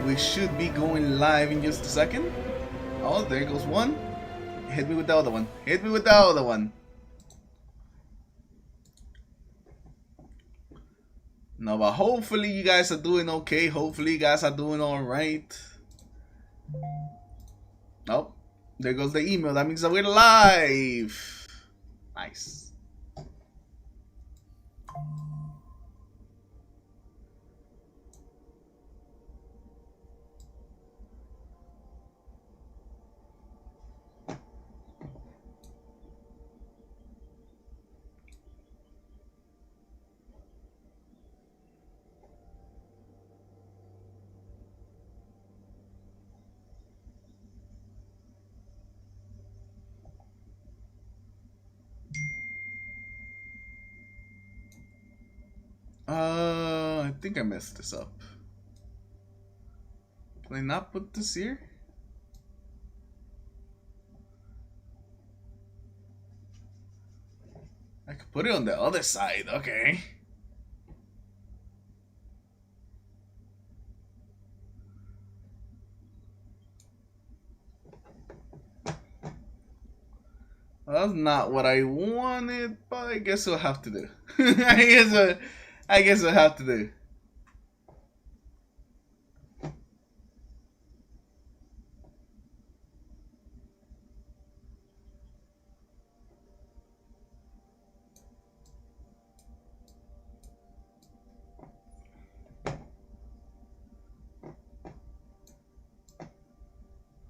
We should be going live in just a second. Oh, there goes one. Hit me with the other one. Hit me with the other one. No, but hopefully you guys are doing okay. Hopefully you guys are doing alright. Oh, there goes the email. That means that we're live. Nice. I think I messed this up. Can I not put this here? I could put it on the other side, okay. Well, that's not what I wanted, but I guess we'll have to do. I guess we'll have to do.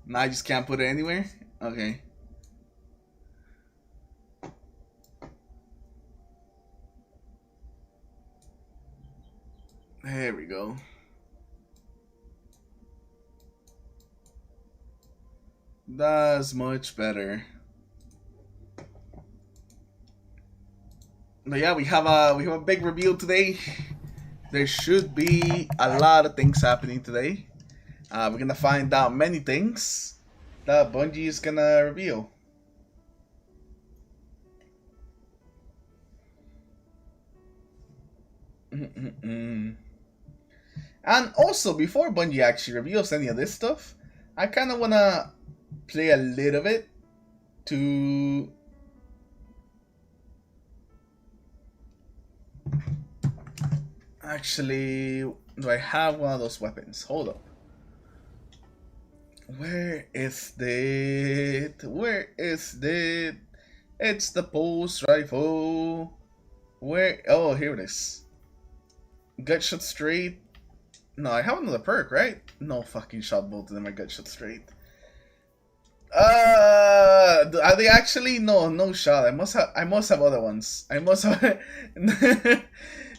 Now I just can't put it anywhere? Okay. There we go. That's much better. But yeah, we have a big reveal today. There should be a lot of things happening today. We're gonna find out many things that Bungie is gonna reveal. And also, before Bungie actually reveals any of this stuff, I kind of wanna play a little bit to actually. Do I have one of those weapons? Hold up. Where is it? Where is it? It's the pulse rifle. Where? Oh, here it is. Gut shot straight. No, I have another perk, right? No fucking shot both of them. I gut shot straight. Are they actually? No, no shot. I must have other ones. I must have.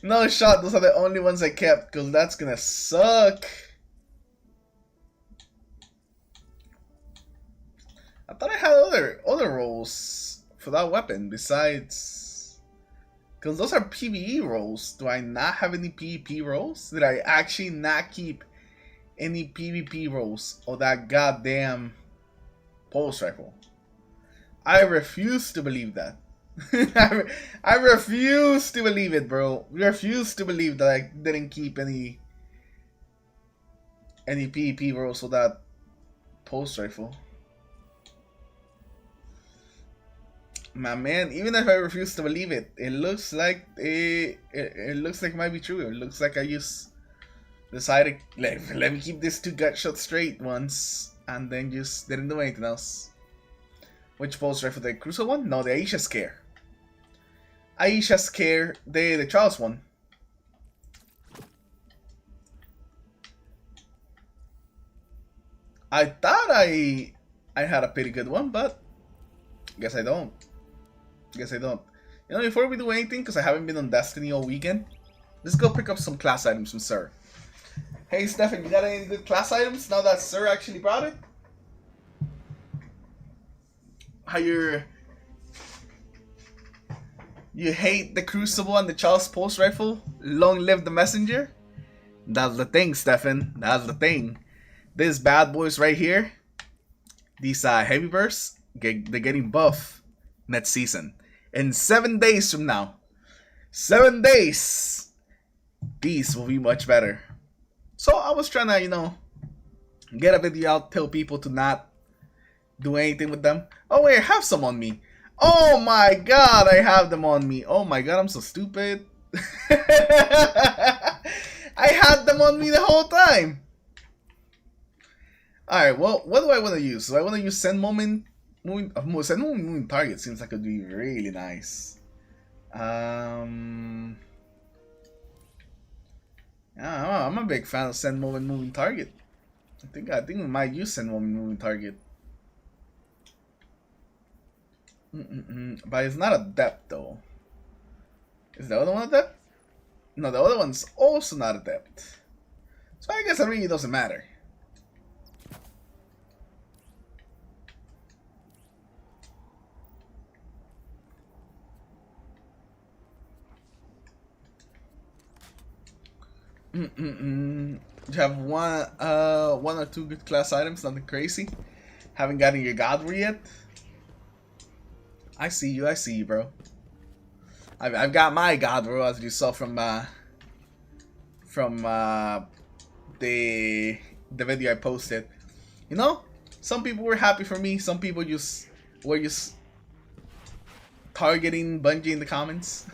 No shot. Those are the only ones I kept, because that's gonna suck. I thought I had other roles for that weapon besides, because those are PvE roles. Do I not have any PvP roles? Did I actually not keep any PvP roles? Oh, that goddamn pulse rifle! I refuse to believe that. I refuse to believe it, bro. I refuse to believe that I didn't keep any PvP roles for that pulse rifle. My man, even if I refuse to believe it, it looks like it looks like it might be true. It looks like I just decided, let me keep this 2 gut shots straight once, and then just didn't do anything else. Which pulse rifle? The Crucial one? No, the Aisha Scare. Aisha Scare, the Charles one. I thought I had a pretty good one, but guess I don't. Guess I don't. You know, before we do anything, because I haven't been on Destiny all weekend, let's go pick up some class items from Sir. Hey, Stefan, you got any good class items now that Sir actually brought it? How you hate the Crucible and the Charles Pulse Rifle? Long live the Messenger? That's the thing, Stefan. That's the thing. These bad boys right here, these heavy bursts, they're getting buff next season. In 7 days from now, 7 days, these will be much better. So I was trying to, you know, Get a video out, tell people to not do anything with them. Oh wait, I have some on me. Oh my god, I have them on me. Oh my god, I'm so stupid. I had them on me the whole time. Alright, well, what do I want to use? Do I want to use send moment moving target? Seems like it would be really nice. Yeah, I'm a big fan of send moment moving target. I think we might use send moment moving target. But it's not a depth though. Is the other one a depth? No, the other one's also not a depth. So I guess it really doesn't matter. You have one or two good class items, nothing crazy. Haven't gotten your God yet. I see you, bro. I've got my God roll, as you saw from the video I posted. You know, some people were happy for me. Some people were just targeting Bungie in the comments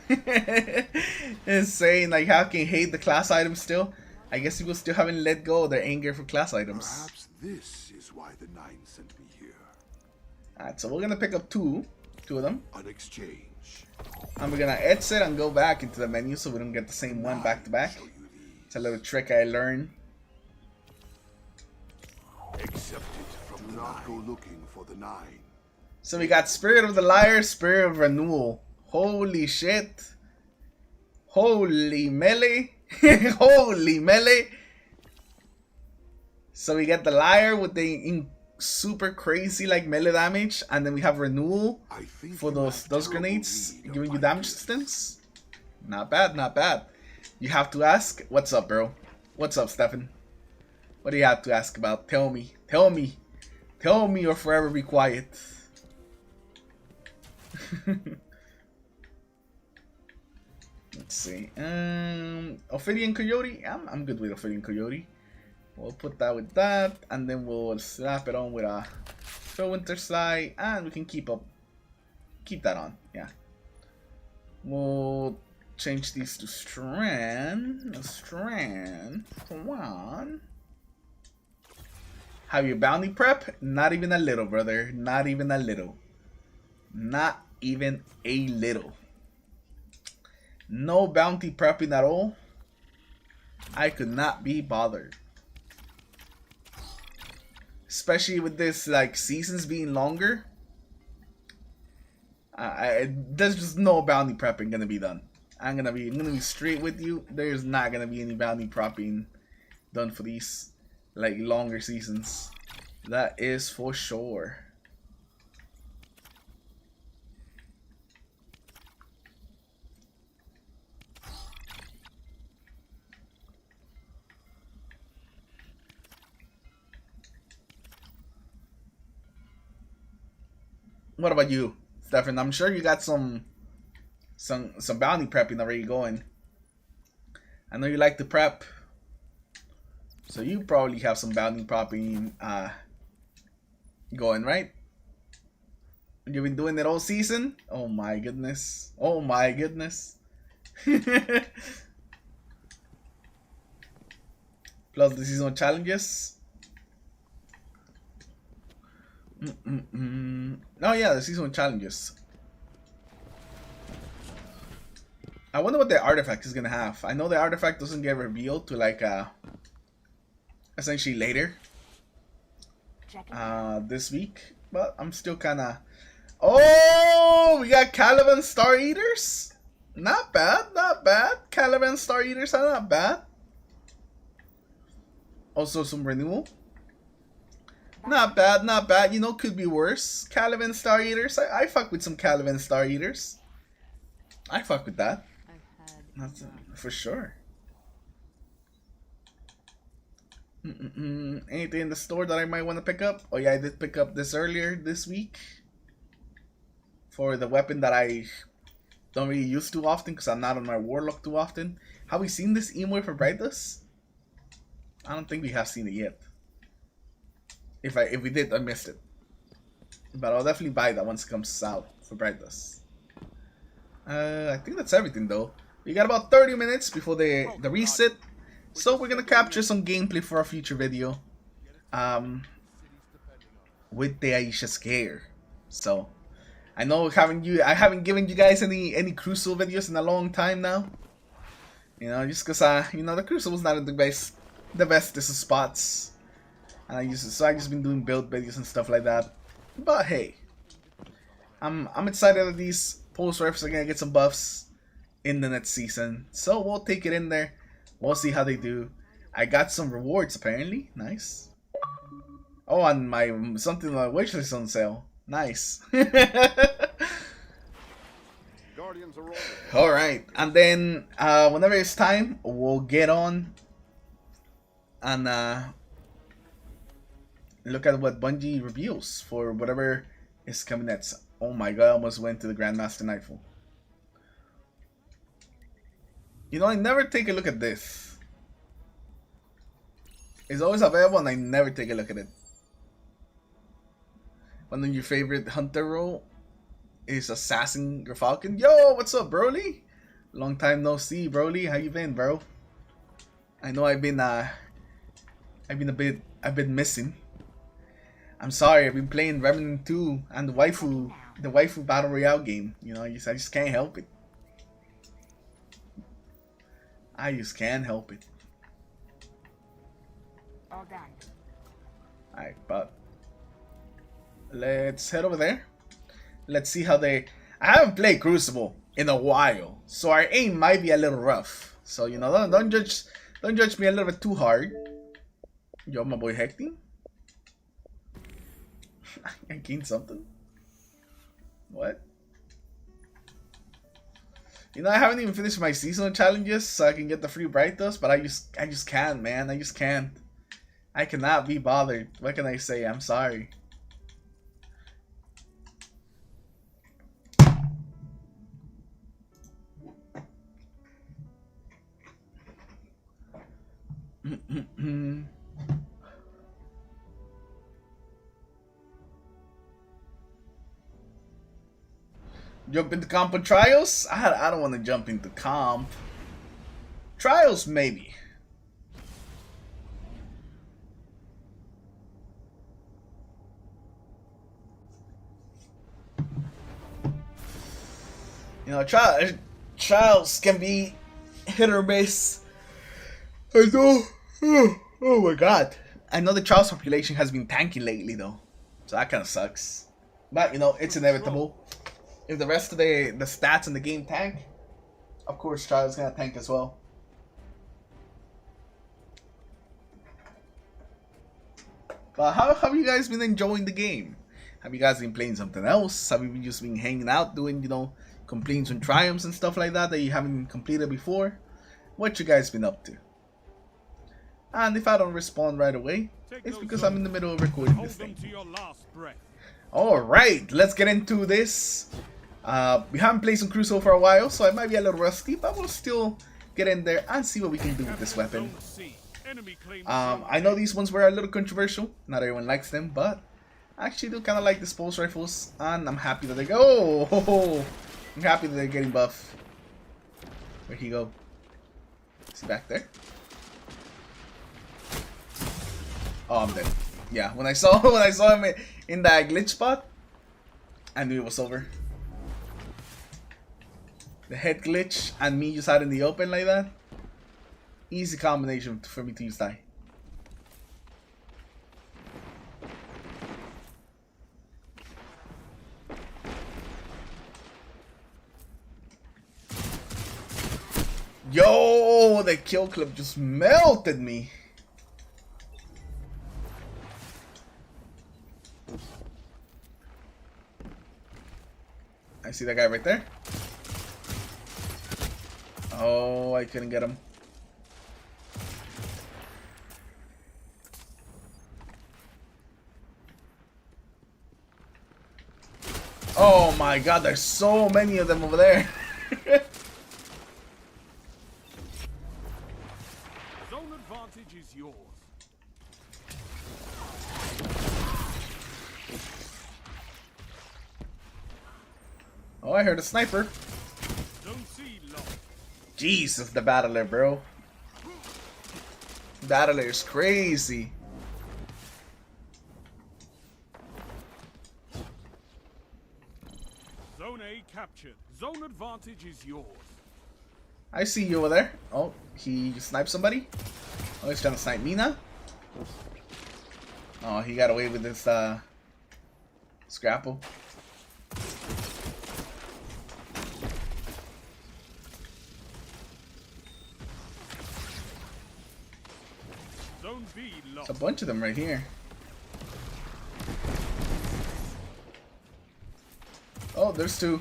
and saying like, how can you hate the class items still? I guess people still haven't let go of their anger for class items. Perhaps this is why the Nine sent me here. Alright, so we're gonna pick up two of them. An exchange. And we're gonna exit and go back into the menu so we don't get the same one back to back. It's a little trick I learned. Accept it from Do not go looking for the Nine. So we got Spirit of the Liar, Spirit of Renewal. Holy shit. Holy melee. Holy melee. So we get the Liar with the super crazy like melee damage, and then we have Renewal for those grenades giving you damage distance. Not bad, not bad. You have to ask, what's up, bro? What's up, Stefan? What do you have to ask about? Tell me, tell me, tell me, or forever be quiet. Let's see. Ophidian Coyote. I'm good with Ophidian Coyote. We'll put that with that, and then we'll slap it on with a Winter Slide, and we can keep that on. Yeah. We'll change these to Strand. Strand. Come on. Have your bounty prep? Not even a little, brother. Not even a little. Not even a little. No bounty prepping at all. I could not be bothered. Especially with this like seasons being longer. There's just no bounty prepping gonna be done. I'm gonna be straight with you. There's not gonna be any bounty prepping done for these like longer seasons. That is for sure. What about you, Stefan? I'm sure you got some bounty prepping already going. I know you like to prep, so you probably have some bounty prepping going, right? You've been doing it all season? Oh my goodness. Oh my goodness. Plus the seasonal challenges. Oh yeah, the seasonal challenges. I wonder what the artifact is gonna have. I know the artifact doesn't get revealed to like essentially later this week, but I'm still kinda. Oh, we got Caliban Star Eaters. Not bad, not bad. Caliban Star Eaters are not bad. Also some renewal. Not bad, not bad. You know, could be worse. Caliban Star Eaters. I fuck with some Caliban Star Eaters. I fuck with that. That's for sure. Anything in the store that I might want to pick up? Oh yeah, I did pick up this earlier this week. For the weapon that I don't really use too often because I'm not on my Warlock too often. Have we seen this emote for Brightness? I don't think we have seen it yet. If we did, I missed it. But I'll definitely buy that once it comes out for Bright Dust. I think that's everything though. We got about 30 minutes before the reset, so we're gonna capture some gameplay for a future video. With the Aisha scare. So I know I haven't given you guys any Crucible videos in a long time now. You know, just cause the Crucible was not the best spots. And I just been doing build videos and stuff like that. But hey, I'm excited that these post refs are gonna get some buffs in the next season. So we'll take it in there. We'll see how they do. I got some rewards apparently. Nice. Oh, and my something like wishlist on sale. Nice. All right, and then whenever it's time, we'll get on and look at what Bungie reveals for whatever is coming next. Oh my god, I almost went to the Grandmaster Nightfall. You know, I never take a look at this. It's always available and I never take a look at it. One of your favorite hunter role is Assassin Falcon. Yo, what's up, Broly? Long time no see, Broly. How you been, bro? I know I've been a bit missing. I'm sorry, I've been playing Revenant 2 and the waifu battle royale game. You know, I just can't help it. I just can't help it. All done. Alright, but let's head over there. Let's see how they... I haven't played Crucible in a while, so our aim might be a little rough. So, you know, don't judge me a little bit too hard. Yo, my boy Hecting. I gained something. What? You know, I haven't even finished my seasonal challenges so I can get the free Bright Dust, but I just can't, man. I just can't. I cannot be bothered. What can I say? I'm sorry. Jump into comp and trials? I don't want to jump into comp. Trials, maybe. You know, trials can be hit or miss. I know. Oh my god. I know the trials population has been tanking lately, though. So that kind of sucks. But, you know, it's inevitable. If the rest of the stats in the game tank, of course trials gonna tank as well. But how have you guys been enjoying the game? Have you guys been playing something else? Have you just been hanging out doing, you know, completing some triumphs and stuff like that you haven't completed before? What you guys been up to? And if I don't respond right away, it's because I'm in the middle of recording this thing. Alright, let's get into this. We haven't played some Crucible for a while, so I might be a little rusty, but we'll still get in there and see what we can do with this weapon. I know these ones were a little controversial. Not everyone likes them, but I actually do kind of like the pulse rifles, and I'm happy that they go. Oh, I'm happy that they're getting buff. Where'd he go? Is he back there? Oh, I'm dead. Yeah, when I saw him in that glitch spot, I knew it was over. The head glitch and me just out in the open like that. Easy combination for me to use die. Yo, the kill clip just melted me. I see that guy right there. Oh, I couldn't get him. Oh my god, there's so many of them over there. Zone advantage is yours. Oh, I heard a sniper. Jesus, the battler, bro. Battler is crazy. Zone A captured. Zone advantage is yours. I see you over there. Oh, he sniped somebody. Oh, he's trying to snipe me now. Oh, he got away with this scrapple. Zone B lost. There's a bunch of them right here. Oh, there's two.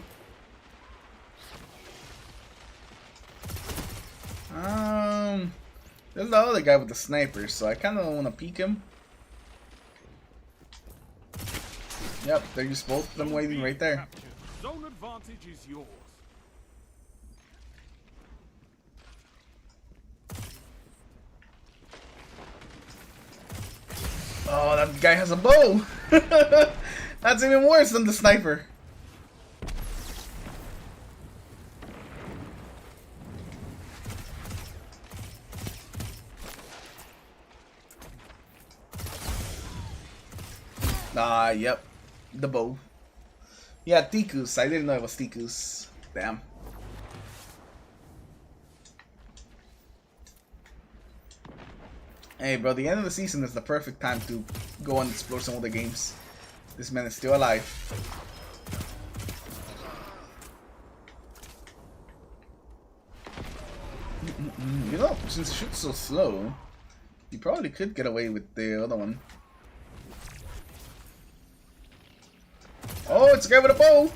There's the other guy with the sniper, so I kind of want to peek him. Yep, there's both of them waiting right there. Zone advantage is yours. Oh, that guy has a bow! That's even worse than the sniper. Yep. The bow. Yeah, Tikus. I didn't know it was Tikus. Damn. Hey, bro, the end of the season is the perfect time to go and explore some other games. This man is still alive. You know, since he shoots so slow, you probably could get away with the other one. Oh, it's a guy with a bow!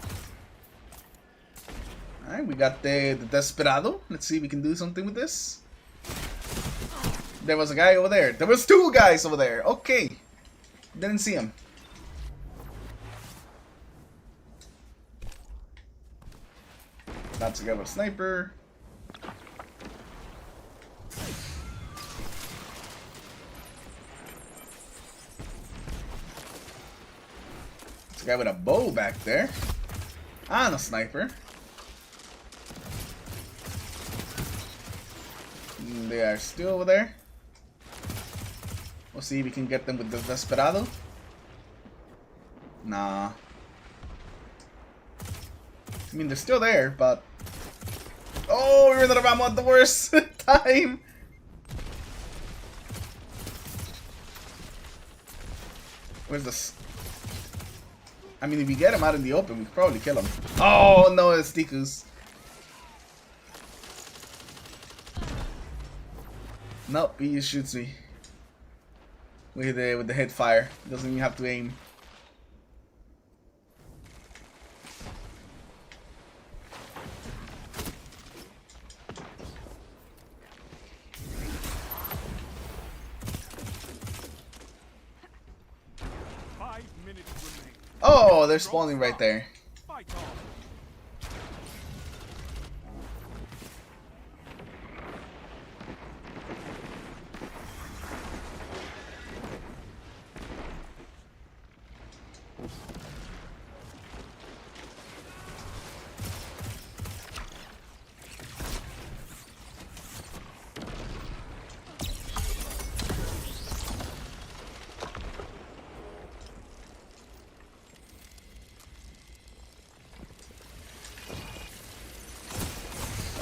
Alright, we got the Desperado. Let's see if we can do something with this. There was a guy over there. There was two guys over there. Okay. Didn't see him. That's a guy with a sniper. There's a guy with a bow back there. And a sniper. They are still over there. We'll see if we can get them with the Desperado. Nah. I mean, they're still there, but... Oh, we ran out of ammo at the worst time! Where's this? I mean, if we get him out in the open, we could probably kill him. Oh, no, it's Tikus. Nope, he just shoots me. With the head fire. Doesn't even have to aim. Oh, they're spawning right there.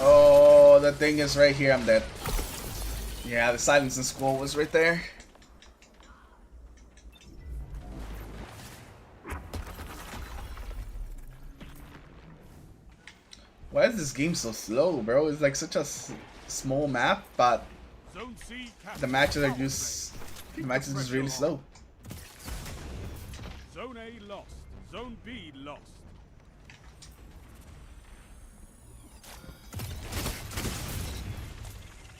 Oh, the thing is right here. I'm dead. Yeah, the silencing squall was right there. Why is this game so slow, bro? It's like such a small map, but the matches are just really slow. Zone A lost. Zone B lost.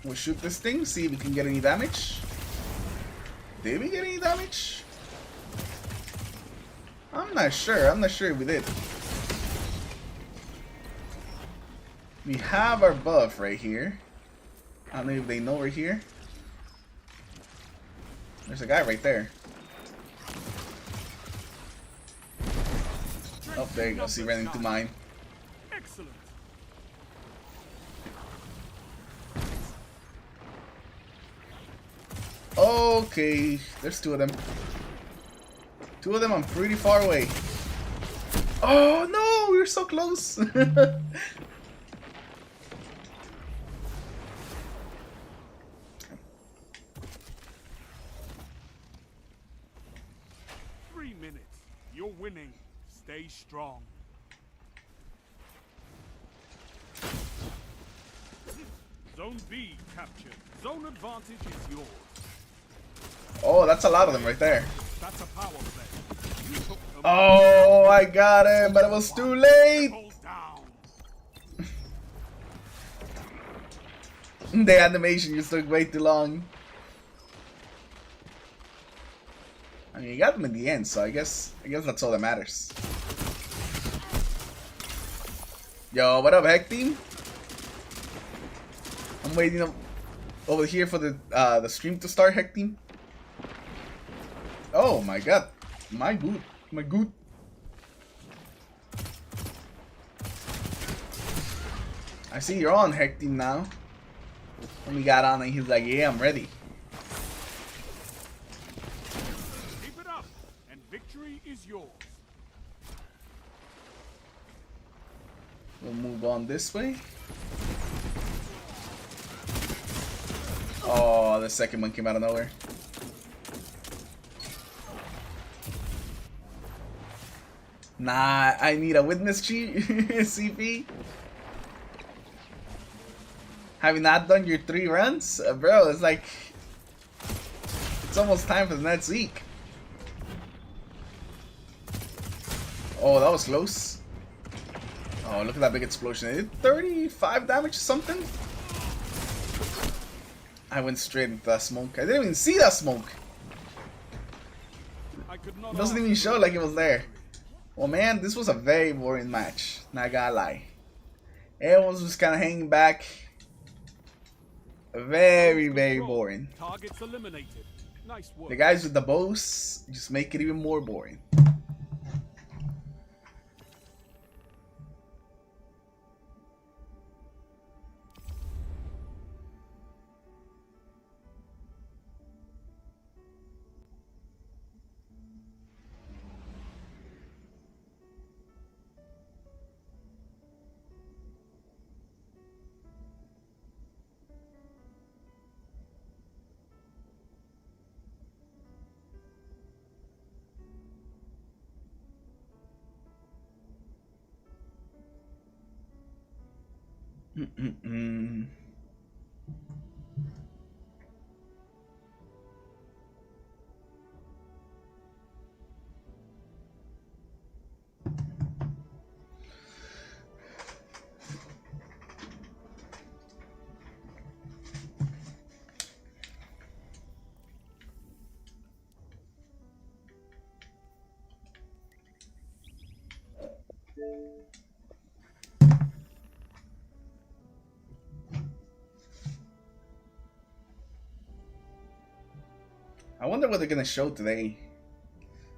We'll shoot this thing, see if we can get any damage. Did we get any damage? I'm not sure. I'm not sure if we did. We have our buff right here. I don't know if they know we're here. There's a guy right there. Oh, there you go. See, ran into mine. Okay, there's two of them. Two of them, I'm pretty far away. Oh no, we're so close. 3 minutes. You're winning. Stay strong. Zone B captured. Zone advantage is yours. Oh, that's a lot of them right there. That's a power play. You took them. Oh, I got him, but it was too late. Hold down. The animation just took way too long. I mean, you got them in the end, so I guess that's all that matters. Yo, what up, Heck Team? I'm waiting over here for the stream to start, Heck Team. Oh my god, my good. I see you're on, Heck Team, now. When we got on and he's like, yeah, I'm ready. Keep it up, and victory is yours. We'll move on this way. Oh, the second one came out of nowhere. Nah, I need a witness cheat, CP. Have you not done your 3 runs? Bro, it's like... It's almost time for the next week. Oh, that was close. Oh, look at that big explosion. It did 35 damage or something? I went straight into that smoke. I didn't even see that smoke. It doesn't even show like it was there. Well, man, this was a very boring match. Not gonna lie. Everyone was just kind of hanging back. Very, very boring. Targets eliminated. Nice work. The guys with the bows just make it even more boring. I wonder what they're gonna show today.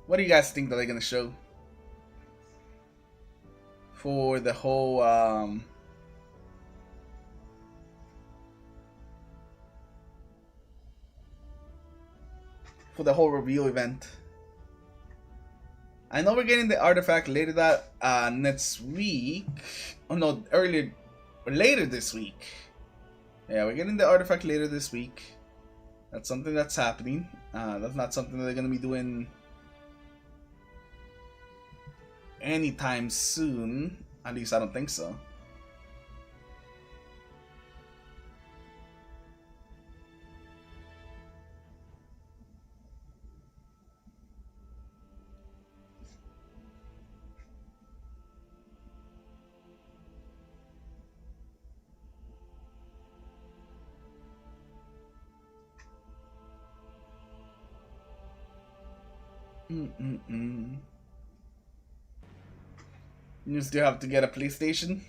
What do you guys think that they're gonna show? For the whole reveal event. I know we're getting the artifact later that next week. Oh no, later this week. Yeah, we're getting the artifact later this week. That's something that's happening. That's not something that they're gonna be doing anytime soon. At least I don't think so. You still have to get a PlayStation?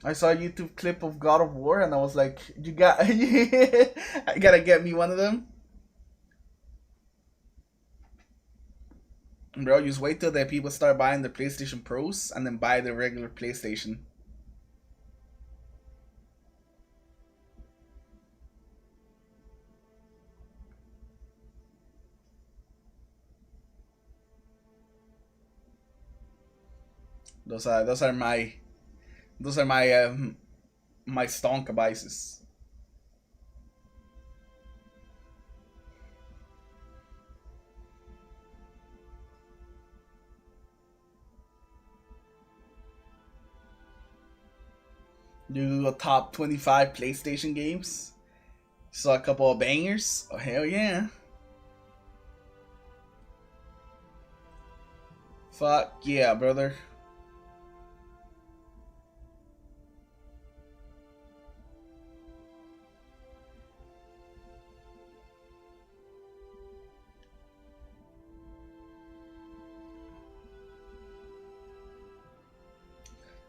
I saw a YouTube clip of God of War and I was like, you got I gotta get me one of them. Bro, just wait till the people start buying the PlayStation Pros and then buy the regular PlayStation. Those are my my stonk devices. You Google top 25 PlayStation games. Saw a couple of bangers. Oh hell yeah! Fuck yeah, brother.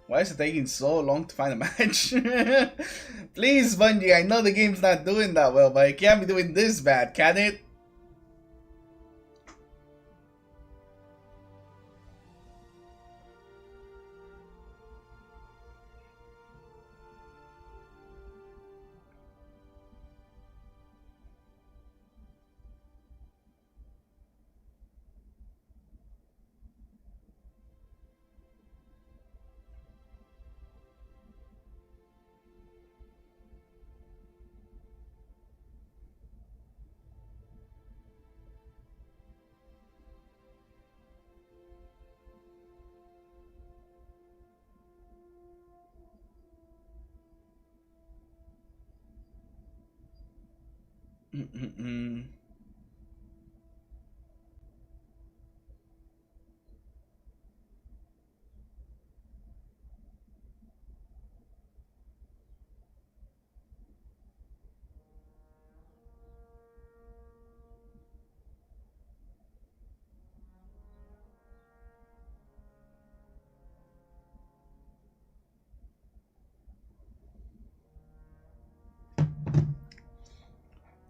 Why is it taking so long to find a match? Please, Bungie, I know the game's not doing that well, but it can't be doing this bad, can it?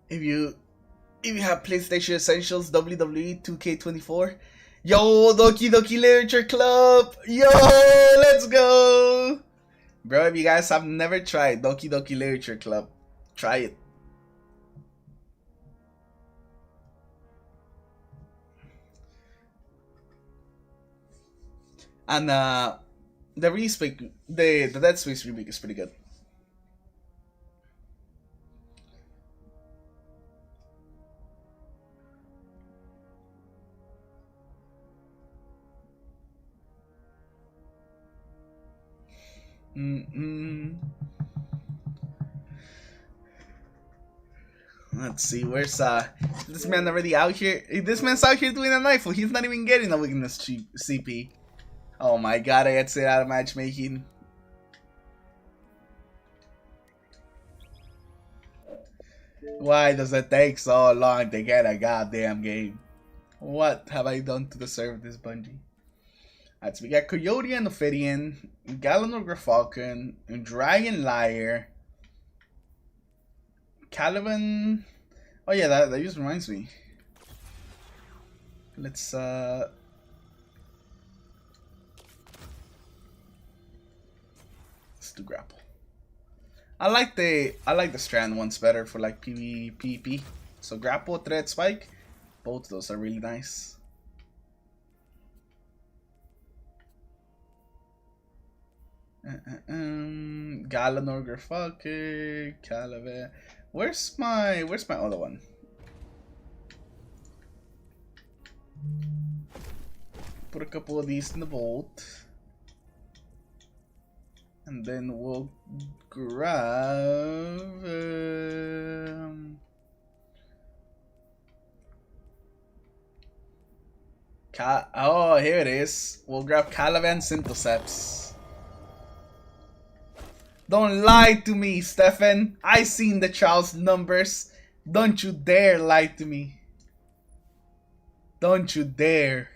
If you have PlayStation Essentials WWE 2K24, yo, Doki Doki Literature Club, yo, let's go, bro. If you guys have never tried Doki Doki Literature Club, try it. And the remake, the Dead Space remake is pretty good. Let's see, where's this man already out here? This man's out here doing a knife. He's not even getting a weakness CP. Oh my god, I had to say out of matchmaking. Why does it take so long to get a goddamn game? What have I done to deserve this, Bungie? Alright, so we got Coyote and Ophidian, Galanor Falcon, Dragon Liar, Caliban. Oh yeah, that just reminds me. Let's do grapple. I like the strand ones better for like PvP. So grapple, thread, spike, both of those are really nice. Galanor Grafake, Caliban. Where's my other one? Put a couple of these in the vault. And then we'll grab oh, here it is. We'll grab Caliban Syntheseps. Don't lie to me, Stefan. I seen the child's numbers. Don't you dare lie to me. Don't you dare.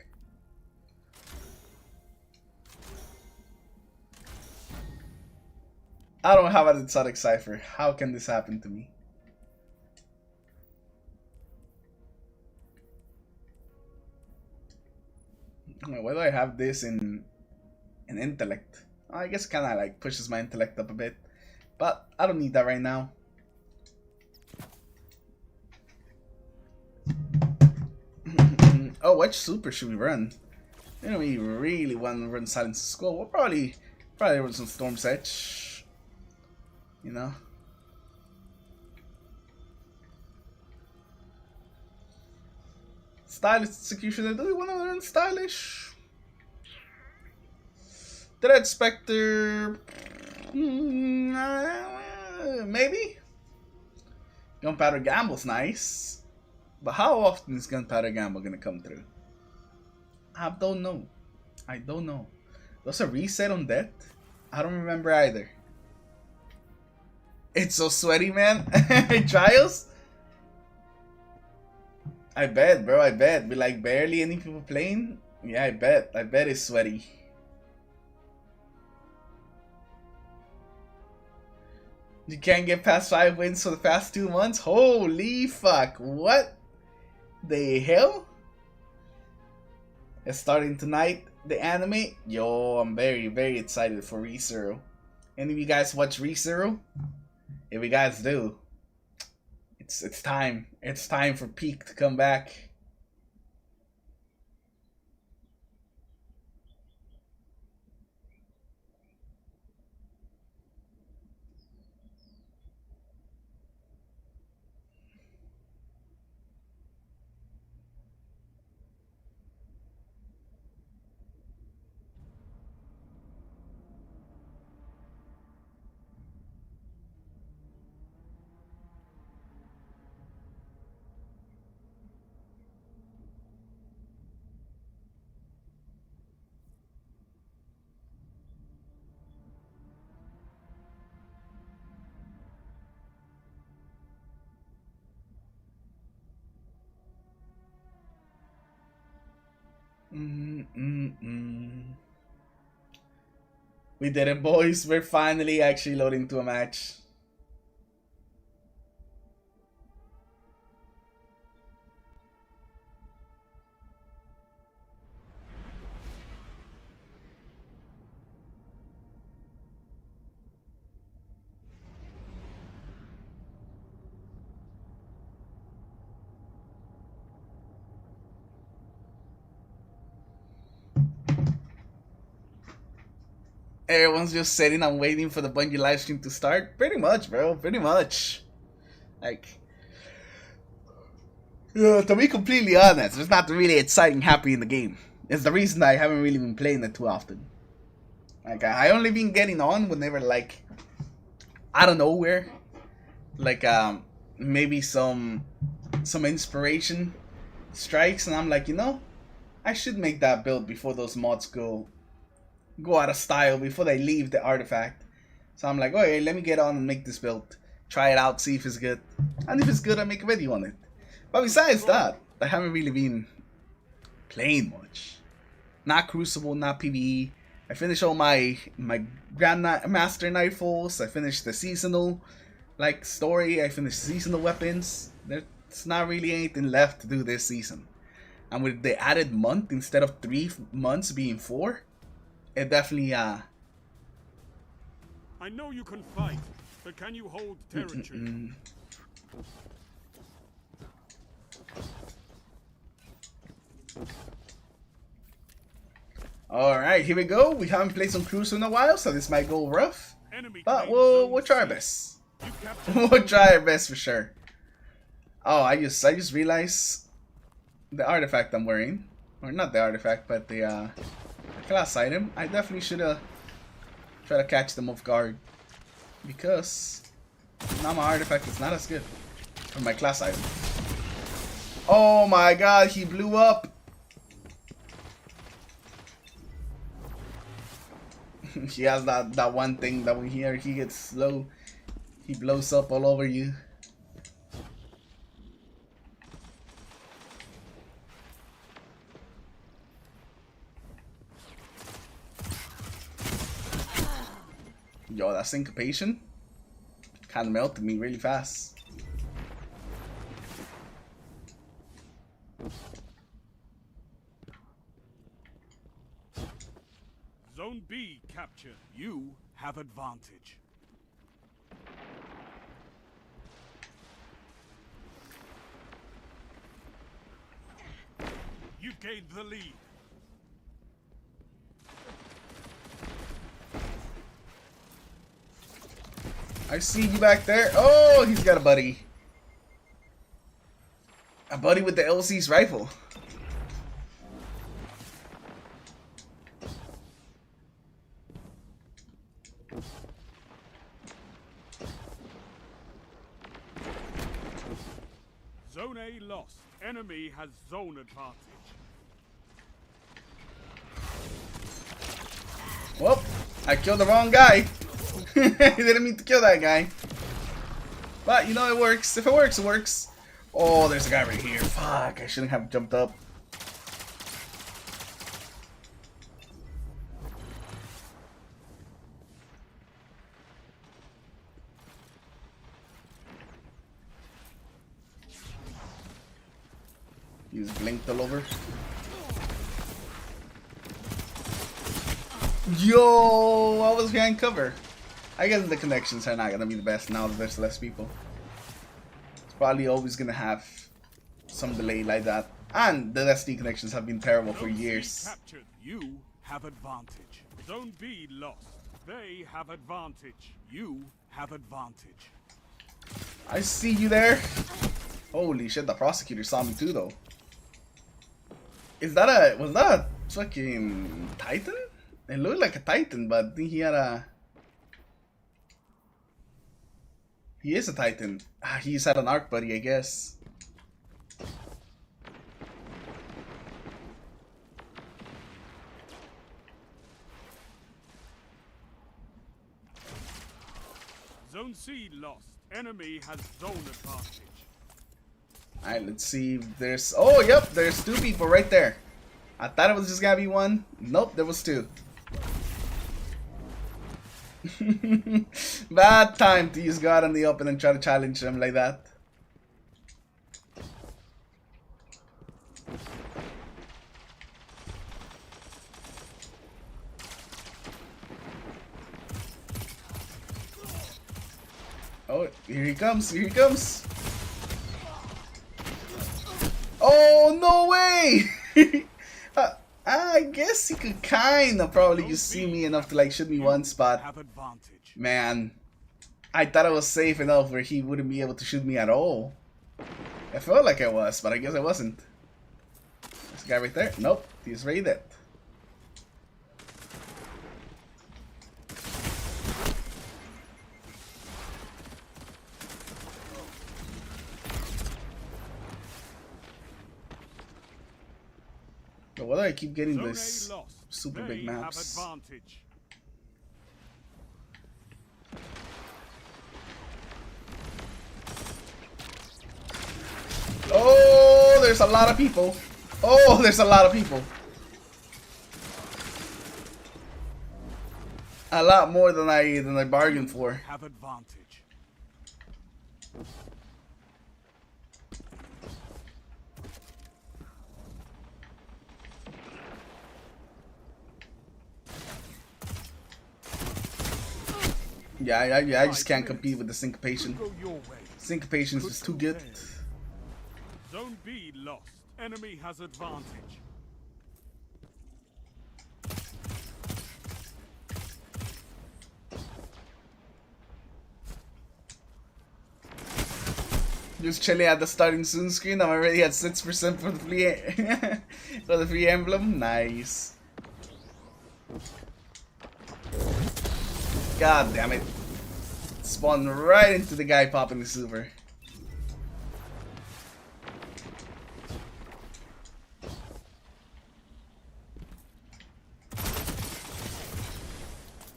I don't have an exotic cipher. How can this happen to me? Why do I have this in intellect? I guess it kind of like pushes my intellect up a bit, but I don't need that right now. Oh, which super should we run? You know, we really want to run Silence Skull. We'll probably run some Storm's Edge. You know. Stylish executioner. Do we want to run stylish? Dread Spectre. Maybe. Gunpowder Gamble's nice, but how often is Gunpowder Gamble gonna come through? I don't know. I don't know. Does a reset on that? I don't remember either. It's so sweaty, man. Trials? I bet, bro. I bet. With like barely any people playing? Yeah, I bet. I bet it's sweaty. You can't get past 5 wins for the past 2 months? Holy fuck. What the hell? It's starting tonight. The anime? Yo, I'm very, very excited for ReZero. Any of you guys watch ReZero? If you guys do, it's time. It's time for Peak to come back. We did it, boys. We're finally actually loading to a match. Everyone's just sitting and waiting for the Bungie livestream to start. Pretty much, bro. Pretty much. Like, to be completely honest, there's not really exciting happy in the game. It's the reason I haven't really been playing it too often. Like, I only been getting on whenever, like, out of nowhere, like, maybe some inspiration strikes, and I'm like, you know, I should make that build before those mods go out of style, before they leave the artifact. So I'm like, okay, let me get on and make this build, try it out, see if it's good, and if it's good, I make a video on it. But besides that, I haven't really been playing much. Not Crucible, not PvE. I finished all my Grandmaster Nightfalls. I finished the seasonal like story. I finished seasonal weapons. There's not really anything left to do this season. And with the added month, instead of 3 months being 4, it definitely I know you can fight, but can you hold territory? Alright, here we go. We haven't played some Crucible in a while, so this might go rough. But we'll try our best. We'll try our best for sure. Oh, I just realized the artifact I'm wearing. Or not the artifact, but the class item. I definitely should have tried to catch them off guard. Because now my artifact is not as good for my class item. Oh my god, he blew up! He has that one thing that when he gets slow, he blows up all over you. Yo, that syncopation kind of melted me really fast. Zone B captured. You have advantage. You gained the lead. I see you back there. Oh, he's got a buddy. A buddy with the LC's rifle. Zone A lost. Enemy has zone advantage. Well, I killed the wrong guy. I didn't mean to kill that guy. But, you know, it works. If it works, it works. Oh, there's a guy right here. Fuck, I shouldn't have jumped up. He's blinked all over. Yo, I was behind cover. I guess the connections are not gonna be the best now that there's less people. It's probably always gonna have some delay like that. And the SD connections have been terrible for years. Captured. You have advantage. Zone B lost. They have advantage. You have advantage. I see you there. Holy shit, the prosecutor saw me too though. Was that a fucking Titan? It looked like a Titan, but I think he had a... He is a Titan. He's had an arc buddy, I guess. Zone C lost. Enemy has zone advantage. Alright, let's see if there's... Oh, yep, there's two people right there. I thought it was just gonna be one. Nope, there was two. Bad time to use God in the open and try to challenge them like that. Oh, here he comes, here he comes. Oh, no way! I guess he could kind of probably just see me enough to like shoot me once, but man, I thought I was safe enough where he wouldn't be able to shoot me at all. I felt like I was, but I guess I wasn't. This guy right there? Nope, he's right there. But why do I keep getting this super big maps? Oh, there's a lot of people. Oh, there's a lot of people. A lot more than I bargained for. Have advantage. Yeah, I just can't compete with the syncopation. Syncopation is just too good. Zone B lost. Enemy has advantage. Just chilling at the starting soon screen. I'm already at 6% for the free for the free emblem. Nice. God damn it. Spawned right into the guy popping the super.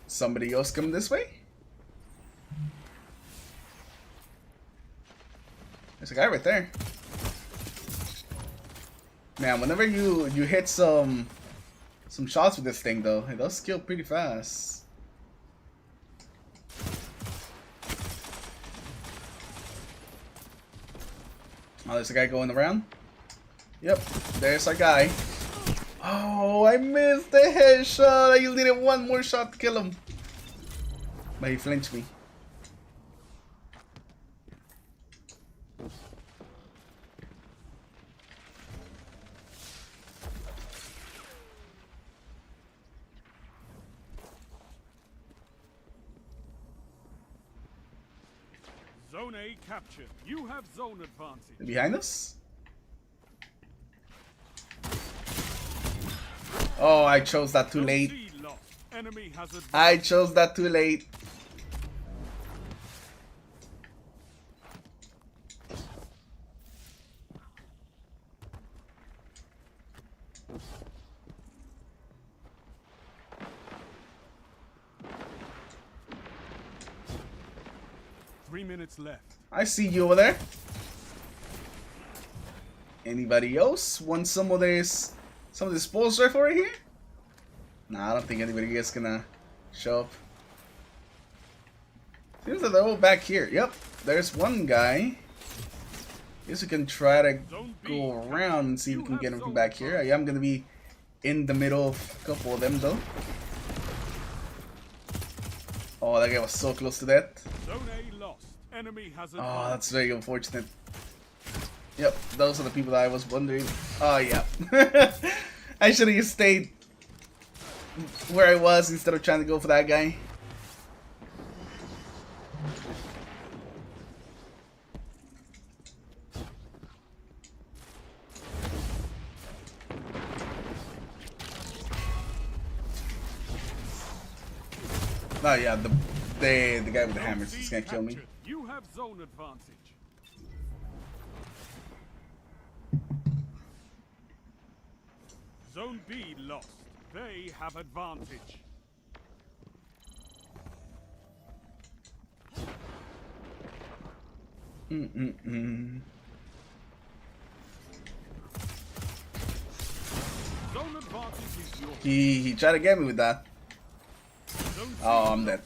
Somebody else come this way? There's a guy right there. Man, whenever you hit some shots with this thing though, it does kill pretty fast. Oh, there's a guy going around. Yep, there's our guy. Oh, I missed the headshot. I just needed one more shot to kill him. But he flinched me. Zone A captured. You have zone advantage. Behind us? Oh, I chose that too Zone late. C lost. Enemy has advantage. I chose that too late. Three minutes left. I see you over there. Anybody else want some of this pulse rifle right here? Nah, I don't think anybody is gonna show up. Seems that they're all back here. Yep, there's one guy. Guess we can try to go around and see if we can get him from back here. I am gonna be in the middle of a couple of them though. Oh, that guy was so close to death. Zone A lost. Enemy has Oh, advantage. that's very unfortunate. Yep, those are the people that I was wondering. Oh, yeah. I should have just stayed where I was instead of trying to go for that guy. Oh, yeah, the guy with the hammers is gonna kill me. You have zone advantage. Zone B lost. They have advantage. Zone advantage is yours. He tried to get me with that. Zone C Oh, I'm dead.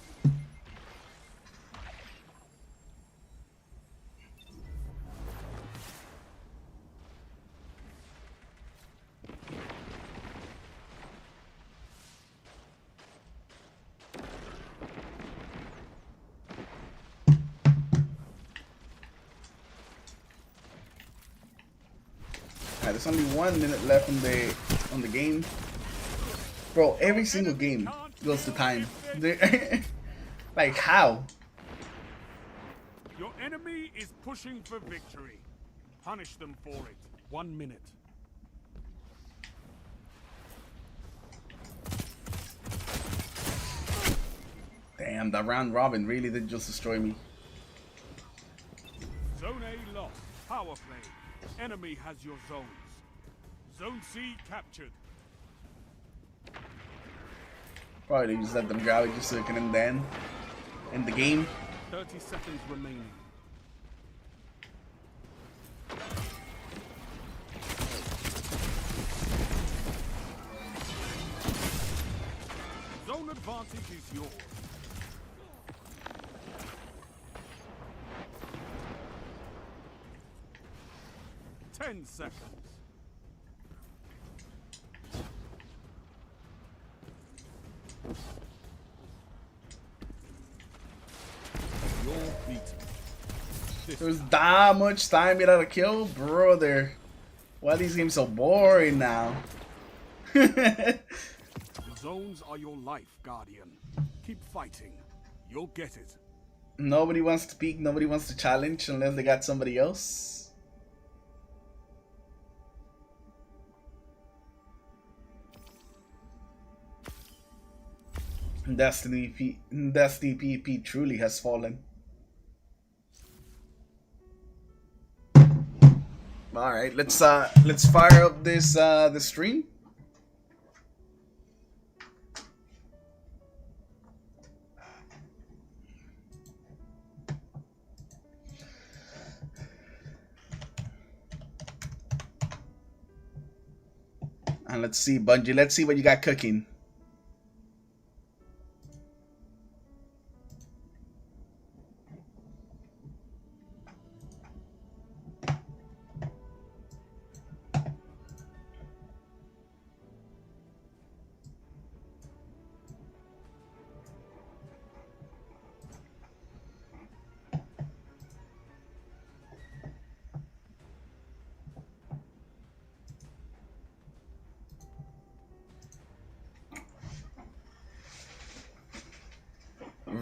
There's only 1 minute left on the game. Bro, every single game goes to time. Like how? Your enemy is pushing for victory. Punish them for it. 1 minute. Damn, that round robin really did just destroy me. Zone A lost. Power play. Enemy has your zones. Zone C captured. Probably just let them grab it just so it can end the game. 30 seconds remaining. Zone advantage is yours. Ten seconds. You're beaten. There's that much time without a kill, brother. Why are these games so boring now? The zones are your life, Guardian. Keep fighting. You'll get it. Nobody wants to peek, nobody wants to challenge unless they got somebody else. Destiny PvP truly has fallen. All right, let's fire up this the stream. And let's see, Bungie, let's see what you got cooking.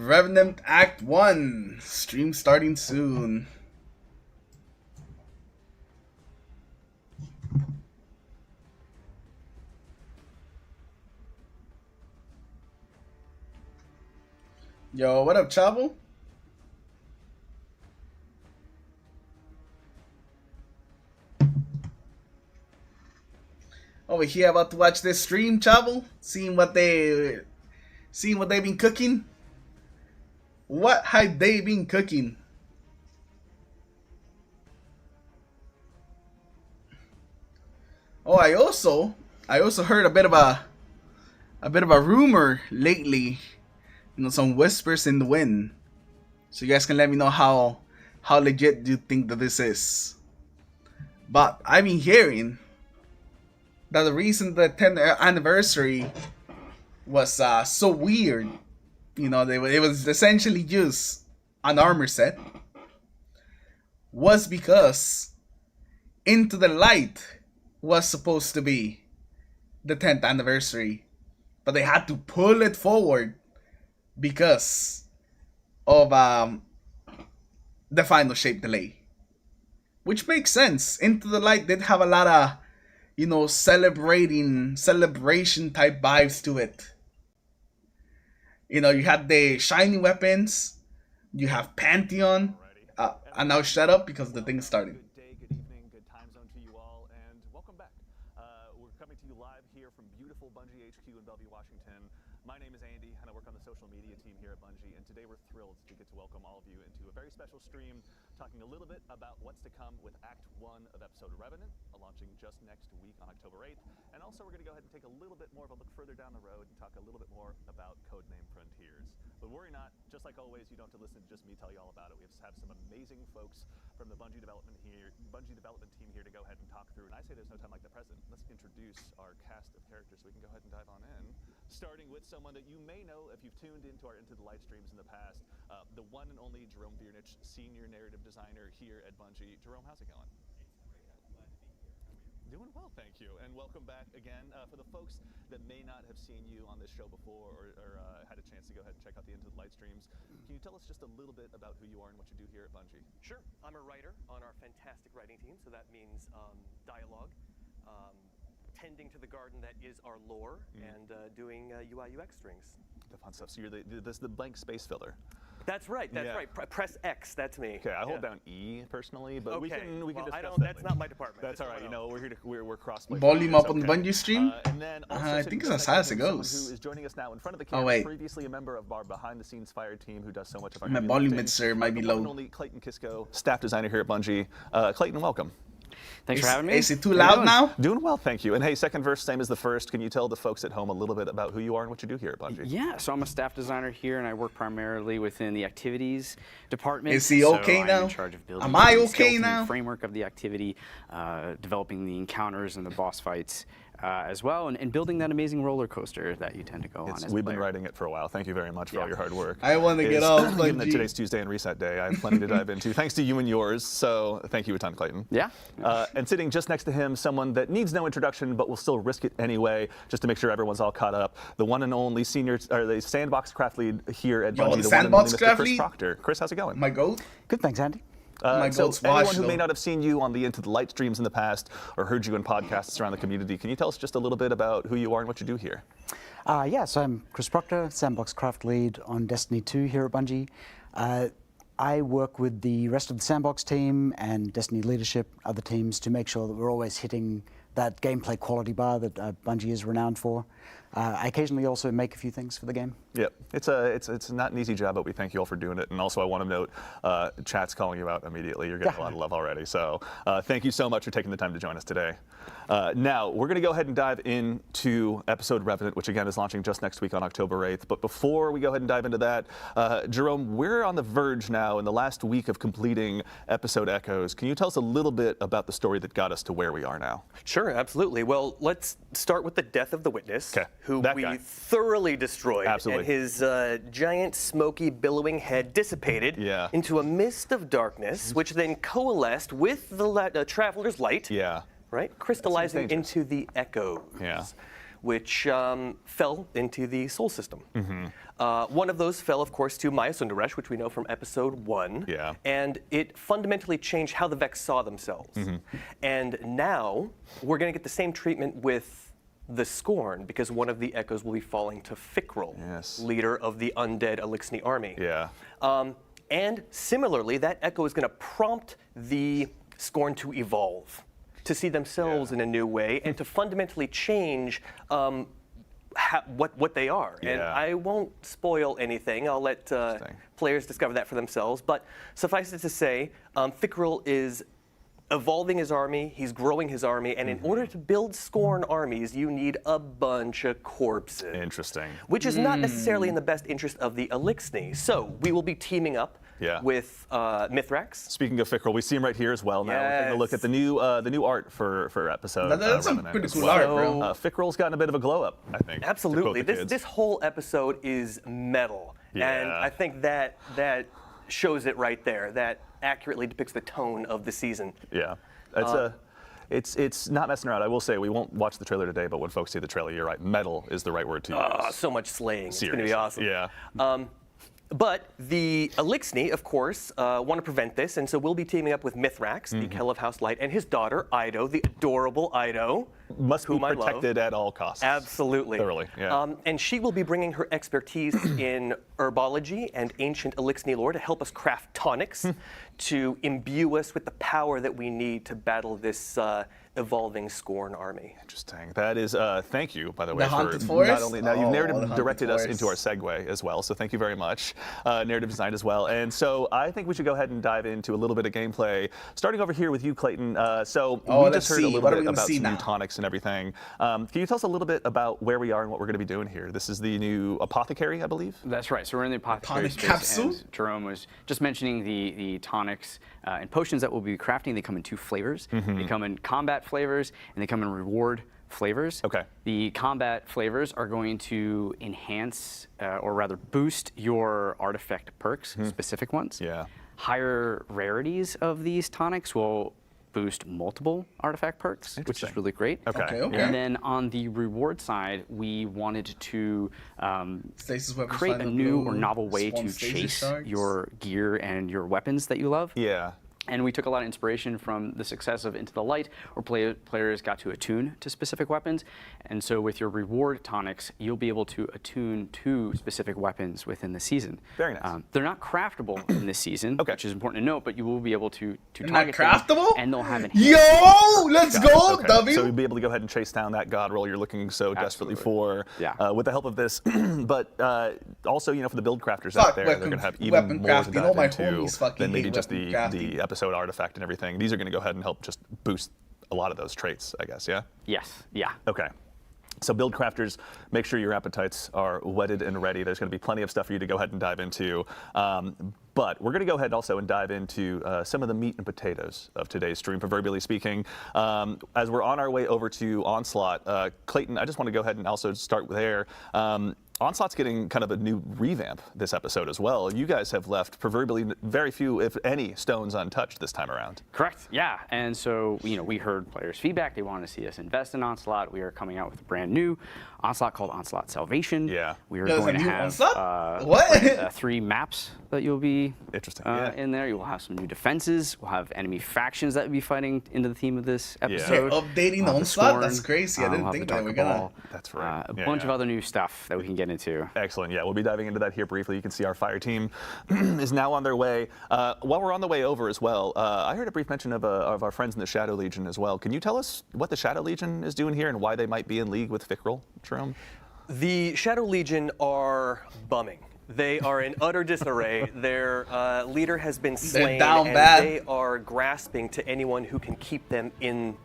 Revenant Act 1. Stream starting soon. Yo, what up, Chavo? Over here about to watch this stream, Chavo. Seeing what they've been cooking. What have they been cooking? Oh, I also heard a bit of a rumor lately. You know, some whispers in the wind. So you guys can let me know how legit do you think that this is. But I've been hearing that the reason the 10th anniversary was so weird, you know, it was essentially just an armor set, was because Into the Light was supposed to be the 10th anniversary, but they had to pull it forward because of the final shape delay, which makes sense. Into the Light did have a lot of, you know, celebration type vibes to it. You know, you had the shiny weapons, you have Pantheon, and now shut up because the thing's starting. Good day, good evening, good time zone to you all, and welcome back. We're coming to you live here from beautiful Bungie HQ in Bellevue, Washington. My name is Andy, and I work on the social media team here at Bungie, and today we're thrilled to get to welcome all of you into a very special stream, talking a little bit about what's to come with Act 1 of episode Revenant, launching just next week on October 8th. And also we're going to go ahead and take a little bit more of a look further down the road and talk a little bit more about Codename Frontiers. But worry not, just like always, you don't have to listen to just me tell you all about it. We have some amazing folks from the Bungie development team here to go ahead and talk through. And I say there's no time like the present. Let's introduce our cast of characters so we can go ahead and dive on in. Starting with someone that you may know if you've tuned into our Into the Light streams in the past, the one and only Jerome Viernich, senior narrative designer here at Bungie. Jerome, how's it going? Doing well, thank you, and welcome back again. For the folks that may not have seen you on this show before or had a chance to go ahead and check out the Into the Light streams, can you tell us just a little bit about who you are and what you do here at Bungie? Sure. I'm a writer on our fantastic writing team, so that means dialogue, tending to the garden that is our lore, and doing UI UX strings. The fun stuff. So you're the blank space filler. That's right. That's right. Press X. That's me. Okay, I hold down E personally, but we can discuss I don't. that That's later. not my department. That's all right. You know, we're here to we're cross. Volume up on the Bungie stream. And then also I think it's as high as it goes. Who is joining us now in front of the camera? Wait. Previously a member of our behind-the-scenes fire team who does so much of our My heavy volume lifting. sir might be The one and low. only Clayton Kisco, staff designer here at Bungie. Clayton, welcome. Thanks for having me. Is it too loud now? Doing well, thank you. And hey, second verse, same as the first. Can you tell the folks at home a little bit about who you are and what you do here at Bungie? Yeah, so I'm a staff designer here, and I work primarily within the activities department. Is he okay I'm now? in charge of building Am I the okay skeleton now? framework of the activity, developing the encounters and the boss fights as well, and building that amazing roller coaster that you tend to go on as a We've been player. writing it for a while. Thank you very much for all your hard work. I want to get off Given that Bungie. today's Tuesday and reset day, I have plenty to dive into. Thanks to you and yours. So thank you a ton, Clayton. Yeah. And sitting just next to him, someone that needs no introduction, but will still risk it anyway, just to make sure everyone's all caught up. The one and only the sandbox craft lead here at Bungie. the The one and only sandbox Mr. craft Chris lead? Proctor. Chris, how's it going? My goat? Good, thanks, Andy. My So goat's anyone washed, who may though. not have seen you on the Into the Light streams in the past or heard you in podcasts around the community, can you tell us just a little bit about who you are and what you do here? So I'm Chris Proctor, Sandbox Craft Lead on Destiny 2 here at Bungie. I work with the rest of the Sandbox team and Destiny leadership, other teams, to make sure that we're always hitting that gameplay quality bar that Bungie is renowned for. I occasionally also make a few things for the game. Yep, it's not an easy job, but we thank you all for doing it. And also, I want to note, chat's calling you out immediately. You're getting a lot of love already. So thank you so much for taking the time to join us today. Now, we're going to go ahead and dive into episode Revenant, which again is launching just next week on October 8th. But before we go ahead and dive into that, Jerome, we're on the verge now in the last week of completing episode Echoes. Can you tell us a little bit about the story that got us to where we are now? Sure, absolutely. Well, let's start with the death of the witness, 'Kay. who That we guy. thoroughly destroyed. Absolutely. And his giant, smoky, billowing head dissipated Yeah. into a mist of darkness, which then coalesced with the traveler's light. Yeah. Right? Crystallizing dangerous. into the echoes. Yeah. which fell into the Sol system. One of those fell, of course, to Maya Sundaresh, which we know from episode 1. Yeah. And it fundamentally changed how the Vex saw themselves. And now we're going to get the same treatment with the Scorn, because one of the echoes will be falling to Fikrul, Yes. leader of the undead Elixni army. Yeah. And similarly, that echo is going to prompt the Scorn to evolve, to see themselves in a new way, and to fundamentally change what they are. And Yeah. I won't spoil anything. I'll let players discover that for themselves. But suffice it to say, Fikrul is evolving his army, he's growing his army, and in order to build Scorn armies, you need a bunch of corpses. Interesting. Which is not necessarily in the best interest of the Elixni. So we will be teaming up with Mithrax. Speaking of Fikrul, we see him right here as well. Now we're taking a look at the new art for episode. That's some Revenant pretty as cool well. art, bro. Fikrul's gotten a bit of a glow up, I think. to quote Absolutely. the This kids. this whole episode is metal. And Yeah. I think that shows it right there. That accurately depicts the tone of the season. Yeah, it's not messing around. I will say we won't watch the trailer today, but when folks see the trailer, you're right. Metal is the right word to use. So much slaying. It's going to be awesome. Yeah. But the Elixni, of course, want to prevent this, and so we'll be teaming up with Mithrax, the Kell of House Light, and his daughter, Ido, the adorable Ido. Must be whom I love. protected at all costs. Absolutely. Thoroughly, yeah. And she will be bringing her expertise in herbology and ancient Elixni lore to help us craft tonics to imbue us with the power that we need to battle this evolving Scorn army. Interesting. That is, thank you, by the way, The Haunted for Forest? not only now you've Oh, the narrative Haunted directed us Forest. into our segue as well, so thank you very much. Narrative design as well, and so I think we should go ahead and dive into a little bit of gameplay, starting over here with you, Clayton. So we let's just heard see. a little What are we bit gonna about see some now? new tonics and everything. Can you tell us a little bit about where we are and what we're going to be doing here? This is the new apothecary, I believe. That's right. So we're in the apothecary Tonic space, capsule? and Jerome was just mentioning the tonics and potions that we'll be crafting. They come in 2 flavors. They come in combat flavors and they come in reward flavors. Okay. The combat flavors are going to enhance, or rather boost your artifact perks, specific ones. Yeah. Higher rarities of these tonics will boost multiple artifact perks, which Interesting. is really great. Okay. And then on the reward side, we wanted to Stasis weapons create a find the new blue, or novel way spawn to stasis chase shards. your gear and your weapons that you love. Yeah. And we took a lot of inspiration from the success of Into the Light, where players got to attune to specific weapons. And so with your reward tonics, you'll be able to attune to specific weapons within the season. Very nice. They're not craftable in this season, Okay. which is important to note, but you will be able to They're target not them, craftable? and they'll have Yo, let's go, Okay. W. So you'll be able to go ahead and chase down that god roll you're looking so desperately for, Yeah. with the help of this. But also, for the build crafters Fuck out there, they're going to have even weapon more to crafting. All dive my into homies fucking than maybe hate just weapon the crafting. episode artifact and everything. These are going to go ahead and help just boost a lot of those traits, I guess. Yeah. Yes, yeah. Okay. So build crafters, make sure your appetites are whetted and ready. There's going to be plenty of stuff for you to go ahead and dive into. But we're going to go ahead also and dive into some of the meat and potatoes of today's stream, proverbially speaking. As we're on our way over to Onslaught, Clayton, I just want to go ahead and also start there. Onslaught's getting kind of a new revamp this episode as well. You guys have left proverbially very few, if any, stones untouched this time around. Correct. Yeah. And so, we heard players' feedback. They wanted to see us invest in Onslaught. We are coming out with a brand new Onslaught called Onslaught Salvation. Yeah. We are There's a going to new have Onslaught? What? 3 maps that you'll be Interesting, yeah. in there. You will have some new defenses. We'll have enemy factions that will be fighting into the theme of this episode. They're updating We'll have the Onslaught? Scorn. That's crazy. I We'll didn't have think the that we're Dark gonna- Ball. That's right. A Yeah, bunch of yeah. other new stuff that we can get into. Excellent. Yeah, we'll be diving into that here briefly. You can see our fire team is now on their way. While we're on the way over as well, I heard a brief mention of our friends in the Shadow Legion as well. Can you tell us what the Shadow Legion is doing here and why they might be in league with Fikrul, Jerome? The Shadow Legion are bumming. They are in utter disarray. Their leader has been slain, down and bad. they are grasping to anyone who can keep them in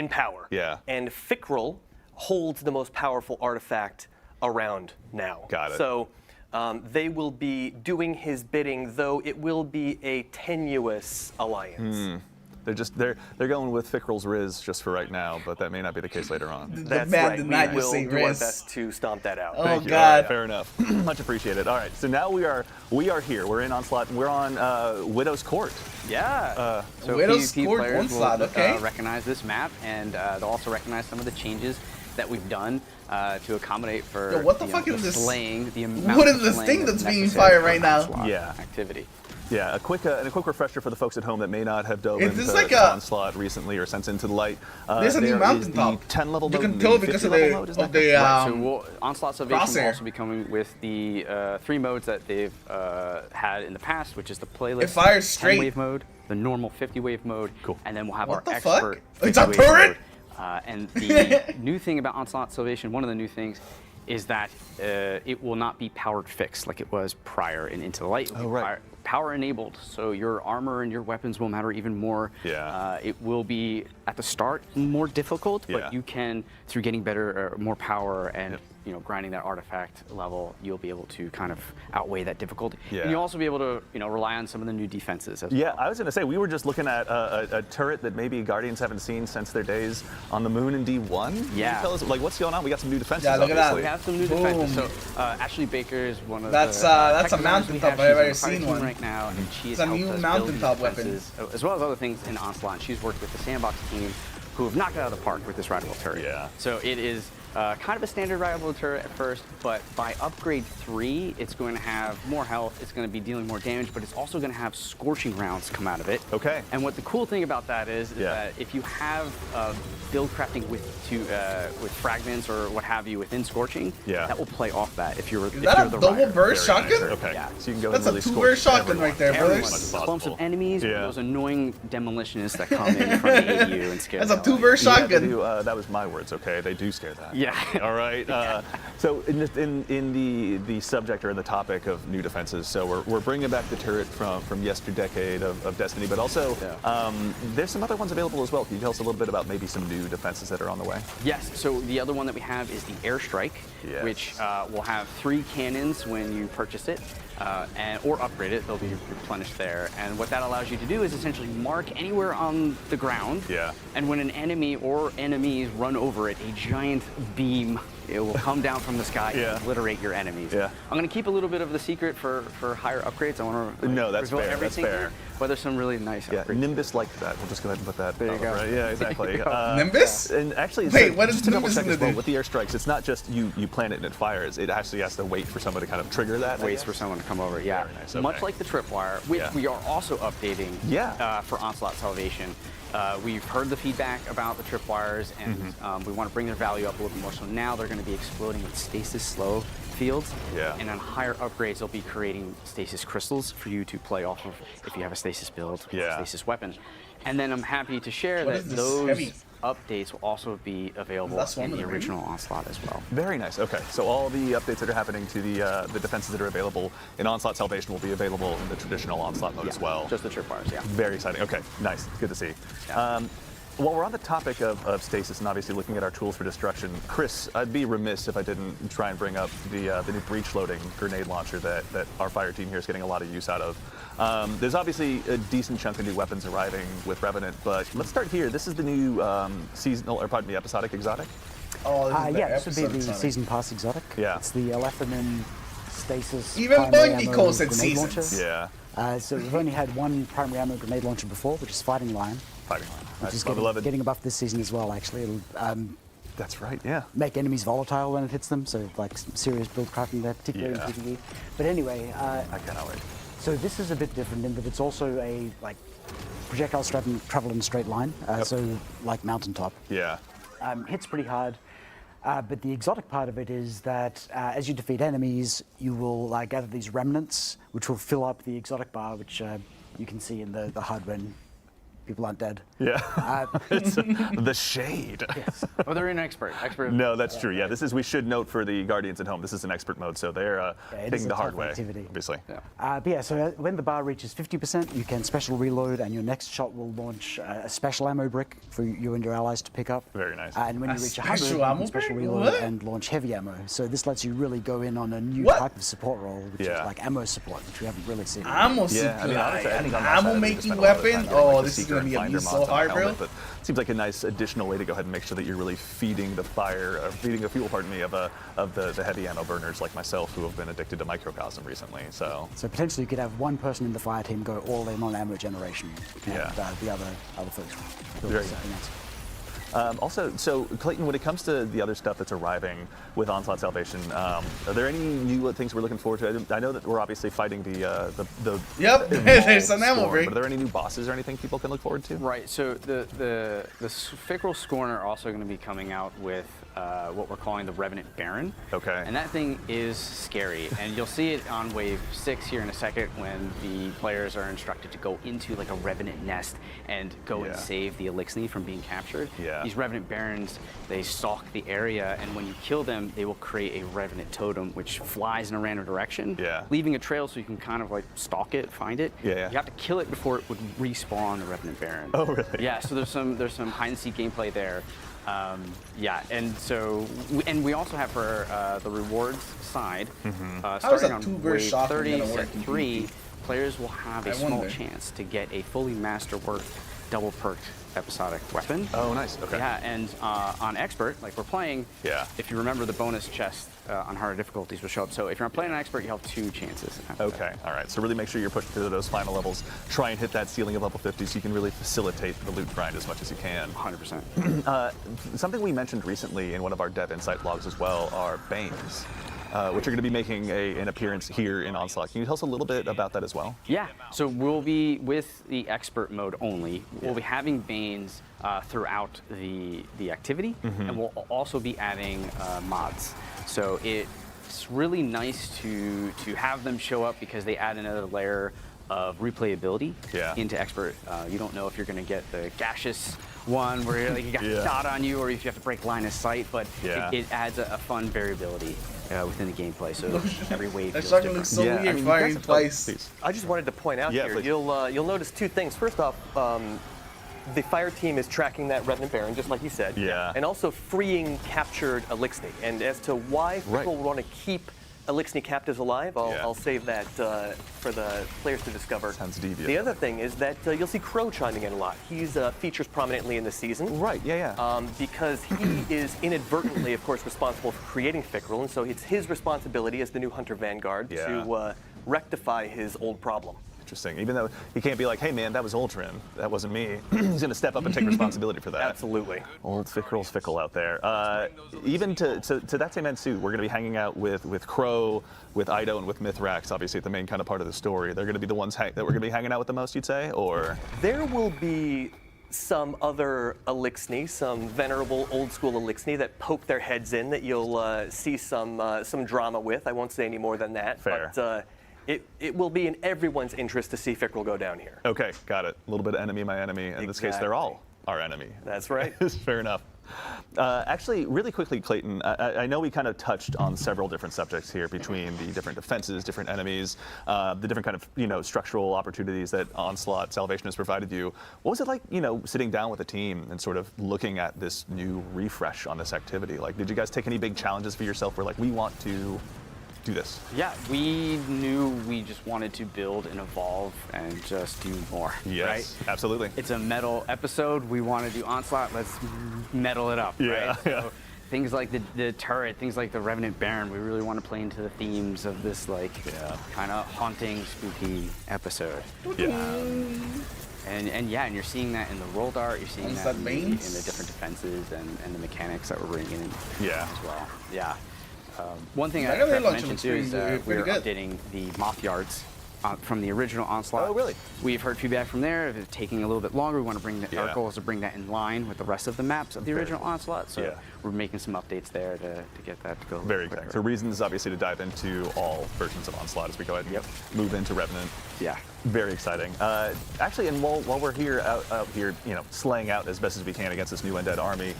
power. Yeah. And Fikrul holds the most powerful artifact around now. Got it. So they will be doing his bidding, though it will be a tenuous alliance. They're going with Fikrul's Riz just for right now, but that may not be the case later on. That's man right. did We not just will say do our Riz. best to stomp that out. Oh, Thank you. God. All right, fair enough. Much appreciated. All right, so now we are here. We're in Onslaught, and we're on Widow's Court. So Widow's PvP Court players Onslaught, will okay. recognize this map, and they'll also recognize some of the changes that we've done to accommodate for Yo, what the fuck the is this? slaying, the amount What of is this slaying thing that's being necessary fired for right now? Onslaught Yeah. activity. Yeah, a quick refresher for the folks at home that may not have dove Is into this like to a- Onslaught recently or since Into the Light. There's a new there mountain is top. the 10 level You mode can and tell the because 50 of level the mode, isn't of that the Right, so Onslaught Salvation will crosshair. also be coming with the 3 modes that they've had in the past, which is the playlist, It fires straight. 10-wave mode, the normal 50-wave mode, Cool. and then we'll have What our the fuck? expert It's a 50-wave turret? mode. And the new thing about Onslaught Salvation, one of the new things, is that it will not be powered fixed like it was prior in Into the Light. It will be power enabled, so your armor and your weapons will matter even more. Yeah. It will be at the start more difficult, Yeah. but you can, through getting better, more power and grinding that artifact level, you'll be able to kind of outweigh that difficulty. Yeah. And you'll also be able to rely on some of the new defenses as Yeah, well. I was going to say, we were just looking at a turret that maybe Guardians haven't seen since their days on the moon in D1. Can you Yeah. tell us, like, what's going on? We got some new defenses, Yeah, look at that. obviously. We have some new defenses. So Ashley Baker is one of That's, the that's tech a designers mountain we top. have. I've She's already on the fire seen team one. right now, and she has It's a helped new us mountain build these top weapon. defenses, as well as other things in Onslaught. And she's worked with the Sandbox team, who have knocked it out of the park with this rideable turret. Yeah. So it is kind of a standard rideable turret at first, but by upgrade 3, it's going to have more health, it's going to be dealing more damage, but it's also going to have scorching rounds come out of it. Okay. And what the cool thing about that is Yeah. that if you have build crafting with fragments or what have you within scorching, Yeah. that will play off that if you're Is that a the double rider. burst Very nice. shotgun? Okay, Yeah. so you can go That's and a really two-burst scorch shotgun right there, everyone. brothers. As much as Clumps of possible. enemies, Yeah. those annoying demolitionists that come in from the AU and scare That's the a hell out of two-burst you. Yeah, they shotgun. do, that was my words, okay? They do scare that. Yeah. All right. So in the subject or the topic of new defenses, so we're bringing back the turret from yesterdecade of Destiny, but also there's some other ones available as well. Can you tell us a little bit about maybe some new defenses that are on the way? Yes, so the other one that we have is the Airstrike, Yes. which will have 3 cannons when you purchase it, or upgrade it. They'll be replenished there. And what that allows you to do is essentially mark anywhere on the ground. Yeah. And when an enemy or enemies run over it, a giant beam, it will come down from the sky Yeah. and obliterate your enemies. Yeah. I'm going to keep a little bit of the secret for higher upgrades. I want to No, that's reveal fair, that's everything fair. here, but there's some really nice Yeah, upgrades. Nimbus liked that. We'll just go ahead and put that. There you up, go. Right? Yeah, exactly. Nimbus? And actually, Wait, so what is just to double Nimbus check gonna as well, do? with the airstrikes, it's not just you plant it and it fires. It actually has to wait for someone to kind of trigger that. I Waits guess. for someone to come over, yeah. Very nice, okay. Much like the Tripwire, which Yeah. we are also updating Yeah. for Onslaught Salvation. We've heard the feedback about the Tripwires, and Mm-hmm. we want to bring their value up a little bit more. So now they're going to be exploding with stasis slow fields. Yeah. And on higher upgrades, they'll be creating stasis crystals for you to play off of if you have a stasis build, Yeah. stasis weapon. And then I'm happy to share What that is this those heavy? updates will also be available That's one in of the the original Onslaught as well. Very nice. Okay, so all the updates that are happening to the defenses that are available in Onslaught Salvation will be available in the traditional Onslaught mode as well. Just the Tripwires, yeah. Very exciting. Okay, nice. Good to see. Yeah. While we're on the topic of stasis and obviously looking at our tools for destruction, Chris, I'd be remiss if I didn't try and bring up the new breach loading grenade launcher that our fire team here is getting a lot of use out of. There's obviously a decent chunk of new weapons arriving with Revenant, but let's start here. This is the new seasonal, or pardon me, episodic exotic. Oh, this is the Yeah, this would be episode the Sonic. season pass exotic. Yeah. It's the Alephamin stasis. Even primary Bungie ammo calls it grenade seasons. launcher. Yeah, So we've only had one primary ammo grenade launcher before, which is Fighting Lion, fighting line. which That's is my beloved. getting a buff this season as well. Actually, it'll That's right. Yeah. make enemies volatile when it hits them. So like some serious build crafting there, particularly Yeah. in PvE. But anyway, I cannot wait. so this is a bit different in that it's also a like projectiles travel in a straight line. So like mountaintop. Yeah. Hits pretty hard. But the exotic part of it is that as you defeat enemies, you will gather these remnants, which will fill up the exotic bar, which you can see in the HUD when people aren't dead. Yeah. It's the shade. Yes. Oh, they're in expert. No, that's true. Yeah, we should note for the Guardians at home, this is an expert mode, so they're it is taking a the hard tough way, activity. obviously. But yeah, so when the bar reaches 50%, you can special reload, and your next shot will launch a special ammo brick for you and your allies to pick up. Very nice. And when A you reach special 100, you ammo can special brick? reload What? and launch heavy ammo. So this lets you really go in on a new What? type of support role, which Yeah. is like ammo support, which we haven't really seen. Ammo Yeah, I mean, honestly, I think on that side, ammo I think we making spent a lot of time weapon. getting, like, Oh, the this is seeker gonna be and finder abused mods so on the hard, bro. helmet, but it seems like a nice additional way to go ahead and make sure that you're really feeding the fire, feeding the fuel, pardon me, of the heavy ammo burners like myself who have been addicted to microcosm recently. So So potentially you could have one person in the fire team go all in on ammo generation, and Yeah. the other folks build Very something else. Also, so Clayton, when it comes to the other stuff that's arriving with Onslaught Salvation, are there any new things we're looking forward to? I know that we're obviously fighting the Yep, there's an ammo Storm, break. but are there any new bosses or anything people can look forward to? Right. So the Fickrel Scorn are also going to be coming out with what we're calling the Revenant Baron. Okay. And that thing is scary, and you'll see it on wave 6 here in a second when the players are instructed to go into like a Revenant nest and go and save the Elixni from being captured. Yeah. These Revenant Barons, they stalk the area, and when you kill them, they will create a Revenant totem which flies in a random direction, leaving a trail so you can kind of like stalk it, find it. Yeah. You have to kill it before it would respawn the Revenant Baron. Oh, really? Yeah. So there's some hide and seek gameplay there. And so we also have for the rewards side, starting on wave 30 set 3, players will have a small chance to get a fully masterwork double perked episodic weapon. Oh, nice. Okay. Yeah, and on expert, like we're playing, if you remember the bonus chest on harder difficulties will show up. So if you're playing on expert, you have 2 chances. Okay, all right. So really make sure you're pushing through those final levels. Try and hit that ceiling of level 50 so you can really facilitate the loot grind as much as you can. 100%. Something we mentioned recently in one of our Dev Insight logs as well are Banes, which are going to be making an appearance here in Onslaught. Can you tell us a little bit about that as well? Yeah, so we'll be, with the expert mode only, we'll be having Banes throughout the activity, and we'll also be adding mods. So it's really nice to have them show up because they add another layer of replayability into expert. You don't know if you're going to get the gaseous one where like, you got a dot on you, or if you have to break line of sight, but it adds a fun variability within the gameplay. So every wave feels different. Looks so weird firing twice. I just wanted to point out here, you'll notice 2 things. First off, the fire team is tracking that Revenant Baron, just like you said. And also freeing captured Elixni. And as to why people want to keep Elixni captives alive, I'll save that for the players to discover. Sounds devious. The other thing is that you'll see Crow chiming in a lot. He's features prominently in the season. Right, because he is inadvertently, of course, responsible for creating Fickrel, and so it's his responsibility as the new Hunter Vanguard to rectify his old problem. Interesting. Even though he can't be like, hey man, that was Ultron, that wasn't me. He's going to step up and take responsibility for that. Absolutely. Old Fickrel's fickle out there. Even to that same end too, we're going to be hanging out with Crow, with Ido, and with Mithrax, obviously the main kind of part of the story. They're going to be the ones that we're going to be hanging out with the most, you'd say? Or there will be some other Elixni, some venerable old school Elixni that poke their heads in that you'll see some drama with. I won't say any more than that. Fair. But, it will be in everyone's interest to see Fickrel go down here. Okay, got it. A little bit of enemy, my enemy. In this case, they're all our enemy. That's right. Fair enough. Actually, really quickly, Clayton, I know we kind of touched on several different subjects here between the different defenses, different enemies, the different kind of structural opportunities that Onslaught Salvation has provided you. What was it like, sitting down with a team and sort of looking at this new refresh on this activity? Like, did you guys take any big challenges for yourself where like we want to do this? Yeah, we knew we just wanted to build and evolve and just do more. Yes, right? Absolutely. It's a metal episode. We want to do Onslaught. Let's metal it up. Right? So things like the turret, things like the Revenant Baron, we really want to play into the themes of this like kind of haunting, spooky episode. And you're seeing that in the world art. You're seeing that in the different defenses and the mechanics that we're bringing in as well. Yeah. One thing I forgot to mention too is we're updating the moth yards from the original Onslaught. Oh, really? We've heard feedback from there. If it's taking a little bit longer, we want to bring our goal is to bring that in line with the rest of the maps of the original Onslaught. So we're making some updates there to get that to go. Very exciting. So reasons obviously to dive into all versions of Onslaught as we go ahead and move into Revenant. Yeah. Very exciting. Actually, and while we're here out here, slaying out as best as we can against this new undead army,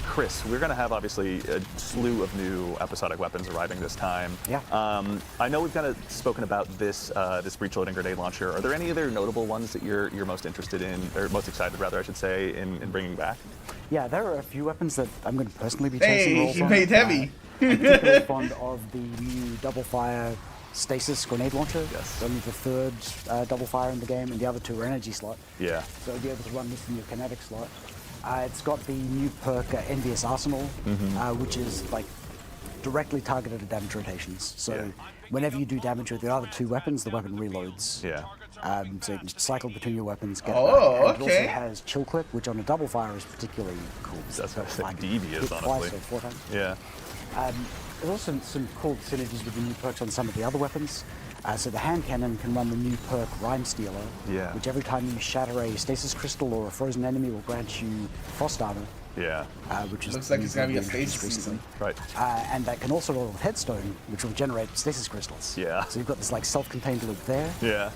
Chris, we're going to have obviously a slew of new episodic weapons arriving this time. Yeah. I know we've kind of spoken about this breech loading grenade launcher. Are there any other notable ones that you're most interested in, or most excited rather, I should say, in bringing back? Yeah, there are a few weapons that I'm going to personally be chasing rolls on. He paid heavy. I'm particularly fond of the new double fire stasis grenade launcher. Yes. Only the 3rd double fire in the game, and the other 2 are energy slot. Yeah. So you'll be able to run this in your kinetic slot. It's got the new perk Envious Arsenal, which is like directly targeted at damage rotations. So whenever you do damage with the other 2 weapons, the weapon reloads. Yeah. So you can just cycle between your weapons, get Oh, it back. And it okay. also has chill clip, which on a double fire is particularly cool. That's So what like devious, hit honestly. twice or 4 times. Yeah. There's also some cool synergies with the new perks on some of the other weapons. So the hand cannon can run the new perk Rhyme Stealer, Yeah. which every time you shatter a stasis crystal or a frozen enemy will grant you frost armor, Yeah. which is Looks like new it's gonna be a recently stasis introduced season. Right. and that can also roll with Headstone, which will generate stasis crystals. Yeah. So you've got this like self-contained loop there. Yeah.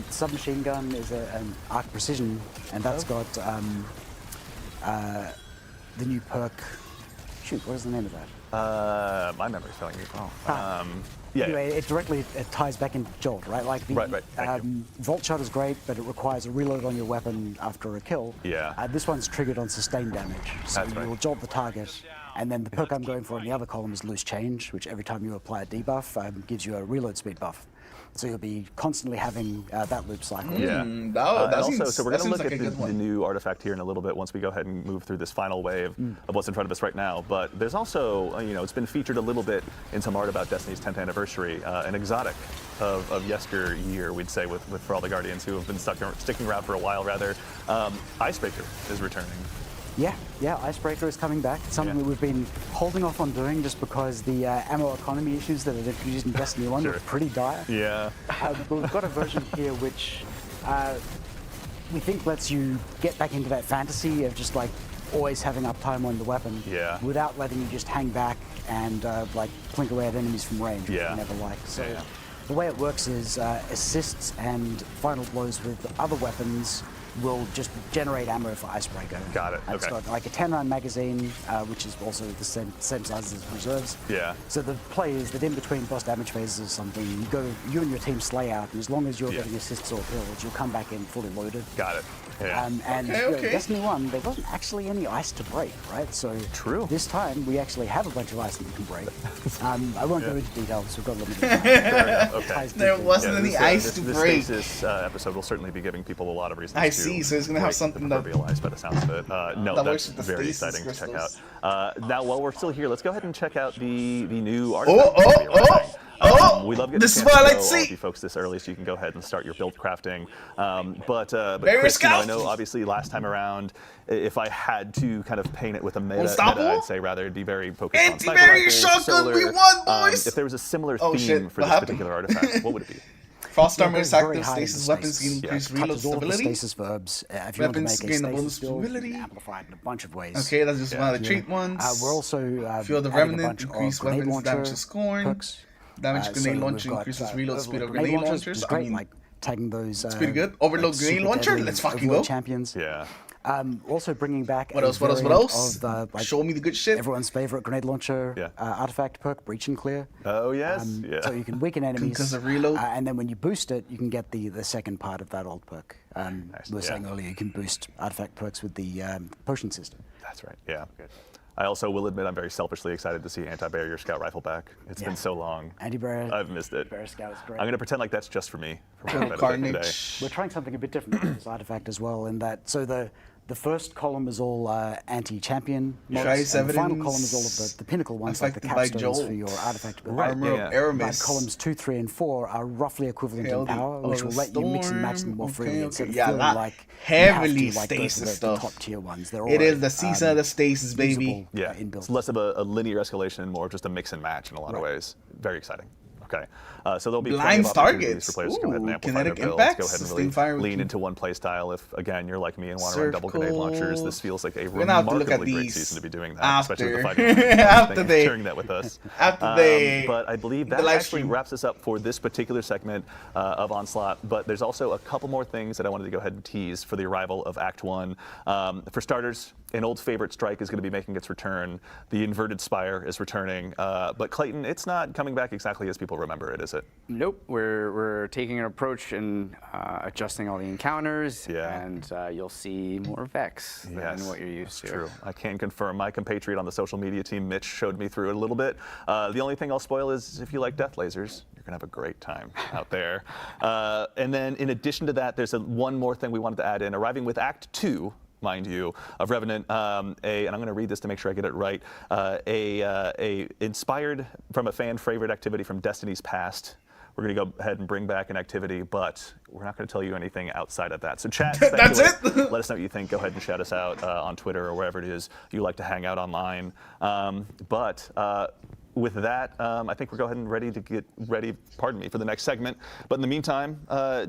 Submachine gun is an arc precision, and that's got the new perk. Shoot, what is the name of that? My memory's failing me. Yeah. Anyway, it ties back into Jolt, right? Like the Right, thank you. Vault Shot is great, but it requires a reload on your weapon after a kill. Yeah. This one's triggered on sustained damage, so That's right. you'll jolt the target, and then the perk I'm going for in the other column is Loose Change, which every time you apply a debuff gives you a reload speed buff. So you'll be constantly having that loop cycle. Yeah. Mm, that and seems- also, so we're that going to seems look like at a the, good one. the new artifact here in a little bit once we go ahead and move through this final wave of what's in front of us right now. But there's also, it's been featured a little bit in some art about Destiny's 10th anniversary, an exotic of yesteryear, we'd say, for all the Guardians who have been sticking around for a while, rather. Icebreaker is returning. Yeah, Icebreaker is coming back. It's something that we've been holding off on doing just because the ammo economy issues that are introduced in Destiny 1 Sure. are pretty dire. Yeah. But we've got a version here which we think lets you get back into that fantasy of just like always having uptime on the weapon Yeah. without letting you just hang back and like plink away at enemies from range, which Yeah. we never liked. So Yeah. the way it works is assists and final blows with other weapons will just generate ammo for Icebreaker. Got it, It's okay. got like a 10-round magazine, which is also the same size as reserves. Yeah. So the play is that in between boss damage phases or something, you and your team slay out, and as long as you're Yeah. getting assists or kills, you'll come back in fully loaded. Got it. Yeah. And Okay, you know, okay. Destiny 1, there wasn't actually any ice to break, right? So True. this time, we actually have a bunch of ice that you can break. I won't go into details, we've got limited time. Fair enough. Okay. Ties There deeply. wasn't any ice this, to this break. Stasis episode will certainly be giving people a lot of reasons I to see, so it's gonna have break something the that- proverbial ice by the sounds of it. No, that that's works with the very stasis exciting to check out. crystals. Now, while we're still here, let's go ahead and check out the new Oh, artifact. that's gonna be arriving. oh! We love getting This a is chance what I to like to show all of see. you folks this early, so you can go ahead and start your build crafting. But Barrier Chris, I Scout. know obviously last time around, if I had to kind of paint it with a meta, Unstoppable? I'd say rather it'd be very focused on sniper Anti-barrier rifles, shotgun, we solar. won, boys! If there was a similar Oh, theme shit, for what this happened? particular artifact, what would it be? Frost Yeah, it armor goes is very active, high into stasis the weapons stasis. can increase Touches reload all of the stability. stasis verbs. If you want to Weapons make a gain a stasis bonus build, you stability. can amplify it in a bunch of ways. Okay, that's just one of the Yeah. trait ones. We're also Feel the adding a Revenant, bunch of increase grenade weapons launcher damage to scorn. perks. Damage So grenade we've launcher got, increases reload speed of overload grenade which launchers. is I great, mean, like tagging those. It's pretty good. Overload grenade launcher, let's fucking go. Champions. Yeah. Also bringing back what a else? What else? What variant else? Of the, like, Show me the good shit. everyone's favorite grenade launcher Yeah. artifact perk, Breach and Clear. Oh yes. Yeah. So you can weaken enemies. Because of reload. And then when you boost it, you can get the second part of that old perk. We were yeah. saying earlier, you can boost artifact perks with the potion system. That's right. Yeah. I also will admit I'm very selfishly excited to see anti-barrier scout rifle back. It's been so long. Anti-barrier. I've missed it. Barrier Scout is great. I'm going to pretend like that's just for me. For my benefit today. Carnage. We're trying something a bit different with this artifact as well, in that so the first column is all anti-champion mods, Trace and the final evidence column is all of the pinnacle ones, like the affected by capstones for Jolt. your artifact build. Armor yeah. of But Aramis. columns 2, 3, and 4 are roughly equivalent Hail in the- power, oh, which the will let you mix and match them more storm. freely Okay, instead of okay. Yeah, feeling that like heavily you have to, like, go for stasis the stuff. top tier ones. They're It all, is the season of the stasis, baby. usable, Yeah. in build. It's less of a linear escalation and more of just a mix and match in a lot of ways. Very exciting. Okay. So there'll be plenty Blind of opportunities targets. for players to go ahead and Ooh, amplify their kinetic builds. impacts, Go ahead and sustain really fire lean routine. into one play style. If, again, you're like me and want to run double grenade launchers, this feels like a We're gonna have to look at remarkably great these season to be doing that, especially with the after. fighting. After Thank you they- for sharing that with us. After they- But I believe the that live actually stream. wraps us up for this particular segment of Onslaught. But there's also a couple more things that I wanted to go ahead and tease for the arrival of Act 1. For starters, an old favorite strike is going to be making its return. The inverted spire is returning. But Clayton, it's not coming back exactly as people remember it, is it? Nope, we're taking an approach and adjusting all the encounters, Yeah. and you'll see more Vex than what you're used to. True. I can confirm. My compatriot on the social media team, Mitch, showed me through it a little bit. The only thing I'll spoil is if you like death lasers, you're going to have a great time out there. And then in addition to that, there's one more thing we wanted to add in. Arriving with Act 2, mind you, of Revenant, and I'm going to read this to make sure I get it right, a inspired from a fan favorite activity from Destiny's past, we're going to go ahead and bring back an activity, but we're not going to tell you anything outside of that. So chat, That's it? let us know what you think. Go ahead and shout us out on Twitter or wherever it is you like to hang out online. With that, I think we're going ahead and ready to get ready, pardon me, for the next segment. But in the meantime,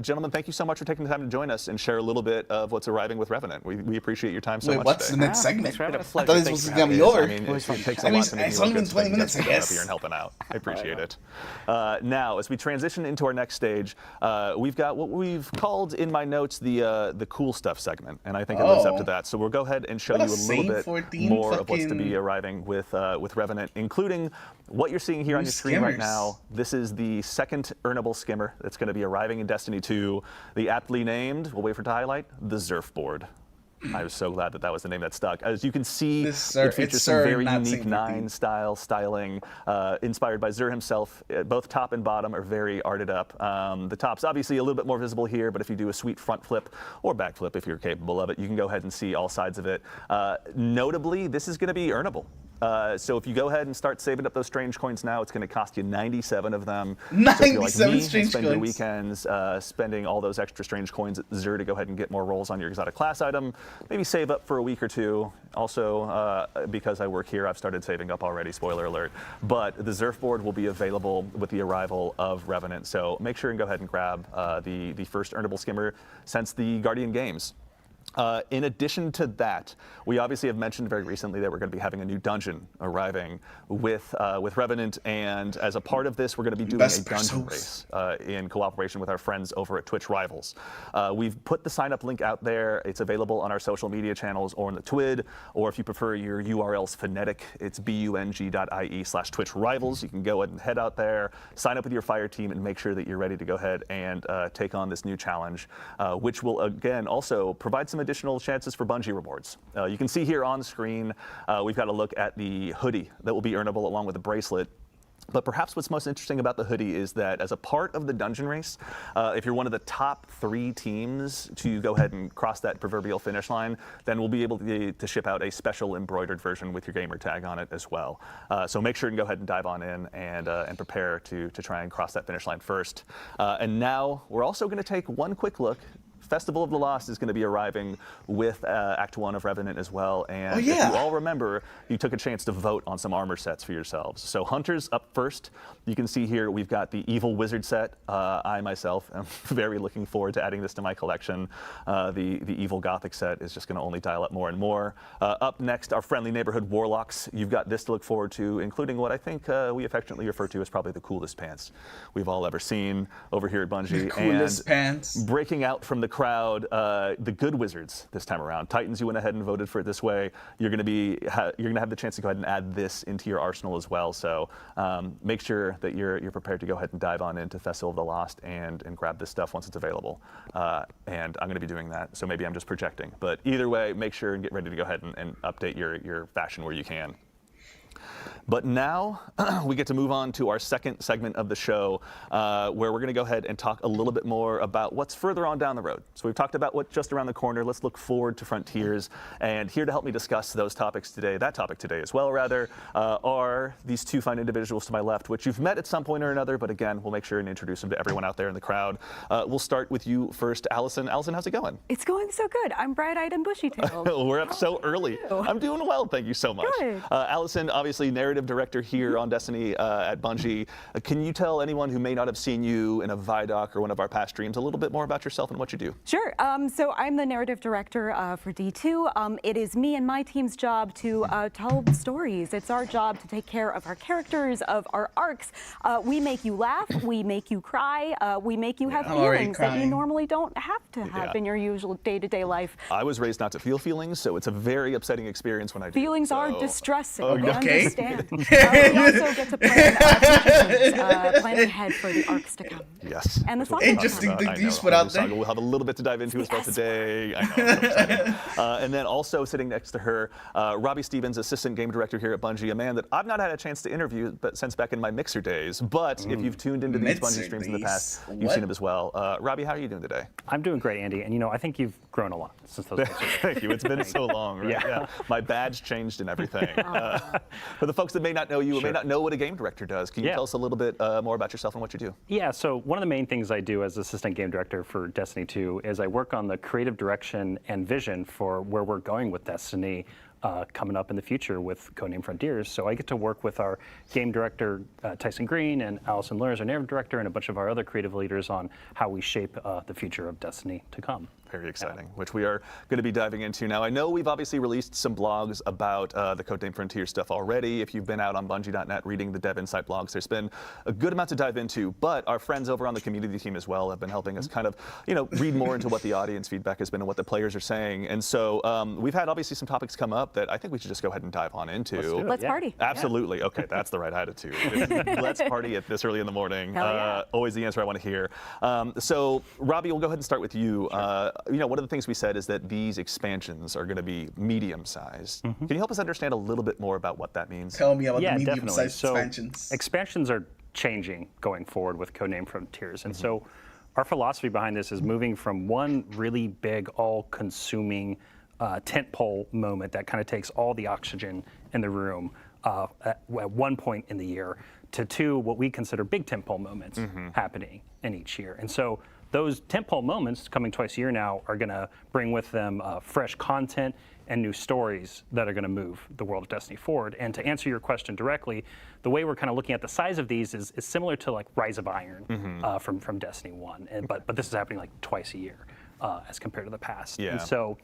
gentlemen, thank you so much for taking the time to join us and share a little bit of what's arriving with Revenant. We appreciate your time so much what's today. the next segment? Been a I pleasure. thought this Thanks was for going to be having us. over. I mean, it takes a I mean, lot to make it's me only look been good, 20 so minutes, I thanks for coming up guess. here and helping out. I appreciate it. Now, as we transition into our next stage, we've got what we've called in my notes the cool stuff segment, and I think it lives up to that. So we'll go ahead and show What you a a little bit Saint 14 more of what's to be fucking- arriving with Revenant, including what you're seeing here on New your screen right skimmers. now. This is the second earnable skimmer that's going to be arriving in Destiny 2, the aptly named, we'll wait for it to highlight, the Zerfboard. I was so glad that was the name that stuck. As you can see, it features some very unique 9 styling, inspired by Xur himself. Both top and bottom are very arted up. The top's obviously a little bit more visible here, but if you do a sweet front flip or back flip, if you're capable of it, you can go ahead and see all sides of it. Notably, this is going to be earnable. So if you go ahead and start saving up those strange coins now, it's going to cost you 97 of them. 97 so if you're like me, strange spend your coins. weekends spending all those extra strange coins at Xur to go ahead and get more rolls on your exotic class item. Maybe save up for a week or two. Also, because I work here, I've started saving up already, spoiler alert. But the Zerfboard will be available with the arrival of Revenant. So make sure and go ahead and grab the first earnable skimmer since the Guardian Games. In addition to that, we obviously have mentioned very recently that we're going to be having a new dungeon arriving with Revenant, and as a part of this, we're going to be doing a dungeon race in cooperation with our friends over at Twitch Rivals. We've put the sign-up link out there. It's available on our social media channels or in the TWID, or if you prefer your URL's phonetic, it's bung.ie/Twitch Rivals. You can go ahead and head out there, sign up with your fire team, and make sure that you're ready to go ahead and take on this new challenge, which will again also provide some additional chances for Bungie rewards. You can see here on screen, we've got a look at the hoodie that will be earnable along with the bracelet. But perhaps what's most interesting about the hoodie is that as a part of the dungeon race, if you're one of the top 3 teams to go ahead and cross that proverbial finish line, then we'll be able to ship out a special embroidered version with your gamer tag on it as well. So make sure and go ahead and dive on in and prepare to try and cross that finish line first. And now we're also going to take one quick look. Festival of the Lost is going to be arriving with Act 1 of Revenant as well. And if you all remember, you took a chance to vote on some armor sets for yourselves. So Hunter's up first. You can see here we've got the Evil Wizard set. I myself am very looking forward to adding this to my collection. The Evil Gothic set is just going to only dial up more and more. Up next, our friendly neighborhood Warlocks. You've got this to look forward to, including what I think we affectionately refer to as probably the coolest pants we've all ever seen over here at Bungie. The coolest pants. Breaking out from the crowd, the Good Wizards this time around. Titans, you went ahead and voted for it this way. You're going to have the chance to go ahead and add this into your arsenal as well. So make sure that you're prepared to go ahead and dive on into Festival of the Lost and grab this stuff once it's available. And I'm going to be doing that. So maybe I'm just projecting. But either way, make sure and get ready to go ahead and update your fashion where you can. But now we get to move on to our second segment of the show, where we're going to go ahead and talk a little bit more about what's further on down the road. So we've talked about what's just around the corner. Let's look forward to Frontiers. And here to help me discuss those topics today, that topic today as well, rather, are these 2 fine individuals to my left, which you've met at some point or another. But again, we'll make sure and introduce them to everyone out there in the crowd. We'll start with you first, Allison. Allison, how's it going? It's going so good. I'm bright-eyed and bushy-tailed. We're up so early. I'm doing well, thank you so much. Good. Allison, obviously narrative director here on Destiny at Bungie. Can you tell anyone who may not have seen you in a Vidoc or one of our past streams a little bit more about yourself and what you do? Sure. So I'm the narrative director for D2. It is me and my team's job to tell stories. It's our job to take care of our characters, of our arcs. We make you laugh. We make you cry. We make you have feelings that you normally don't have to have in your usual day-to-day life. I was raised not to feel feelings, so it's a very upsetting experience when I do. Feelings are distressing. Oh, we okay. understand. We also get to plan ahead for the arcs to come. Yes. And the song Interesting thing to put out there. We'll have a little bit to dive into as well today. I know. I'm so excited. And then also sitting next to her, Robbie Stevens, assistant game director here at Bungie, a man that I've not had a chance to interview since back in my Mixer days. But if you've tuned into these Bungie streams in the past, you've seen him as well. Robbie, how are you doing today? I'm doing great, Andy. And I think you've grown a lot since those days. Thank you. It's been so long, right? Yeah. My badge changed and everything. For the folks that may not know you or may not know what a game director does, can you tell us a little little bit more about yourself and what you do. Yeah, so one of the main things I do as assistant game director for Destiny 2 is I work on the creative direction and vision for where we're going with Destiny coming up in the future with Codename Frontiers. So I get to work with our game director, Tyson Green, and Allison Lurs, our narrative director, and a bunch of our other creative leaders on how we shape the future of Destiny to come. Very exciting, which we are going to be diving into now. I know we've obviously released some blogs about the Codename Frontier stuff already. If you've been out on Bungie.net reading the Dev Insight blogs, there's been a good amount to dive into. But our friends over on the community team as well have been helping us kind of, read more into what the audience feedback has been and what the players are saying. And so we've had obviously some topics come up that I think we should just go ahead and dive on into. Let's party. Absolutely. Yeah. Okay, that's the right attitude. Let's party at this early in the morning. Always the answer I want to hear. So Robbie, we'll go ahead and start with you. Sure. One of the things we said is that these expansions are going to be medium-sized. Can you help us understand a little bit more about what that means? Tell me about the definitely. medium-sized expansions. Expansions are changing going forward with Codename Frontiers. And so our philosophy behind this is moving from one really big, all-consuming tentpole moment that kind of takes all the oxygen in the room at one point in the year to two what we consider big tentpole moments happening in each year. And so those tentpole moments coming twice a year now are going to bring with them fresh content and new stories that are going to move the world of Destiny forward. And to answer your question directly, the way we're kind of looking at the size of these is similar to like Rise of Iron from Destiny 1. But this is happening like twice a year as compared to the past. Yeah. And so,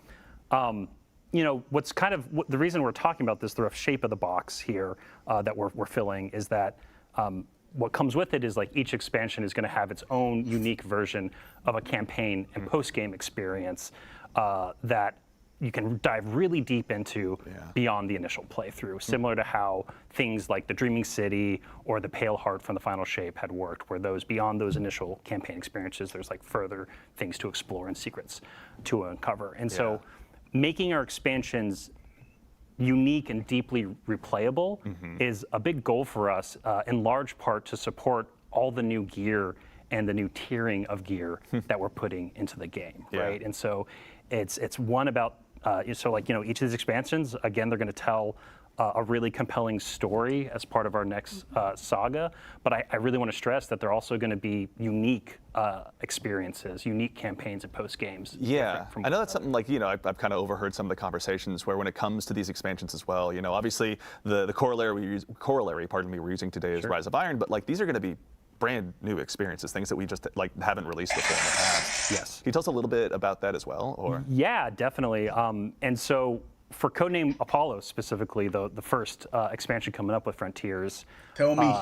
what's kind of the reason we're talking about this, the rough shape of the box here that we're filling is that what comes with it is like each expansion is going to have its own unique version of a campaign and post-game experience that you can dive really deep into beyond the initial playthrough, similar to how things like the Dreaming City or the Pale Heart from the Final Shape had worked, where those beyond those initial campaign experiences, there's like further things to explore and secrets to uncover. And so making our expansions unique and deeply replayable is a big goal for us, in large part to support all the new gear and the new tiering of gear that we're putting into the game, right? And so it's one about, each of these expansions, again, they're going to tell a really compelling story as part of our next saga, but I really want to stress that they're also going to be unique experiences, unique campaigns and post games. Yeah, I know that's something like, I've kind of overheard some of the conversations where when it comes to these expansions as well, obviously the corollary we're using today is Rise of Iron, but like these are going to be brand new experiences, things that we just haven't released before in the past. Yes. Can you tell us a little bit about that as well? Or? Yeah, definitely. And so for Codename Apollo specifically, the first expansion coming up with Frontiers, Tell me.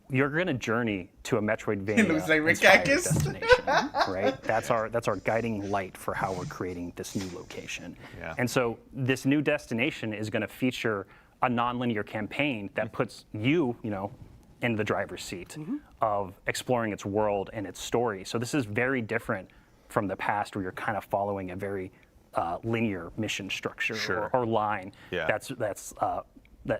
You're going to journey to a Metroidvania looks like inspired destination, right? That's our guiding light for how we're creating this new location. Yeah. And so this new destination is going to feature a non-linear campaign that puts you, in the driver's seat of exploring its world and its story. So this is very different from the past, where you're kind of following a very linear mission structure or line. Yeah. That's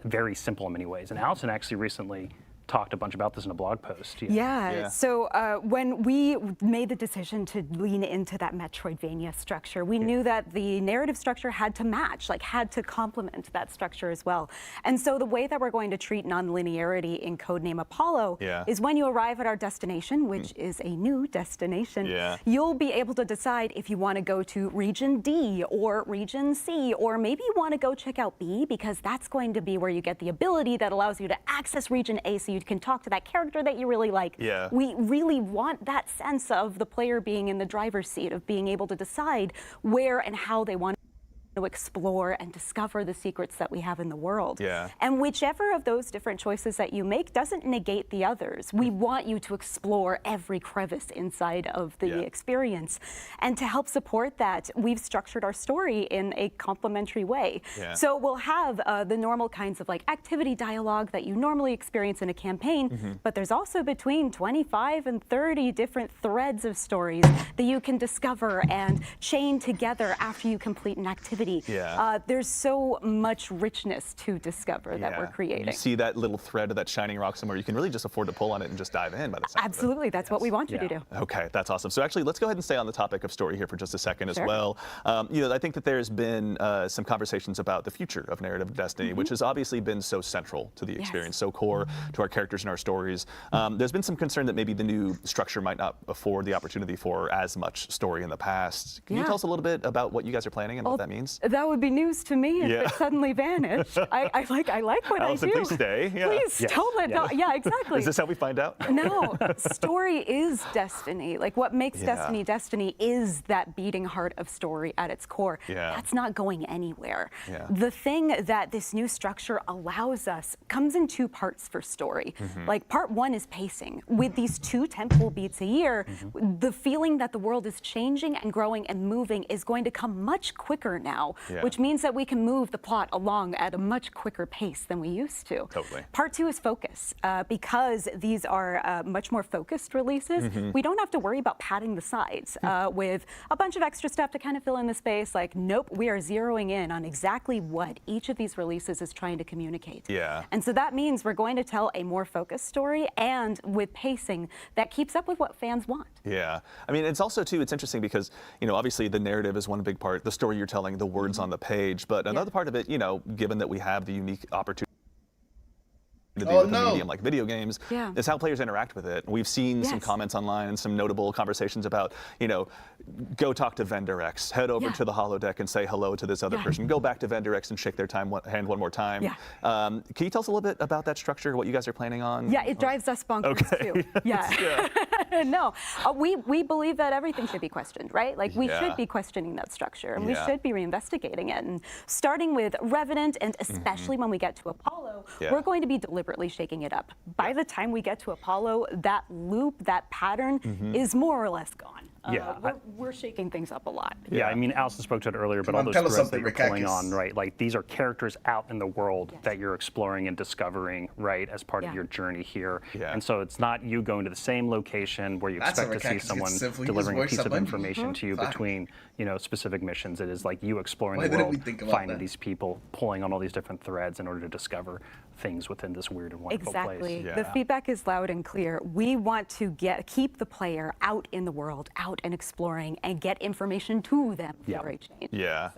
very simple in many ways. And Allison actually recently talked a bunch about this in a blog post. Yeah. So when we made the decision to lean into that Metroidvania structure, we knew that the narrative structure had to match, had to complement that structure as well. And so the way that we're going to treat nonlinearity in Codename Apollo is when you arrive at our destination, which is a new destination, you'll be able to decide if you want to go to Region D or Region C, or maybe you want to go check out B, because that's going to be where you get the ability that allows you to access Region A so you can talk to that character that you really like. Yeah. We really want that sense of the player being in the driver's seat, of being able to decide where and how they want to explore and discover the secrets that we have in the world. Yeah. And whichever of those different choices that you make doesn't negate the others. We want you to explore every crevice inside of the experience. And to help support that, we've structured our story in a complementary way. Yeah. So we'll have the normal kinds of activity dialogue that you normally experience in a campaign, but there's also between 25 and 30 different threads of stories that you can discover and chain together after you complete an activity creativity. Yeah. There's so much richness to discover that we're creating. You see that little thread of that shining rock somewhere, you can really just afford to pull on it and just dive in by the sound Absolutely, that's what we want you to do. Okay, that's awesome. So actually, let's go ahead and stay on the topic of story here for just a second as well. I think that there's been some conversations about the future of narrative Destiny, which has obviously been so central to the experience, so core to our characters and our stories. There's been some concern that maybe the new structure might not afford the opportunity for as much story in the past. Can you tell us a little bit about what you guys are planning and what that means? That would be news to me if it suddenly vanished. I like what Allison, I do. please stay. Yeah. Please don't let that. Yeah, exactly. Is this how we find out? No, story is Destiny. Like what makes Destiny Destiny is that beating heart of story at its core. That's not going anywhere. The thing that this new structure allows us comes in two parts for story. Like part one is pacing. With these 2 tentpole beats a year, the feeling that the world is changing and growing and moving is going to come much quicker now, which means that we can move the plot along at a much quicker pace than we used to. Totally. Part two is focus. Because these are much more focused releases, we don't have to worry about padding the sides with a bunch of extra stuff to kind of fill in the space. Like, nope, we are zeroing in on exactly what each of these releases is trying to communicate. And so that means we're going to tell a more focused story and with pacing that keeps up with what fans want. I mean, it's also, too, it's interesting because, obviously the narrative is one big part, the story you're telling, the words on the page, but another part of it, given that we have the unique opportunity to do with a medium like video games, is how players interact with it. We've seen some comments online and some notable conversations about, go talk to Vendor X, head over to the holodeck and say hello to this other person, go back to Vendor X and shake their hand one more time. Can you tell us a little bit about that structure, what you guys are planning on? It drives us bonkers too. No, we believe that everything should be questioned, right? Like we should be questioning that structure and we should be reinvestigating it. And starting with Revenant and especially when we get to Apollo, we're going to be deliberately shaking it up. By the time we get to Apollo, that loop, that pattern is more or less gone. We're shaking things up a lot. I mean, Allison spoke to it earlier, but all those threads that you're pulling on, right? Like these are characters out in the world that you're exploring and discovering, right, as part of your journey here. And so it's not you going to the same location where you expect to see someone delivering a piece of information to you between, specific missions. It is like you exploring the world, finding these people, pulling on all these different threads in order to discover things within this weird and wonderful place. The feedback is loud and clear. We want to keep the player out in the world, out and exploring, and get information to them for a change. So,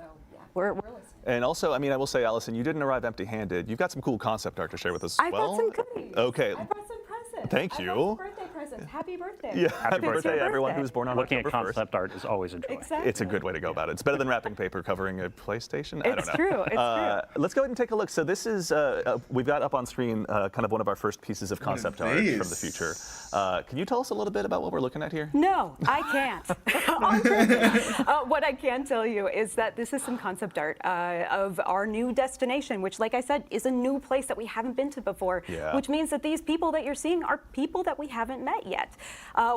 we're listening. And also, I mean, I will say, Allison, you didn't arrive empty-handed. You've got some cool concept art to share with us as well. I brought some goodies. Okay. I brought some presents. Thank you. I brought some birthday presents. Happy birthday. Happy birthday, everyone who's born on Looking October at concept 1st. art is always a joy. It's a good way to go about it. It's better than wrapping paper covering a PlayStation. I don't know. It's true. It's true. Let's go ahead and take a look. So this is, we've got up on screen kind of one of our first pieces of concept art from the future. Can you tell us a little bit about what we're looking at here? No, I can't. What I can tell you is that this is some concept art of our new destination, which, like I said, is a new place that we haven't been to before, which means that these people that you're seeing are people that we haven't met yet.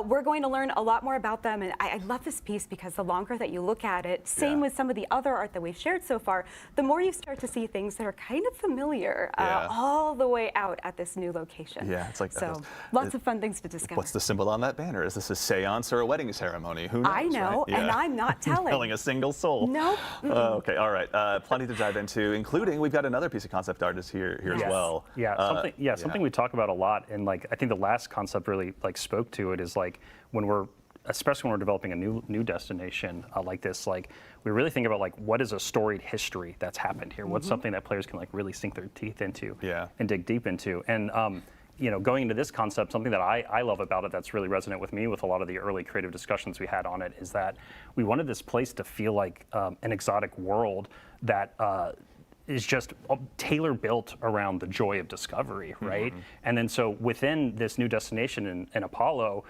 We're going to learn a lot more about them, and I love this piece because the longer that you look at it, same with some of the other art that we've shared so far, the more you start to see things that are kind of familiar all the way out at this new location. It's like so lots of fun things to discover. What's the symbol on that banner? Is this a seance or a wedding ceremony? Who knows? I know, right? and I'm not telling. Telling a single soul. Nope. Okay, all right. Plenty to dive into, including we've got another piece of concept art here as well. Something we talk about a lot, and like I think the last concept really like spoke to it is like especially when we're developing a new destination like this, like we really think about like what is a storied history that's happened here? What's something that players can like really sink their teeth into and dig deep into? And going into this concept, something that I love about it that's really resonant with me with a lot of the early creative discussions we had on it is that we wanted this place to feel like an exotic world that is just tailor-built around the joy of discovery, right? And then so within this new destination in Apollo,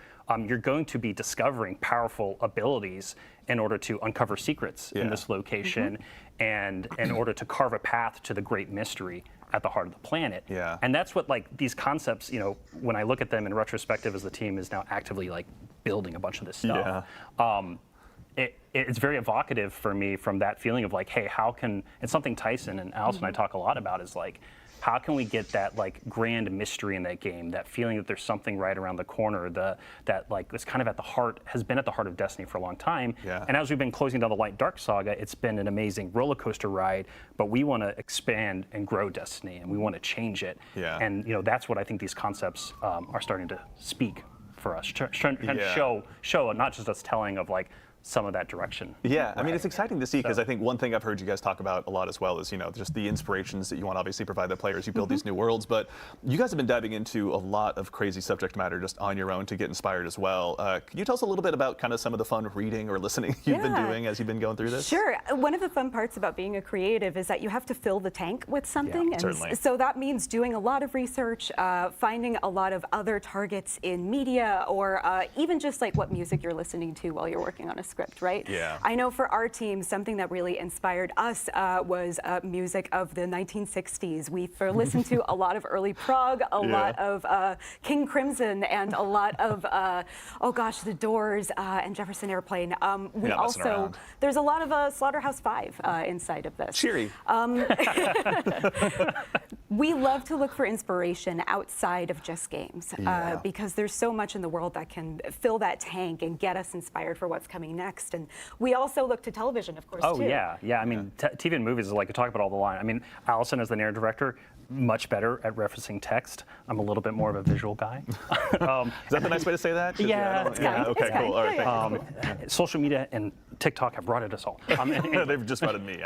you're going to be discovering powerful abilities in order to uncover secrets in this location and in order to carve a path to the great mystery at the heart of the planet. And that's what like these concepts, when I look at them in retrospective as the team is now actively like building a bunch of this stuff, it's very evocative for me from that feeling of like, hey, how can, it's something Tyson and Allison and I talk a lot about is like, how can we get that like grand mystery in that game, that feeling that there's something right around the corner, that like it's kind of at the heart, has been at the heart of Destiny for a long time. Yeah. And as we've been closing down the Light Dark saga, it's been an amazing roller coaster ride, but we want to expand and grow Destiny, and we want to change it. Yeah. And that's what I think these concepts are starting to speak for us, trying to show not just us telling of like some of that direction. Yeah, I mean, it's exciting to see because I think one thing I've heard you guys talk about a lot as well is, just the inspirations that you want to obviously provide the players. You build these new worlds, but you guys have been diving into a lot of crazy subject matter just on your own to get inspired as well. Can you tell us a little bit about kind of some of the fun reading or listening you've been doing as you've been going through this? Sure. One of the fun parts about being a creative is that you have to fill the tank with something. Yeah, certainly. So that means doing a lot of research, finding a lot of other targets in media, or even just like what music you're listening to while you're working on a script, right? Yeah. I know for our team, something that really inspired us was music of the 1960s. We've listened to a lot of early prog, a lot of King Crimson, and a lot of, The Doors and Jefferson Airplane. We also, there's a lot of Slaughterhouse-Five inside of this. Cheery. We love to look for inspiration outside of just games because there's so much in the world that can fill that tank and get us inspired for what's coming next. And we also look to television, of course, too. I mean, TV and movies is like I talk about all the line. I mean, Allison as the narrative director, much better at referencing text. I'm a little bit more of a visual guy. Is that the nice way to say that? Yeah. Okay, cool. All right, thank you. Social media and TikTok have brought us all. They've just brought me.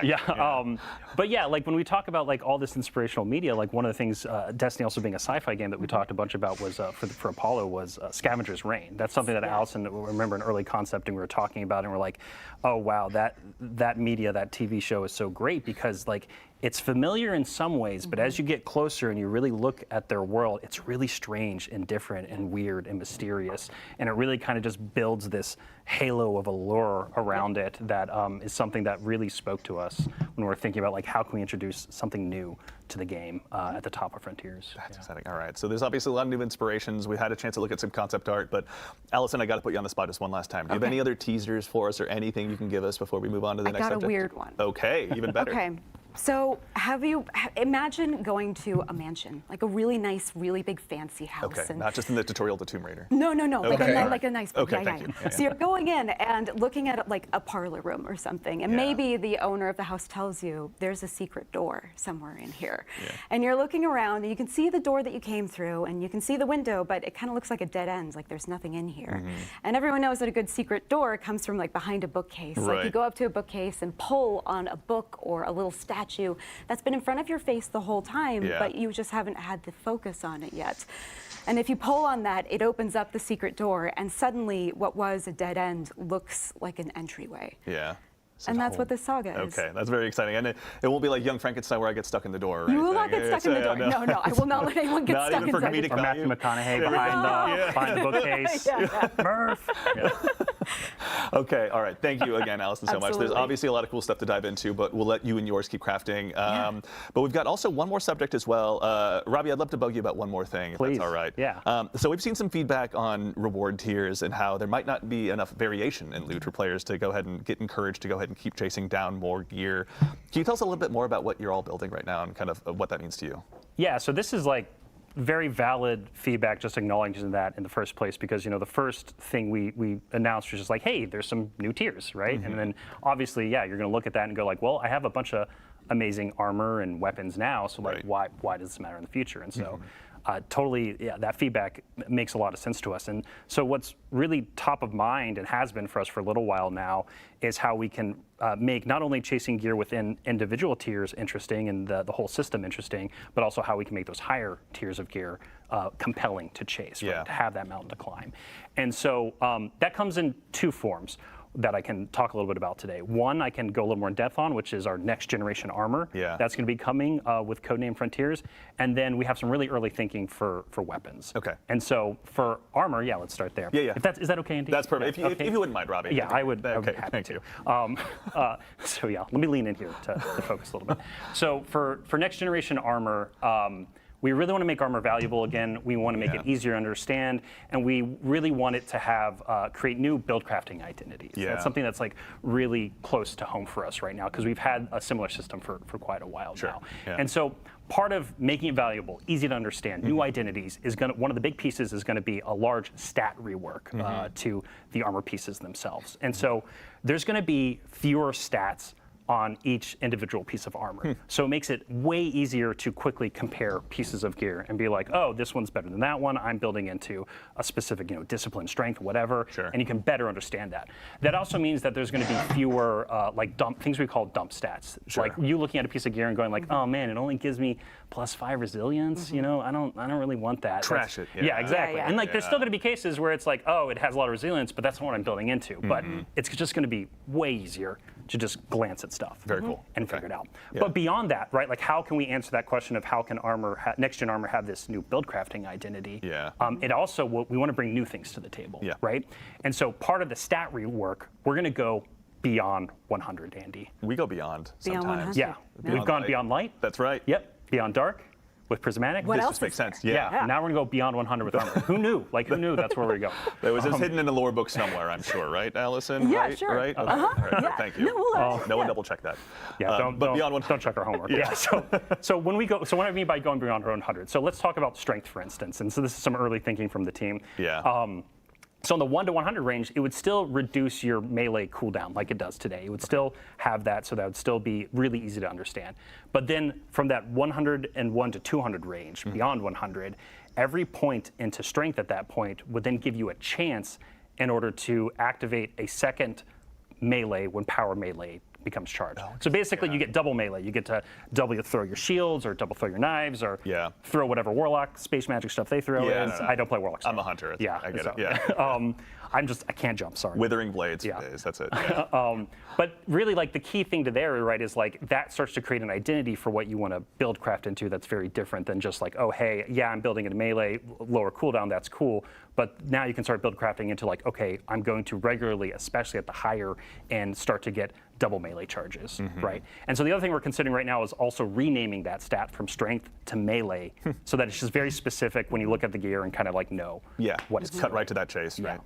But yeah, like when we talk about like all this inspirational media, like one of the things, Destiny also being a sci-fi game that we talked a bunch about was for Apollo was Scavenger's Reign. That's something that Allison, remember in early concepting we were talking about, and we're like, oh wow, that media, that TV show is so great because like it's familiar in some ways, but as you get closer and you really look at their world, it's really strange and different and weird and mysterious. And it really kind of just builds this halo of allure around it that is something that really spoke to us when we're thinking about like how can we introduce something new to the game at the top of Frontiers. That's exciting. All right, so there's obviously a lot of new inspirations. We had a chance to look at some concept art, but Allison, I got to put you on the spot just one last time. Do you have any other teasers for us or anything you can give us before we move on to the next subject? I got a weird one. Okay, even better. Okay. So imagine going to a mansion, like a really nice, really big fancy house. Okay, not just in the tutorial to Tomb Raider. No, Okay. like a nice, okay, thank you. So you're going in and looking at it like a parlor room or something, and maybe the owner of the house tells you there's a secret door somewhere in here. And you're looking around and you can see the door that you came through and you can see the window, but it kind of looks like a dead end, like there's nothing in here. And everyone knows that a good secret door comes from like behind a bookcase. Right. Like you go up to a bookcase and pull on a book or a little statue that's been in front of your face the whole time, but you just haven't had the focus on it yet. And if you pull on that, it opens up the secret door, and suddenly what was a dead end looks like an entryway. Yeah. And that's what this saga is. Okay, that's very exciting. And it won't be like Young Frankenstein where I get stuck in the door. You will not get stuck in the door. No, I will not let anyone get stuck inside. in the door. Or Matthew McConaughey behind the bookcase. Murph. Okay, all right. Thank you again, Allison, so much. There's obviously a lot of cool stuff to dive into, but we'll let you and yours keep crafting. But we've got also one more subject as well. Robbie, I'd love to bug you about one more thing, Please. if that's all right. Yeah. So we've seen some feedback on reward tiers and how there might not be enough variation in loot for players to go ahead and get encouraged to go ahead and keep chasing down more gear. Can you tell us a little bit more about what you're all building right now and kind of what that means to you? Yeah, so this is like very valid feedback, just acknowledging that in the first place, because the first thing we announced was just like, hey, there's some new tiers, right? And then obviously, you're going to look at that and go like, well, I have a bunch of amazing armor and weapons now, so like, why does this matter in the future? And so totally, that feedback makes a lot of sense to us. And so what's really top of mind and has been for us for a little while now is how we can make not only chasing gear within individual tiers interesting and the whole system interesting, but also how we can make those higher tiers of gear compelling to chase, right? To have that mountain to climb. And so that comes in two forms that I can talk a little bit about today. One, I can go a little more in depth on, which is our next generation armor. That's going to be coming with Codename Frontiers. And then we have some really early thinking for weapons. Okay. And so for armor, let's start there. Is that okay, Andy? That's perfect. If you wouldn't mind, Robbie. Yeah, I would. Okay, happy thank to. you. So let me lean in here to focus a little bit. So for next generation armor, we really want to make armor valuable again. We want to make it easier to understand, and we really want it to have create new build crafting identities. That's something that's like really close to home for us right now because we've had a similar system for quite a while now. And so part of making it valuable, easy to understand, new identities is one of the big pieces is going to be a large stat rework to the armor pieces themselves. And so there's going to be fewer stats on each individual piece of armor. So it makes it way easier to quickly compare pieces of gear and be like, oh, this one's better than that one. I'm building into a specific, discipline, strength, whatever, and you can better understand that. That also means that there's going to be fewer things we call dump stats. Like you looking at a piece of gear and going like, oh man, it only gives me +5 resilience. I don't really want that. Trash it. Yeah, exactly. And like, there's still going to be cases where it's like, oh, it has a lot of resilience, but that's not what I'm building into. But it's just going to be way easier to just glance at stuff. Very cool. And figure it out. But beyond that, right, like how can we answer that question of how can next-gen armor have this new build crafting identity? It also, we want to bring new things to the table, right? And so part of the stat rework, we're going to go beyond 100, Andy. We go beyond sometimes. Yeah, we've gone beyond light. That's right. Yep, beyond dark. With prismatic, what this else just makes sense. Now we're gonna go beyond 100 with armor. Who knew? Like who knew that's where we go? That was just hidden in the lore book somewhere, I'm sure, right, Allison? Yeah, right? sure. Right? Okay. All right. Thank you. No one double check that. Yeah, don't check our homework. So when we go, so what I mean by going beyond 100. So let's talk about strength, for instance. And so this is some early thinking from the team. So in the 1 to 100 range, it would still reduce your melee cooldown like it does today. It would still have that, so that would still be really easy to understand. But then from that 101 to 200 range, beyond 100, every point into strength at that point would then give you a chance in order to activate a second melee when power melee becomes charged. So basically you get double melee. You get to double throw your shields or double throw your knives or throw whatever warlock space magic stuff they throw in. No. I don't play warlocks. I'm a hunter. I get it. I can't jump, sorry. Withering blades. That's it. But really like the key thing to there, right, is like that starts to create an identity for what you want to build craft into that's very different than just like, oh hey, I'm building in melee, lower cooldown, that's cool. But now you can start build crafting into like, okay, I'm going to regularly, especially at the higher end, start to get double melee charges, right? And so the other thing we're considering right now is also renaming that stat from strength to melee so that it's just very specific when you look at the gear and kind of like know what it's cut right to that chase, right?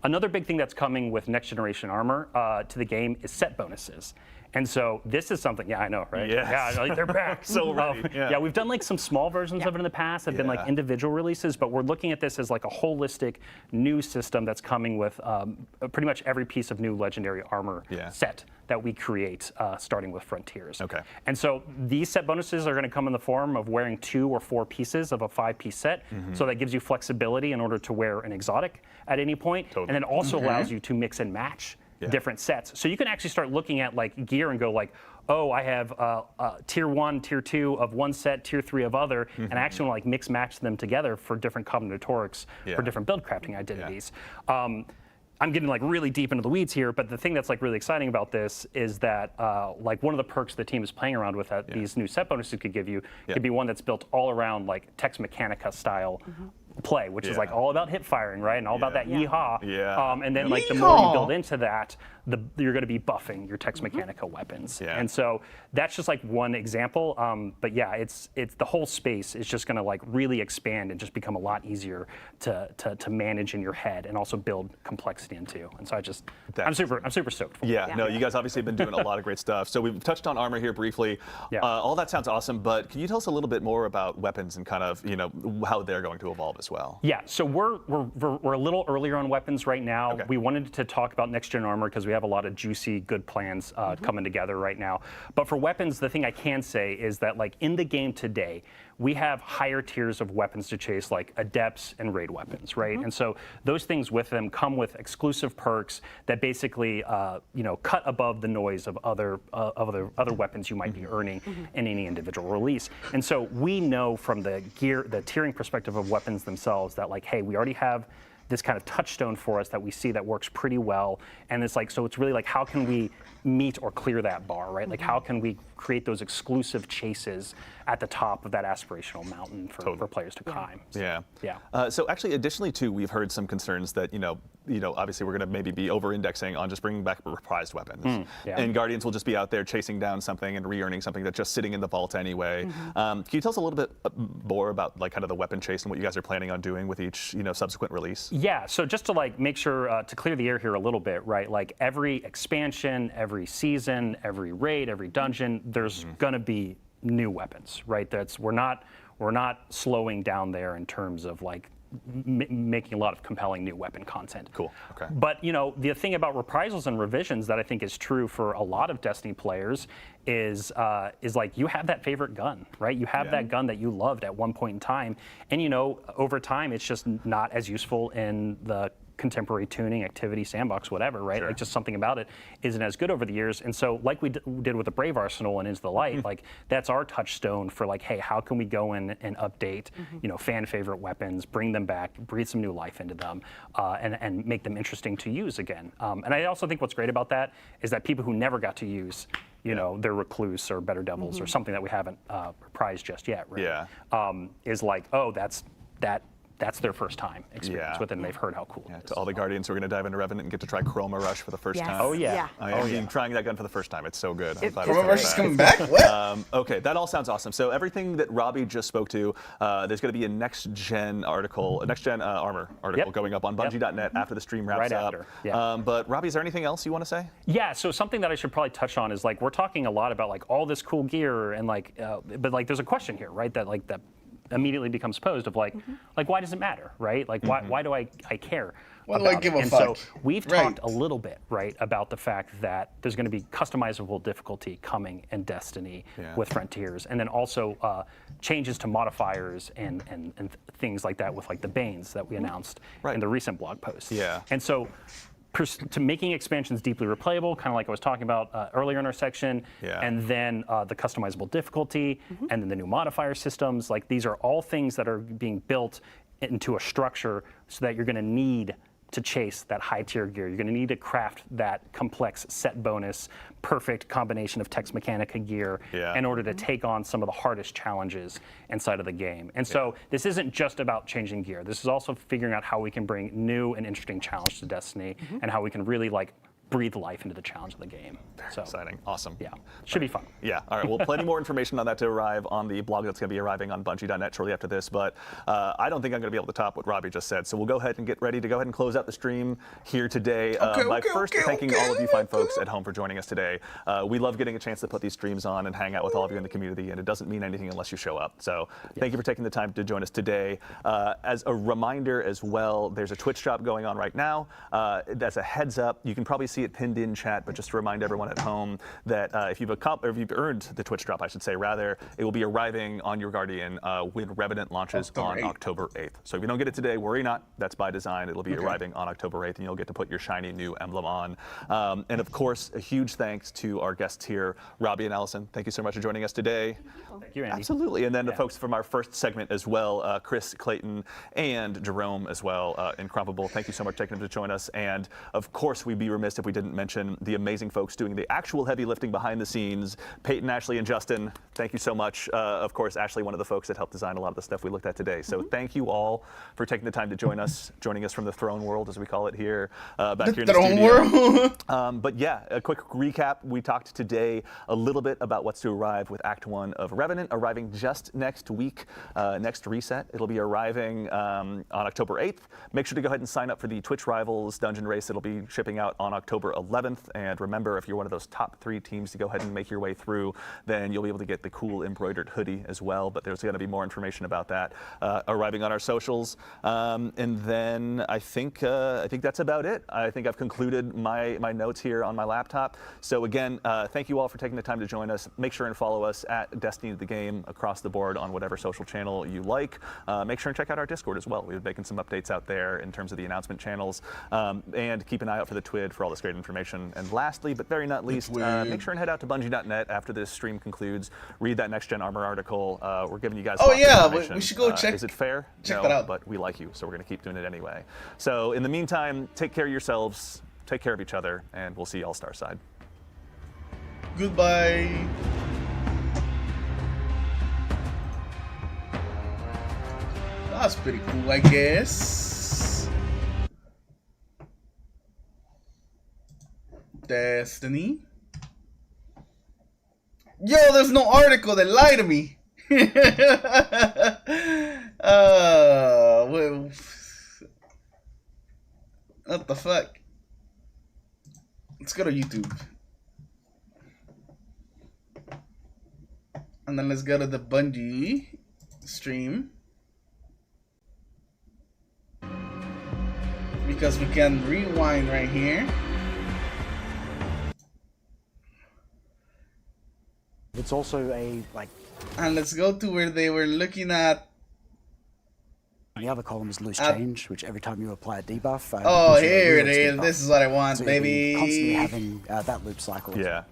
Another big thing that's coming with next generation armor to the game is set bonuses. And so this is something, I know, right? Like they're back. So ready. We've done like some small versions of it in the past. Have been like individual releases, but we're looking at this as like a holistic new system that's coming with pretty much every piece of new legendary armor set that we create, starting with Frontiers. And so these set bonuses are going to come in the form of wearing 2 or 4 pieces of a 5-piece set. So that gives you flexibility in order to wear an exotic at any point. And then also allows you to mix and match different sets. So you can actually start looking at like gear and go like, oh, I have tier 1, tier 2 of one set, tier 3 of other, and I actually want to like mix match them together for different combinatorics, for different build crafting identities. I'm getting like really deep into the weeds here, but the thing that's like really exciting about this is that like one of the perks the team is playing around with that these new set bonuses could give you could be one that's built all around like Tex Mechanica style play, which is like all about hip firing, right? And all about that yeehaw. And then like the more you build into that, you're going to be buffing your Tex Mechanica weapons. And so that's just like one example. But yeah, it's the whole space is just going to like really expand and just become a lot easier to manage in your head and also build complexity into. And so I'm super stoked. No, you guys obviously have been doing a lot of great stuff. So we've touched on armor here briefly. All that sounds awesome, but can you tell us a little bit more about weapons and kind of how they're going to evolve as well? Yeah, so we're a little earlier on weapons right now. We wanted to talk about next gen armor because we have a lot of juicy, good plans coming together right now. But for weapons, the thing I can say is that like in the game today, we have higher tiers of weapons to chase, like adepts and raid weapons, right? And so those things with them come with exclusive perks that basically, cut above the noise of other weapons you might be earning in any individual release. And so we know from the tiering perspective of weapons themselves that like, hey, we already have this kind of touchstone for us that we see that works pretty well. And it's like, so it's really like, how can we meet or clear that bar, right? Like, how can we create those exclusive chases at the top of that aspirational mountain for players to climb? So actually, additionally, too, we've heard some concerns that, obviously we're going to maybe be over-indexing on just bringing back reprised weapons. And Guardians will just be out there chasing down something and re-earning something that's just sitting in the vault anyway. Can you tell us a little bit more about like kind of the weapon chase and what you guys are planning on doing with each, subsequent release? Yeah, so just to like make sure to clear the air here a little bit, right? Like every expansion, every season, every raid, every dungeon, there's gonna be new weapons, right? We're not slowing down there in terms of like making a lot of compelling new weapon content. Cool. Okay. But the thing about reprisals and revisions that I think is true for a lot of Destiny players is like you have that favorite gun, right? You have that gun that you loved at one point in time, and over time it's just not as useful in the contemporary tuning, activity, sandbox, whatever, right? Like just something about it isn't as good over the years. And so like we did with the Brave Arsenal and Into the Light, like that's our touchstone for like, hey, how can we go in and update, fan favorite weapons, bring them back, breathe some new life into them, and make them interesting to use again. And I also think what's great about that is that people who never got to use their Recluse or Better Devils or something that we haven't reprised just yet, right? Is like, oh, that's their first time experience with it, and they've heard how cool it is. To all the Guardians who are going to dive into Revenant and get to try Chroma Rush for the first time. Oh, yeah. I am trying that gun for the first time. It's so good. Chroma Rush is coming back? What? Okay, that all sounds awesome. So everything that Robbie just spoke to, there's going to be a next-gen article, a next-gen armor article going up on Bungie.net after the stream wraps up. But Robbie, is there anything else you want to say? Yeah, so something that I should probably touch on is like we're talking a lot about like all this cool gear and like, but like there's a question here, right? That immediately becomes posed of like why does it matter, right? Like why do I care? Why do I give a fuck? And so we've talked a little bit, right, about the fact that there's going to be customizable difficulty coming in Destiny with Frontiers, and then also changes to modifiers and things like that with like the Banes that we announced in the recent blog post. And so to making expansions deeply replayable, kind of like I was talking about earlier in our section, and then the customizable difficulty, and then the new modifier systems. Like these are all things that are being built into a structure so that you're going to need to chase that high tier gear. You're going to need to craft that complex set bonus, perfect combination of Tex Mechanica gear in order to take on some of the hardest challenges inside of the game. And so this isn't just about changing gear. This is also figuring out how we can bring new and interesting challenge to Destiny and how we can really like breathe life into the challenge of the game. So exciting. Awesome. Yeah. Should be fun. Yeah. All right. Well, plenty more information on that to arrive on the blog that's going to be arriving on Bungie.net shortly after this. But I don't think I'm going to be able to top what Robbie just said. So we'll go ahead and get ready to go ahead and close out the stream here today by first thanking all of you fine folks at home for joining us today. We love getting a chance to put these streams on and hang out with all of you in the community, and it doesn't mean anything unless you show up. So thank you for taking the time to join us today. As a reminder as well, there's a Twitch drop going on right now. That's a heads up. You can probably see it pinned in chat, but just to remind everyone at home that if you've earned the Twitch drop, I should say, rather, it will be arriving on your Guardian when Revenant launches on October 8th. So if you don't get it today, worry not. That's by design. It'll be arriving on October 8th, and you'll get to put your shiny new emblem on. And of course, a huge thanks to our guests here, Robbie and Allison. Thank you so much for joining us today. Thank you, Andy. Absolutely. And then the folks from our first segment as well, Chris, Clayton, and Jerome as well, Incredible. Thank you so much for taking them to join us. And of course, we'd be remiss if we didn't mention the amazing folks doing the actual heavy lifting behind the scenes, Peyton, Ashley, and Justin. Thank you so much. Of course, Ashley, one of the folks that helped design a lot of the stuff we looked at today. So thank you all for taking the time to joining us from the throne world, as we call it here, back here in the studio. But yeah, a quick recap. We talked today a little bit about what's to arrive with Act 1 of Revenant, arriving just next week, next reset. It'll be arriving on October 8th. Make sure to go ahead and sign up for the Twitch Rivals Dungeon Race. It'll be shipping out on October 11th. And remember, if you're one of those top 3 teams to go ahead and make your way through, then you'll be able to get the cool embroidered hoodie as well. But there's going to be more information about that arriving on our socials. And then I think that's about it. I think I've concluded my notes here on my laptop. So again, thank you all for taking the time to join us. Make sure and follow us at Destiny the Game across the board on whatever social channel you like. Make sure and check out our Discord as well. We've been making some updates out there in terms of the announcement channels. And keep an eye out for the TWID for all this great information. And lastly, but very not least, make sure and head out to Bungie.net after this stream concludes. Read that next gen armor article. We're giving you guys. Oh yeah, we should go check. Is it fair? Check that out. But we like you, so we're going to keep doing it anyway. So in the meantime, take care of yourselves, take care of each other, and we'll see you all Starside. Goodbye. That's pretty cool, I guess. Destiny. Yo, there's no article. They lie to me. What the fuck? Let's go to YouTube. And then let's go to the Bungie stream. Because we can rewind right here. It's also a, like... And let's go to where they were looking at... The other column is loose change, which every time you apply a debuff... oh, here it is. This is what I want, so baby. Constantly having that loop cycle. Yeah.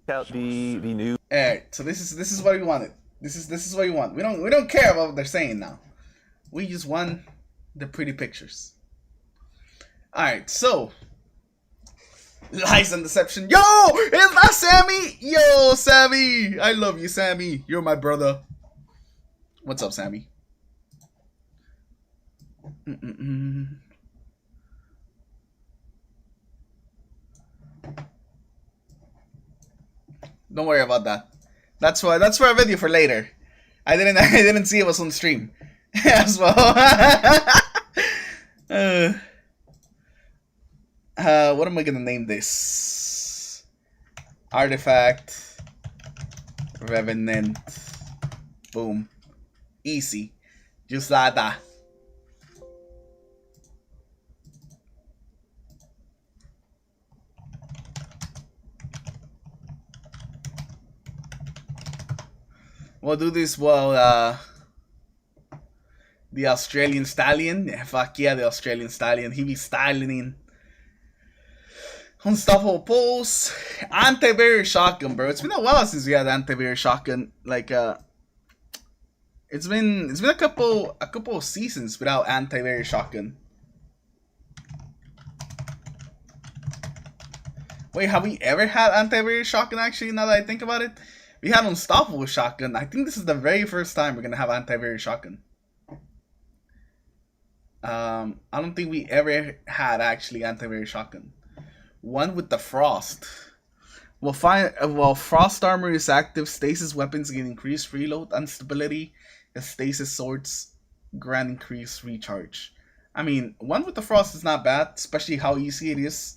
Check out the new... Alright, so this is what we wanted. This is what we want. We don't care about what they're saying now. We just want the pretty pictures. Alright, so... Lies and deception. Yo! Is that Sammy? Yo, Sammy! I love you, Sammy. You're my brother. What's up, Sammy? Don't worry about that. That's for a video for later. I didn't see it was on stream as well. What am I gonna name this? Artifact Revenant. Boom. Easy. Just like that. We'll do this while the Australian Stallion. Yeah, fuck yeah, the Australian Stallion. He be styling in. Unstoppable Pulse. Anti-barrier shotgun, bro. It's been a while since we had anti-barrier shotgun. Like it's been a couple of seasons without anti-barrier shotgun. Wait, have we ever had anti-barrier shotgun actually, now that I think about it? We had Unstoppable Shotgun. I think this is the very first time we're going to have anti-barrier shotgun. I don't think we ever had actually anti-barrier shotgun. One with the Frost. While Frost Armor is active, Stasis weapons gain increased reload and stability. The Stasis swords grant increased recharge. I mean, one with the Frost is not bad, especially how easy it is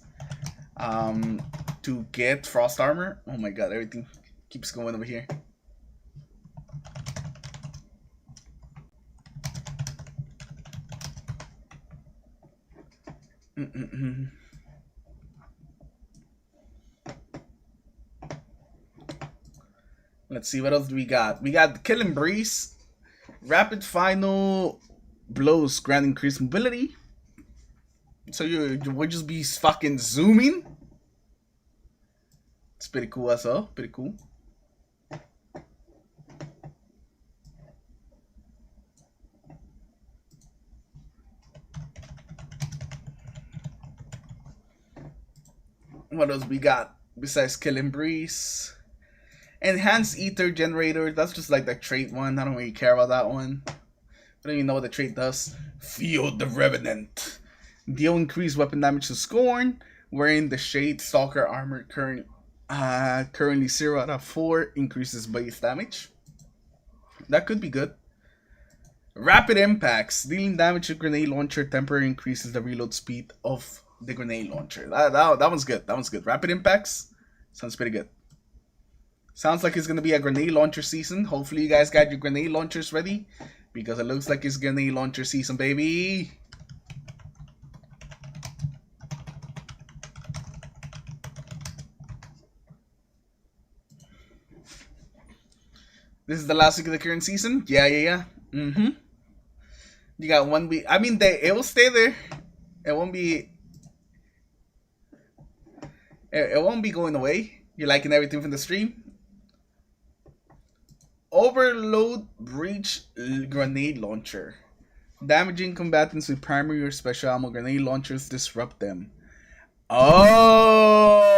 to get Frost Armor. Oh my god, everything keeps going over here. Let's see, what else do we got? We got Killing Breeze. Rapid Final Blows grant increased mobility. So you would just be fucking zooming. It's pretty cool as well. Pretty cool. What else we got besides Killing Breeze? Enhanced Ether Generator. That's just like the trait one. I don't really care about that one. I don't even know what the trait does. Feel the Revenant. Deal increased weapon damage to Scorn. Wearing the Shade Stalker armor currently 0 out of 4. Increases base damage. That could be good. Rapid Impacts. Dealing damage to grenade launcher temporarily increases the reload speed of the grenade launcher. That one's good. That one's good. Rapid Impacts. Sounds pretty good. Sounds like it's going to be a grenade launcher season. Hopefully you guys got your grenade launchers ready. Because it looks like it's grenade launcher season, baby. This is the last week of the current season? Yeah. You got 1 week. I mean, it will stay there. It won't be... It won't be going away. You're liking everything from the stream? Overload Breach Grenade Launcher. Damaging combatants with primary or special ammo grenade launchers, disrupt them. Oh,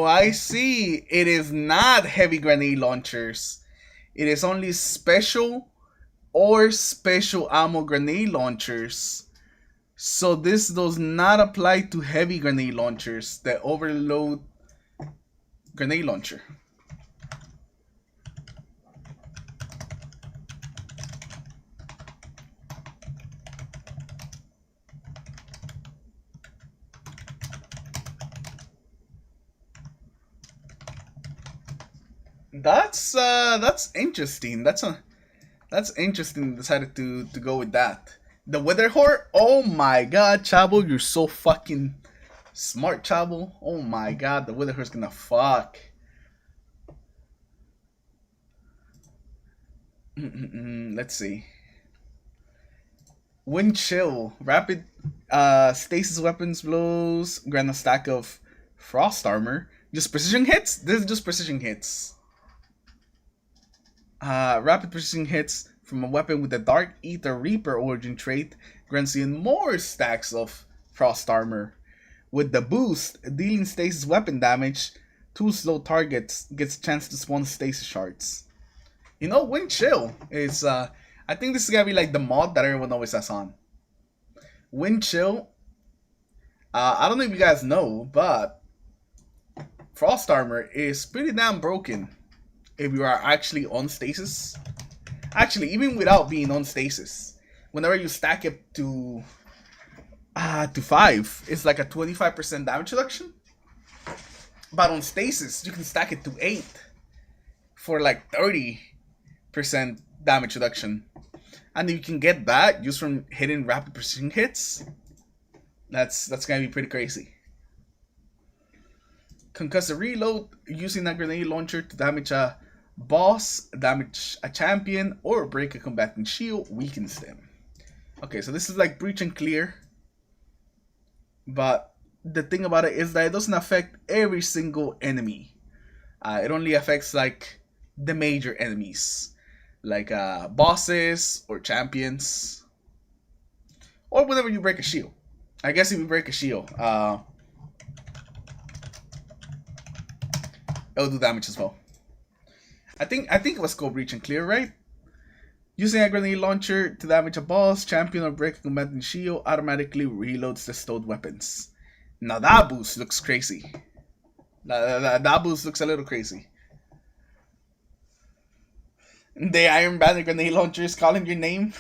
I see. It is not heavy grenade launchers. It is only special or special ammo grenade launchers. So this does not apply to heavy grenade launchers. The overload grenade launcher. That's interesting. That's interesting. Decided to go with that. The Wither Whore. Oh my God, Chabo, you're so fucking smart, Chabo. Oh my God, the Wither Whore's gonna fuck. Let's see. Wind Chill. Rapid stasis weapons blows. Grant a stack of frost armor. Just precision hits? This is just precision hits. Rapid precision hits from a weapon with the Dark Ether Reaper origin trait grants you more stacks of frost armor. With the boost, dealing stasis weapon damage, 2 slow targets gets a chance to spawn stasis shards. You know, Wind Chill is, I think this is gonna be like the mod that everyone always has on. Wind Chill, I don't know if you guys know, but Frost Armor is pretty damn broken if you are actually on stasis. Actually, even without being on stasis, whenever you stack it to 5, it's like a 25% damage reduction. But on stasis, you can stack it to 8 for like 30% damage reduction. And you can get that just from hitting rapid precision hits. That's gonna be pretty crazy. Concussive reload, using a grenade launcher to damage a boss, damage a champion, or break a combatant shield, weakens them. Okay, so this is like breach and clear. But the thing about it is that it doesn't affect every single enemy. It only affects like the major enemies, like bosses or champions, or whenever you break a shield. I guess if you break a shield, it'll do damage as well. I think it was called breach and clear, right? Using a grenade launcher to damage a boss, champion, or break a combatant shield automatically reloads the stowed weapons. Now that boost looks crazy. That boost looks a little crazy. The Iron Banner grenade launcher is calling your name.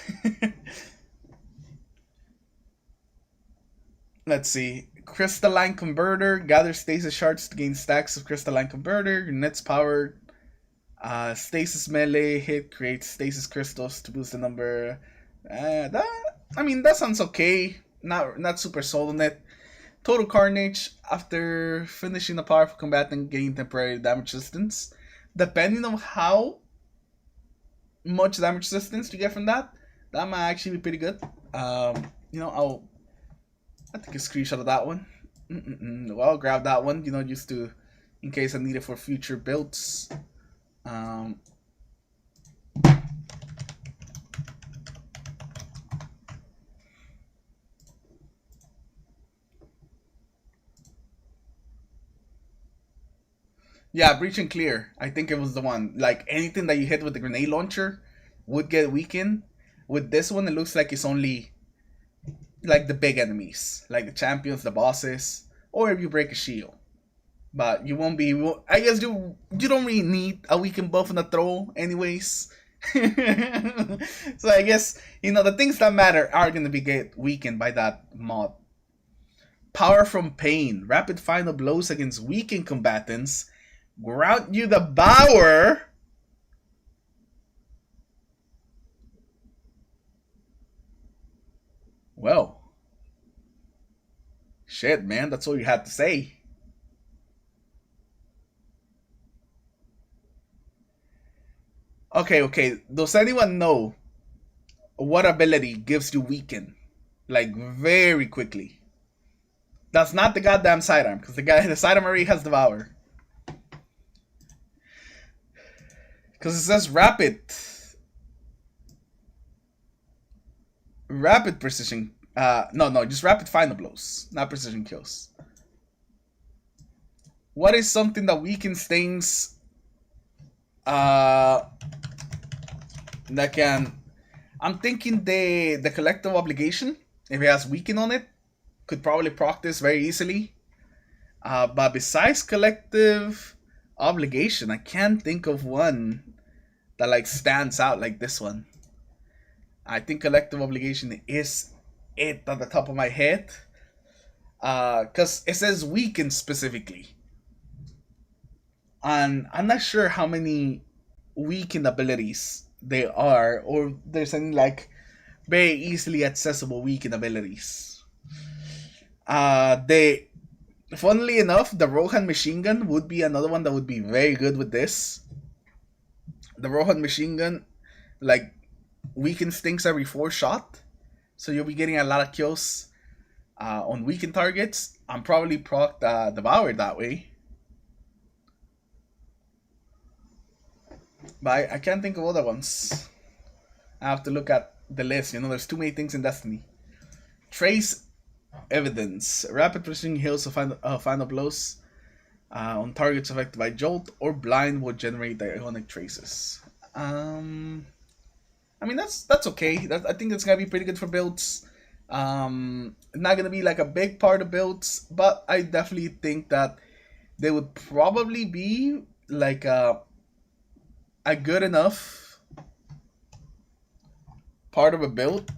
Let's see. Crystalline Converter. Gather stasis shards to gain stacks of Crystalline Converter. Your net's powered. Stasis melee hit creates stasis crystals to boost the number. That sounds okay. Not super sold on it. Total Carnage. After finishing a powerful combatant, gain temporary damage resistance. Depending on how much damage resistance you get from that might actually be pretty good. I'll take a screenshot of that one. Well, I'll grab that one, just in case I need it for future builds. Yeah, breach and clear. I think it was the one. Like anything that you hit with the grenade launcher would get weakened. With this one, it looks like it's only like the big enemies, like the champions, the bosses, or if you break a shield. But you won't be. I guess you don't really need a weakened buff on the throw, anyways. So I guess the things that matter are gonna be get weakened by that mod. Power from Pain. Rapid final blows against weakened combatants. Grant you the power. Well, shit, man. That's all you had to say. Okay. Does anyone know what ability gives you weaken? Like, very quickly. That's not the goddamn sidearm, because the sidearm already has Devour. Because it says rapid precision. No, just rapid final blows, not precision kills. What is something that weakens things that can... I'm thinking the collective obligation, if it has weaken on it, could probably proc this very easily. But besides collective obligation, I can't think of one that like stands out like this one. I think collective obligation is it at the top of my head. Because it says weaken specifically. And I'm not sure how many weakened abilities they are, or there's any like very easily accessible weakened abilities. They, funnily enough, the Rohan machine gun would be another one that would be very good with this. The Rohan machine gun, like, weakens things every 4 shot, so you'll be getting a lot of kills on weakened targets. I'm probably proc Devoured that way. But I can't think of other ones. I have to look at the list. You know, there's too many things in Destiny. Trace Evidence. Rapid precision heals final blows on targets affected by Jolt or Blind will generate Ionic traces. I mean, that's okay. I think that's going to be pretty good for builds. Not going to be like a big part of builds, but I definitely think that they would probably be like a good enough part of a build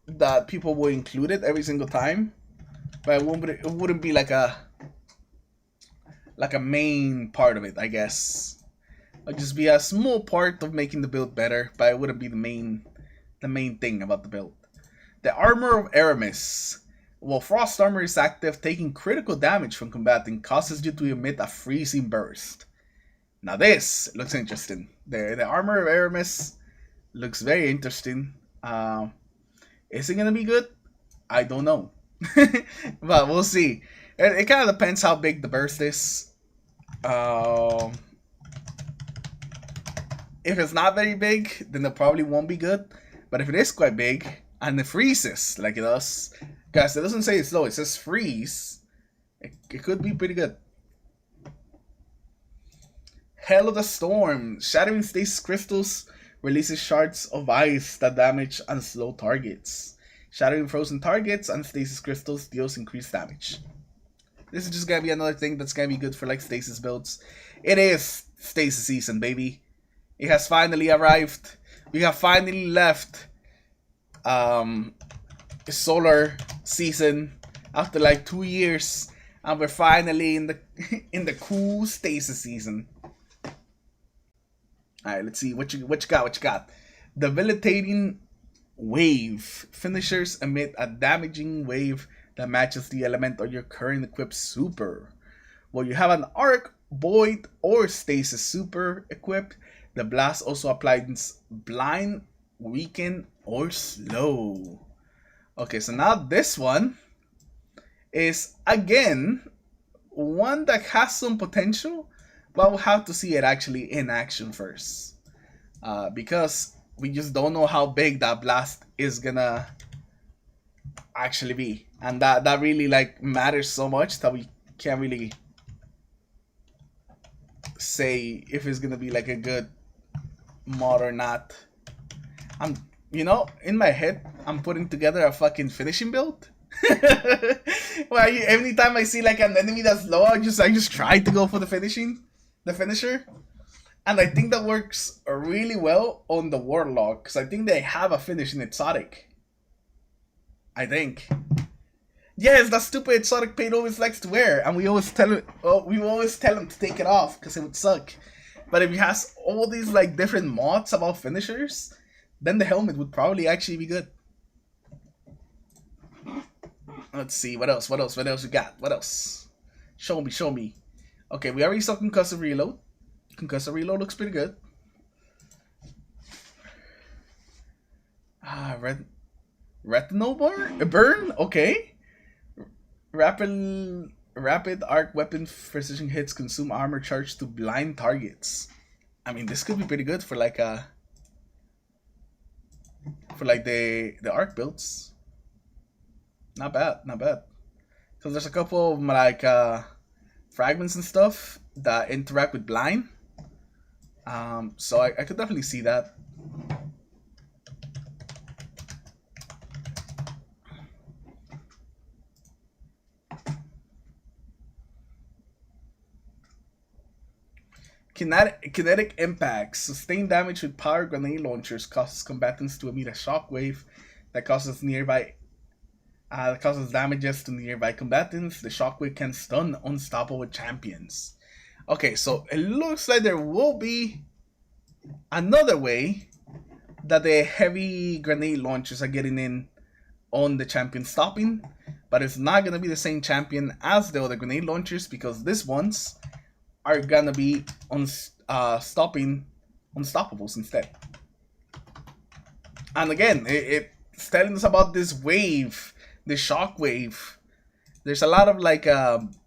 that people will include it every single time, but it wouldn't be like a main part of it, I guess. It'd just be a small part of making the build better, but it wouldn't be the main thing about the build. The Armor of Aramis. While Frost Armor is active, taking critical damage from combating causes you to emit a freezing burst. Now this looks interesting. The Armor of Aramis looks very interesting. Is it gonna be good? I don't know. But we'll see. It kind of depends how big the burst is. If it's not very big, then it probably won't be good. But if it is quite big, and it freezes like it does, guys, it doesn't say it's slow, it says freeze. It could be pretty good. Hell of the Storm. Shattering stasis crystals releases shards of ice that damage and slow targets. Shattering frozen targets and stasis crystals deals increased damage. This is just gonna be another thing that's gonna be good for like stasis builds. It is stasis season, baby. It has finally arrived. We have finally left solar season after like 2 years, and we're finally in the cool stasis season. Alright, let's see what you got. Debilitating Wave. Finishers emit a damaging wave that matches the element of your current equipped super. While you have an arc, void, or stasis super equipped, the blast also applies blind, weaken, or slow. Okay, so now this one is again one that has some potential, but we'll have to see it actually in action first, because we just don't know how big that blast is gonna actually be, and that really like matters so much that we can't really say if it's gonna be like a good mod or not. You know, in my head, I'm putting together a fucking finishing build. Well, every time I see like an enemy that's low, I just try to go for the finisher, and I think that works really well on the Warlock, because I think they have a finish in Exotic. I think. Yes, that stupid Exotic paint always likes to wear, and we always tell him to take it off because it would suck. But if he has all these like different mods about finishers, then the helmet would probably actually be good. Let's see, what else we got? What else? Show me. Okay, we already saw Concussive Reload. Concussive Reload looks pretty good. Retinal Burn? Okay. Rapid arc weapon precision hits consume armor charged to blind targets. I mean, this could be pretty good for like the arc builds. Not bad. So there's a couple of like fragments and stuff that interact with blind. So I could definitely see that. Kinetic impacts. Sustained damage with power grenade launchers causes combatants to emit a shockwave that causes damages to nearby combatants. The shockwave can stun unstoppable champions. Okay, so it looks like there will be another way that the heavy grenade launchers are getting in on the champion stopping, but it's not gonna be the same champion as the other grenade launchers because these ones are gonna be on stopping unstoppables instead. And again, it's telling us about this wave, the shock wave. There's a lot of like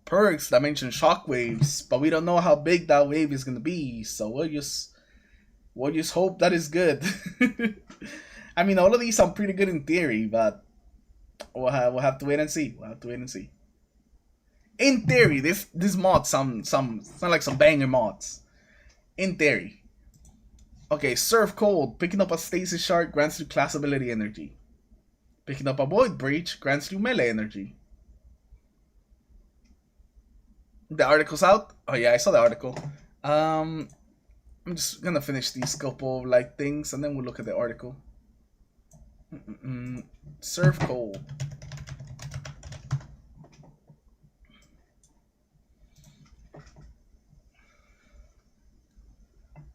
perks that mention shock waves, but we don't know how big that wave is gonna be. So we'll just hope that is good. I mean, all of these sound pretty good in theory, but we'll have to wait and see. We'll have to wait and see. In theory, this mod sound like some banger mods. In theory. Okay, Surf Cold. Picking up a Stasis Shard grants you class ability energy. Picking up a Void Breach grants you melee energy. The article's out. Oh yeah, I saw the article. I'm just gonna finish these couple of like things and then we'll look at the article. Surf Cold.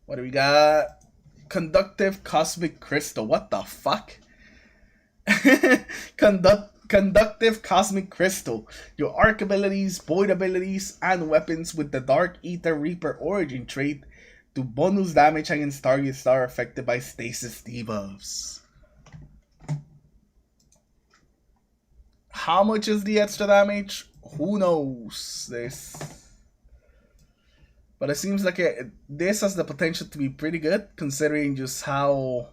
What do we got? Conductive Cosmic Crystal. What the fuck? Conductive Cosmic Crystal. Your arc abilities, void abilities, and weapons with the Dark Ether Reaper origin trait do bonus damage against targets that are affected by stasis debuffs. How much is the extra damage? Who knows? But it seems like this has the potential to be pretty good, considering just how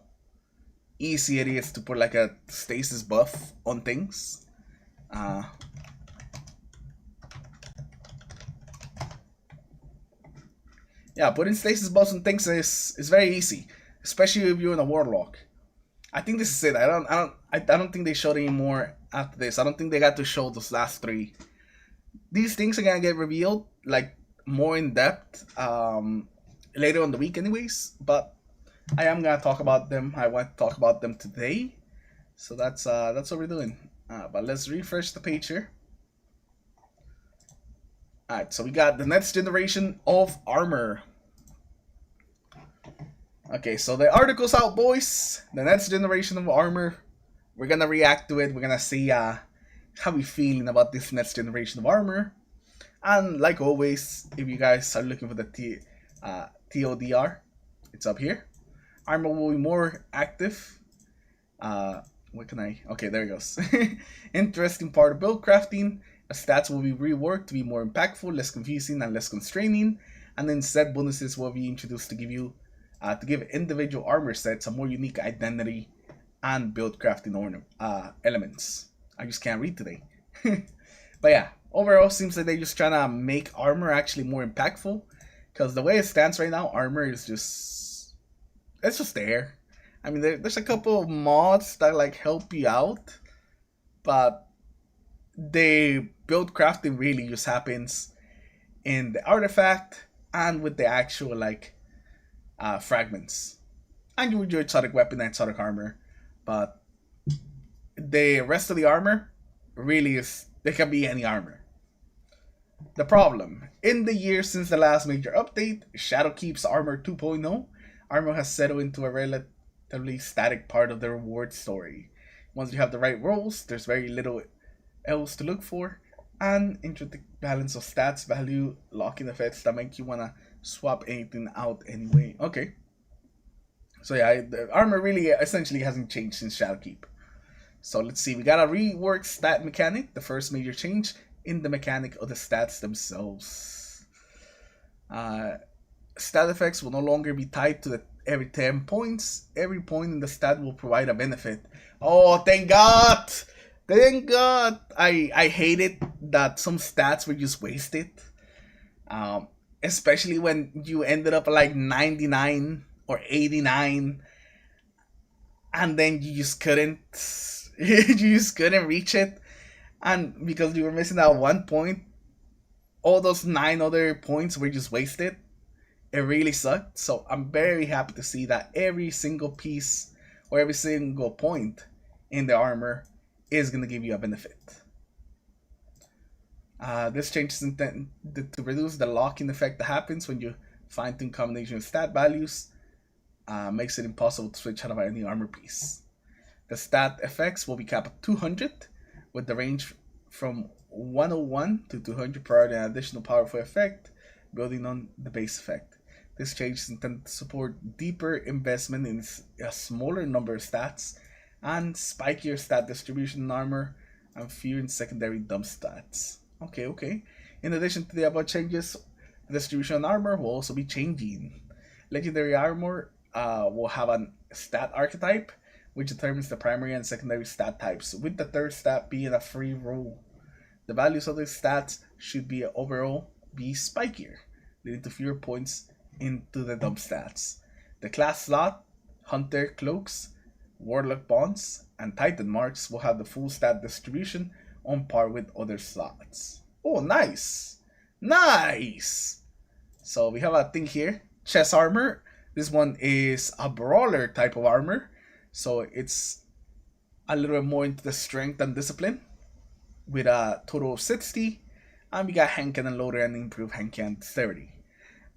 easy it is to put like a stasis buff on things. Yeah, putting stasis buffs on things is very easy, especially if you're in a warlock. I think this is it. I don't think they showed any more after this. I don't think they got to show those last three. These things are gonna get revealed like more in depth later on the week anyways, but I am gonna talk about them. I want to talk about them today, so that's what we're doing. But let's refresh the page here. Alright, so we got the next generation of armor. Okay, so the article's out, boys. The next generation of armor. We're gonna react to it. We're gonna see how we feeling about this next generation of armor. And like always, if you guys are looking for the TODR, it's up here. Armor will be more active. What can I? Okay, there it goes. Interesting part of build crafting. Stats will be reworked to be more impactful, less confusing, and less constraining. And then set bonuses will be introduced to give individual armor sets a more unique identity and build crafting elements. I just can't read today. But yeah, overall, seems like they're just trying to make armor actually more impactful. Because the way it stands right now, armor is just... it's just there. I mean, there's a couple of mods that like help you out. But the build crafting really just happens in the artifact and with the actual like fragments. And you with your exotic weapon and exotic armor. But the rest of the armor really is... there can be any armor. The problem. In the years since the last major update, Shadowkeep's Armor 2.0, armor has settled into a relatively static part of the reward story. Once you have the right rolls, there's very little else to look for, and intrinsic balance of stats, value, locking effects that make you want to swap anything out anyway. Okay. So yeah, the armor really essentially hasn't changed since Shadowkeep. So let's see, we got a reworked stat mechanic, the first major change in the mechanic of the stats themselves. Stat effects will no longer be tied to every 10 points. Every point in the stat will provide a benefit. Oh, thank God! Thank God! I hated that some stats were just wasted. Especially when you ended up like 99 or 89 and then you just couldn't reach it, and because you were missing that 1 point, all those 9 other points were just wasted. It really sucked. So I'm very happy to see that every single piece or every single point in the armor is going to give you a benefit. This change is intended to reduce the lock-in effect that happens when you fine-tune combination of stat values. Makes it impossible to switch out of any armor piece. The stat effects will be capped at 200, with the range from 101 to 200 providing an additional powerful effect, building on the base effect. This change is intended to support deeper investment in a smaller number of stats and spikier stat distribution in armor and fewer secondary dump stats. Okay. In addition to the above changes, the distribution on armor will also be changing. Legendary armor will have a stat archetype, which determines the primary and secondary stat types, with the third stat being a free roll. The values of these stats should be overall be spikier, leading to fewer points into the dump stats. The class slot, Hunter Cloaks, Warlock Bonds, and Titan Marks will have the full stat distribution on par with other slots. Oh, nice! So we have a thing here, chest armor. This one is a brawler type of armor, so it's a little bit more into the strength and discipline, with a total of 60, and we got hand cannon loader and improved hand cannon dexterity.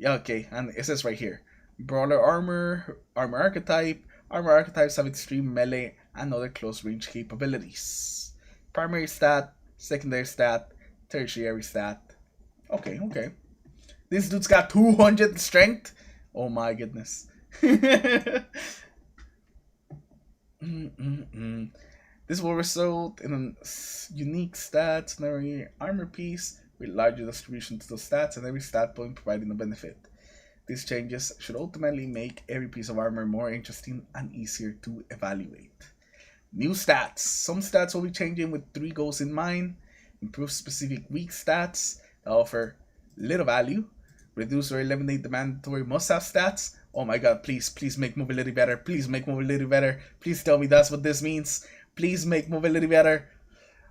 Okay, and it says right here, brawler armor archetype. Armor archetypes have extreme melee and other close range capabilities. Primary stat, secondary stat, tertiary stat. Okay. This dude's got 200 strength. Oh my goodness. This will result in a unique stats in every armor piece with larger distribution to those stats and every stat point providing a benefit. These changes should ultimately make every piece of armor more interesting and easier to evaluate. New stats. Some stats will be changing with 3 goals in mind. Improve specific weak stats that offer little value. Reduce or eliminate the mandatory must-have stats. Oh my god, please make mobility better. Please make mobility better. Please tell me that's what this means. Please make mobility better.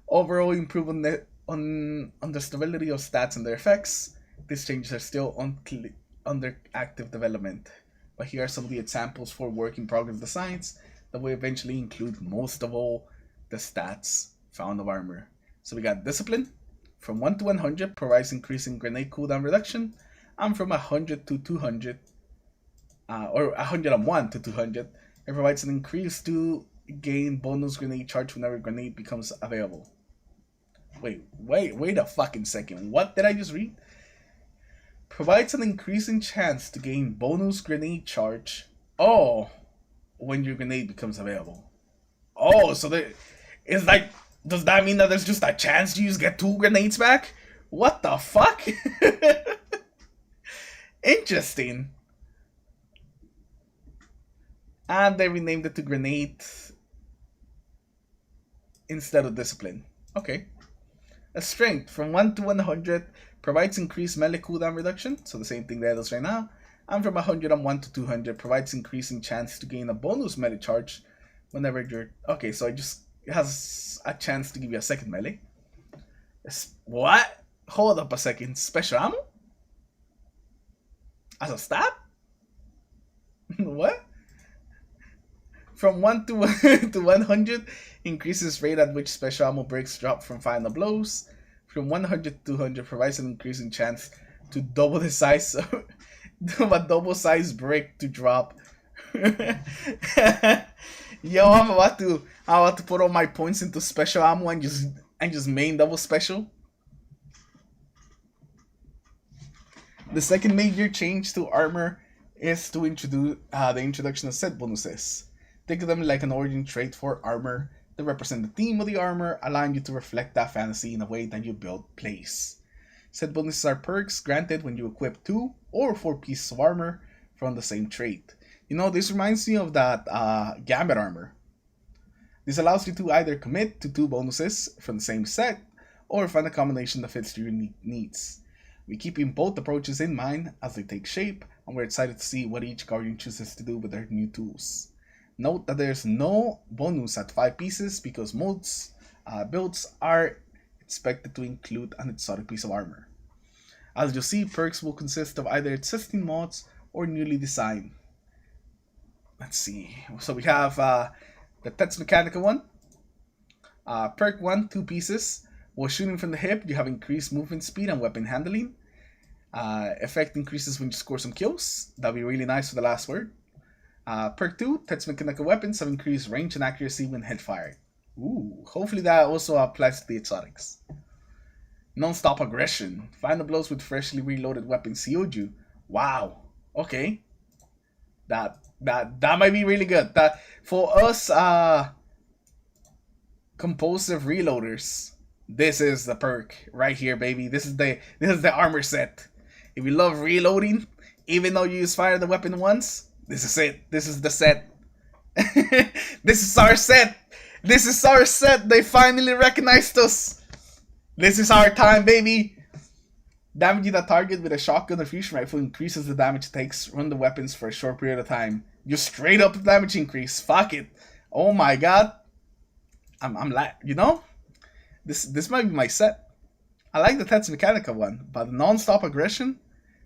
Overall, improve on the stability of stats and their effects. These changes are still under active development, but here are some of the examples for work in progress designs that will eventually include most of all the stats found of armor. So we got discipline. From 1 to 100 provides increasing grenade cooldown reduction, and from 100 to 200, or 101 to 200, it provides an increase to gain bonus grenade charge whenever grenade becomes available. Wait a fucking second. What did I just read? Provides an increasing chance to gain bonus grenade charge. Oh, when your grenade becomes available. Oh, so it's like, does that mean that there's just a chance you just get 2 grenades back? What the fuck? Interesting. And they renamed it to grenade instead of discipline. Okay. A strength from 1 to 100 provides increased melee cooldown reduction, so the same thing that it does right now. And from 101 to 200 provides increasing chance to gain a bonus melee charge whenever you're... Okay, so it has a chance to give you a second melee. What? Hold up a second. Special ammo? As a stat? What? From 1 to 100 increases rate at which special ammo breaks drop from final blows. From 100 to 200 provides an increasing chance to double the size of a double-sized brick to drop. Yo, I'm about to put all my points into special ammo and just main double special. The second major change to armor is to introduce the introduction of set bonuses. Think of them like an origin trait for armor that represent the theme of the armor, allowing you to reflect that fantasy in a way that you build plays. Set bonuses are perks granted when you equip 2 or 4 pieces of armor from the same trait. You know, this reminds me of that Gambit armor. This allows you to either commit to 2 bonuses from the same set, or find a combination that fits your unique needs. We're keeping both approaches in mind as they take shape, and we're excited to see what each Guardian chooses to do with their new tools. Note that there's no bonus at 5 pieces because most builds are expected to include an exotic piece of armor. As you'll see, perks will consist of either existing mods or newly designed. Let's see. So we have the Tets Mechanica one. Perk 1, 2 pieces. While shooting from the hip, you have increased movement speed and weapon handling. Effect increases when you score some kills. That'll be really nice for the last word. Perk 2, Tet's mechanical weapons have increased range and accuracy when head fired. Ooh, hopefully that also applies to the exotics. Non-stop aggression. Final blows with freshly reloaded weapons Seoju. Wow. Okay. That might be really good. That for us compulsive reloaders, this is the perk right here, baby. This is the armor set. If you love reloading, even though you use fire the weapon once, this is it. This is the set. This is our set. This is our set. They finally recognized us. This is our time, baby. Damaging the target with a shotgun or fusion rifle increases the damage it takes. Run the weapons for a short period of time. Just straight up damage increase. Fuck it. Oh my god. I'm like, you know, this might be my set. I like the Tetsu Mechanica one, but non-stop aggression,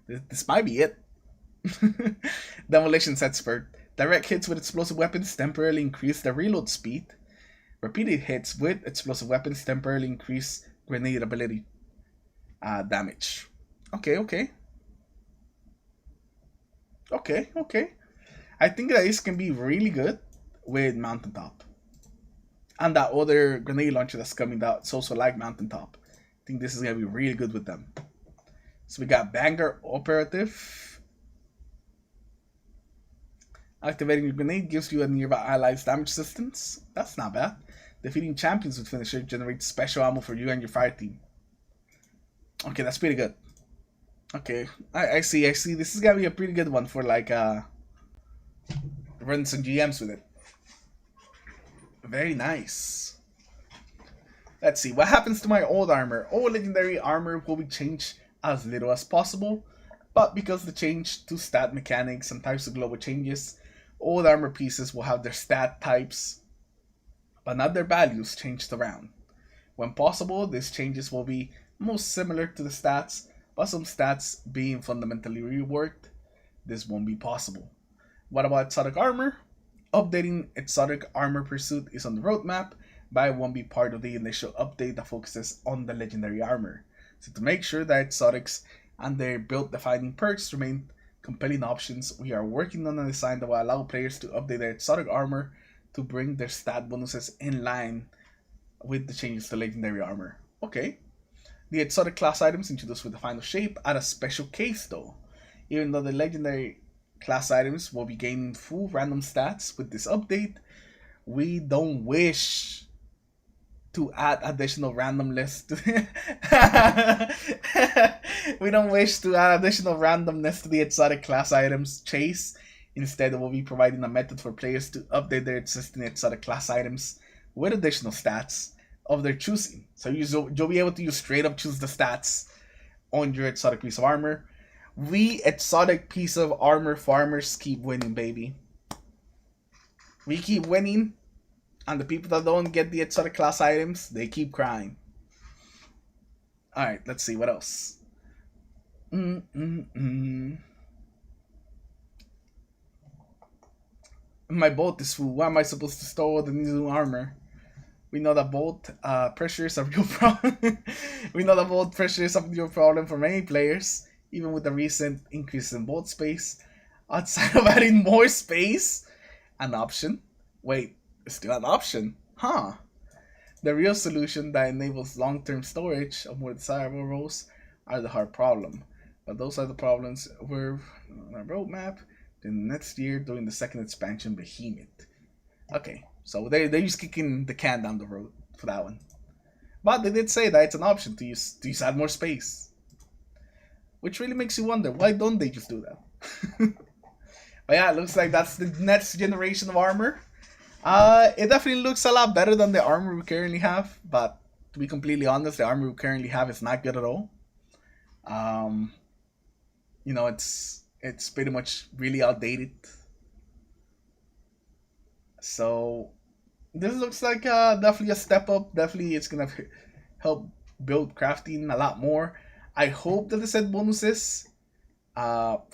this might be it. Demolition set spurt. Direct hits with explosive weapons temporarily increase the reload speed. Repeated hits with explosive weapons temporarily increase grenade ability damage. Okay. I think that this can be really good with Mountaintop. And that other grenade launcher that's coming out, it's also like Mountaintop. I think this is going to be really good with them. So we got Banger Operative. Activating your grenade gives you a nearby allies damage distance. That's not bad. Defeating champions with finisher generates special ammo for you and your fire team. Okay, that's pretty good. Okay, I see. This is gonna be a pretty good one for like running some GMs with it. Very nice. Let's see, what happens to my old armor? All legendary armor will be changed as little as possible, but because the change to stat mechanics and types of global changes, old armor pieces will have their stat types, but not their values changed around. When possible, these changes will be most similar to the stats, but some stats being fundamentally reworked, this won't be possible. What about exotic armor? Updating exotic armor pursuit is on the roadmap, but it won't be part of the initial update that focuses on the legendary armor. So to make sure that exotics and their build-defining perks remain compelling options, we are working on a design that will allow players to update their exotic armor to bring their stat bonuses in line with the changes to legendary armor. Okay. The exotic class items introduced with the final shape add a special case though. Even though the legendary class items will be gaining full random stats with this update, we don't wish to add additional randomness we don't wish to add additional randomness to the exotic class items chase. Instead, we'll be providing a method for players to update their existing exotic class items with additional stats of their choosing. So you'll be able to straight up choose the stats on your exotic piece of armor. We exotic piece of armor farmers keep winning, baby. We keep winning, and the people that don't get the exotic class items, they keep crying. Alright, let's see, what else? My boat is full. Why am I supposed to store the new armor? We know that boat pressure is a real problem. We know that boat pressure is a real problem for many players, even with the recent increase in boat space. Outside of adding more space, an option. Wait, it's still an option, huh? The real solution that enables long-term storage of more desirable roles are the hard problem. But those are the problems we're on our roadmap in the next year during the second expansion, Behemoth. Okay, so they're just kicking the can down the road for that one. But they did say that it's an option to use add more space. Which really makes you wonder, why don't they just do that? But yeah, it looks like that's the next generation of armor. It definitely looks a lot better than the armor we currently have, but to be completely honest, the armor we currently have is not good at all. You know, it's pretty much really outdated. So this looks like definitely a step up. Definitely it's gonna help build crafting a lot more. I hope that the set bonuses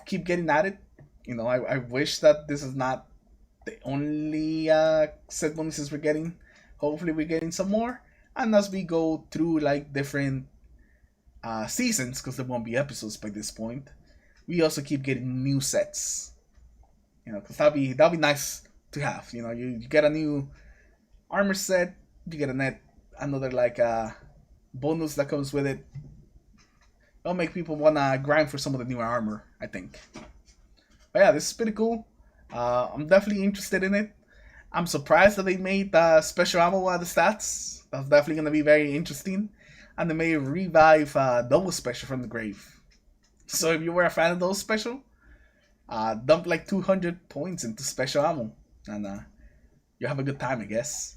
keep getting added. You know, I wish that this is not the only set bonuses we're getting. Hopefully we're getting some more. And as we go through like different seasons, because there won't be episodes by this point, we also keep getting new sets. You know, because that'd be nice to have. You know, you get a new armor set, you get another like bonus that comes with it. It'll make people wanna grind for some of the newer armor, I think. But yeah, this is pretty cool. I'm definitely interested in it. I'm surprised that they made special ammo out of the stats. That's definitely gonna be very interesting. And they may revive double special from the grave. So if you were a fan of those special, dump like 200 points into special ammo, and you have a good time, I guess.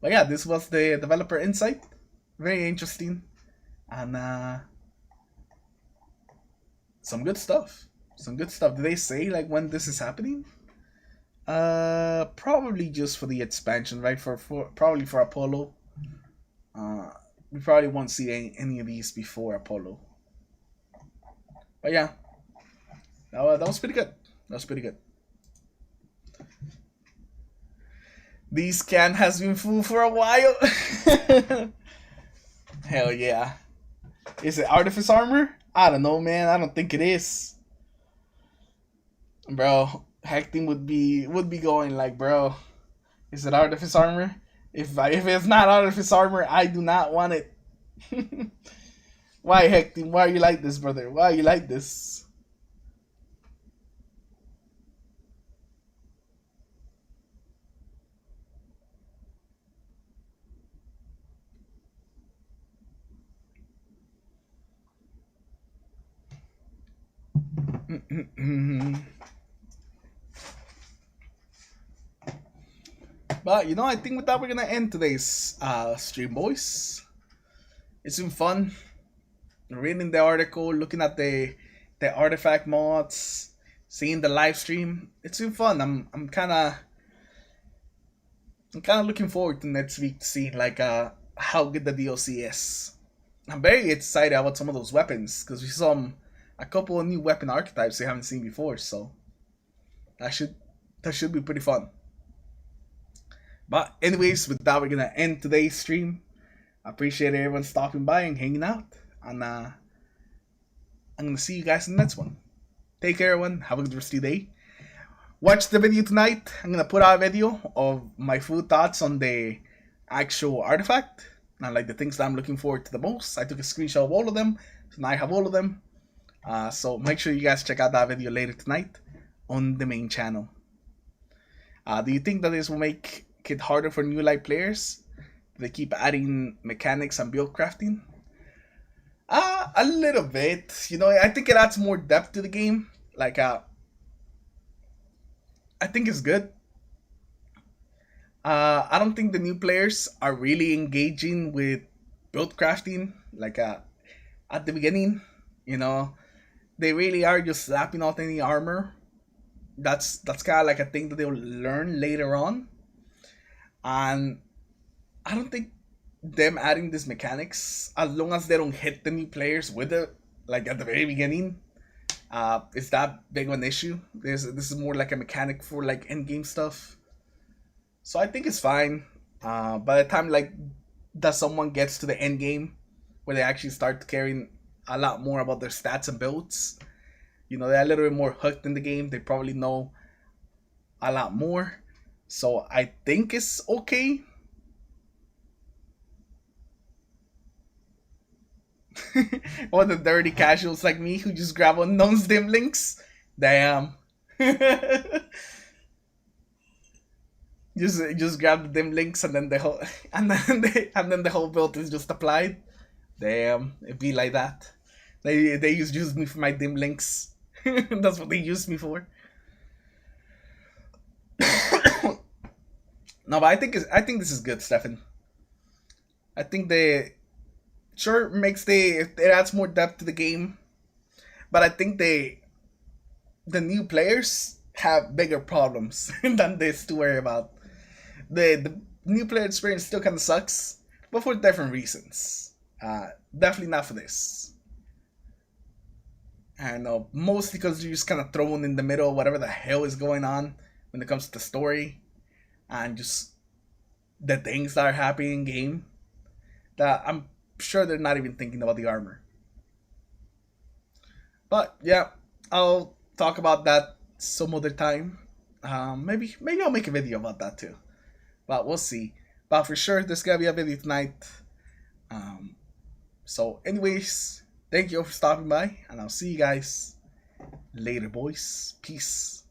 But yeah, this was the developer insight. Very interesting, and some good stuff. Some good stuff. Did they say like when this is happening? Probably just for the expansion, right? For probably for Apollo. We probably won't see any of these before Apollo. But yeah, that was pretty good. That was pretty good. This can has been full for a while. Hell yeah. Is it Artifice Armor? I don't know, man. I don't think it is. Bro, Hecting would be going like, bro, is it Artifice Armor? If it's not Artifice Armor, I do not want it. Why, Hecting? Why are you like this, brother? Why are you like this? But you know, I think with that we're gonna end today's stream, boys. It's been fun reading the article, looking at the artifact mods, seeing the live stream. It's been fun. I'm kind of looking forward to next week to see like how good the DLC is. I'm very excited about some of those weapons because we saw a couple of new weapon archetypes we haven't seen before, so that should be pretty fun. But anyways, with that we're gonna end today's stream. I appreciate everyone stopping by and hanging out, and I'm gonna see you guys in the next one. Take care, everyone. Have a good rest of your day. Watch the video tonight. I'm gonna put out a video of my full thoughts on the actual artifact and like the things that I'm looking forward to the most. I took a screenshot of all of them, so now I have all of them. So make sure you guys check out that video later tonight on the main channel. Do you think that this will make it harder for new light players? They keep adding mechanics and build crafting? A little bit. You know, I think it adds more depth to the game. Like, I think it's good. I don't think the new players are really engaging with build crafting like at the beginning. You know, they really are just slapping out any armor. That's kind of like a thing that they'll learn later on. And I don't think them adding these mechanics, as long as they don't hit the new players with it, like at the very beginning, is that big of an issue. This is more like a mechanic for like end game stuff. So I think it's fine. By the time like that someone gets to the end game, where they actually start caring a lot more about their stats and builds, you know, they're a little bit more hooked in the game. They probably know a lot more. So I think it's okay. Or the dirty casuals like me who just grab unknown dim links. Damn. just grab the dim links and then the whole build is just applied. Damn, it be like that. They use me for my dim links. That's what they use me for. No, but I think this is good, Stefan. I think it adds more depth to the game, but I think the new players have bigger problems than this to worry about. The new player experience still kind of sucks, but for different reasons. Definitely not for this. I know, mostly because you're just kind of thrown in the middle of whatever the hell is going on when it comes to the story and just the things that are happening in game. that I'm sure they're not even thinking about the armor. But yeah, I'll talk about that some other time. Maybe I'll make a video about that too. But we'll see. But for sure, there's gonna be a video tonight. So, anyways, thank you for stopping by, and I'll see you guys later, boys. Peace.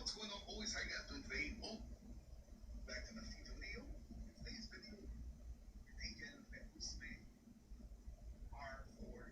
What's going on, boys? How you guys doing today? Oh, back to the video. Today's video, taken Spin R4.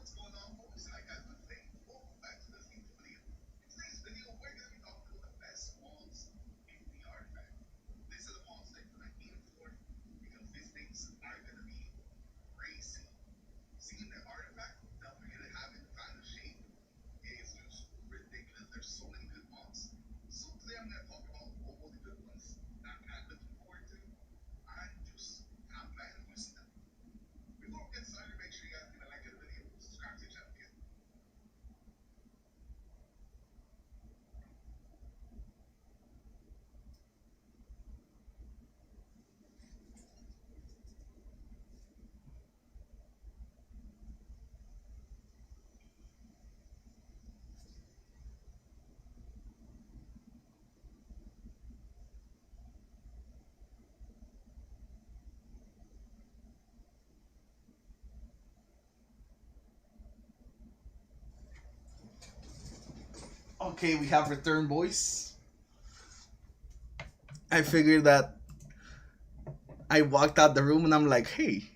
What's going on, boys? How you guys doing today? Welcome back to this video. In today's video, we're going to be talking about the best mods in the artifact. These are the mods that I aim for because these things are going to be crazy. Seeing the artifact that we're going to have in final shape is just ridiculous. There's so many good mods. So today I'm going to talk about all the good ones that I'm looking forward to and just have fun using them. Before we get started, make sure you guys give a like to the video, subscribe to the channel again. Okay, we have returned, boys. I figured that I walked out the room and I'm like, hey,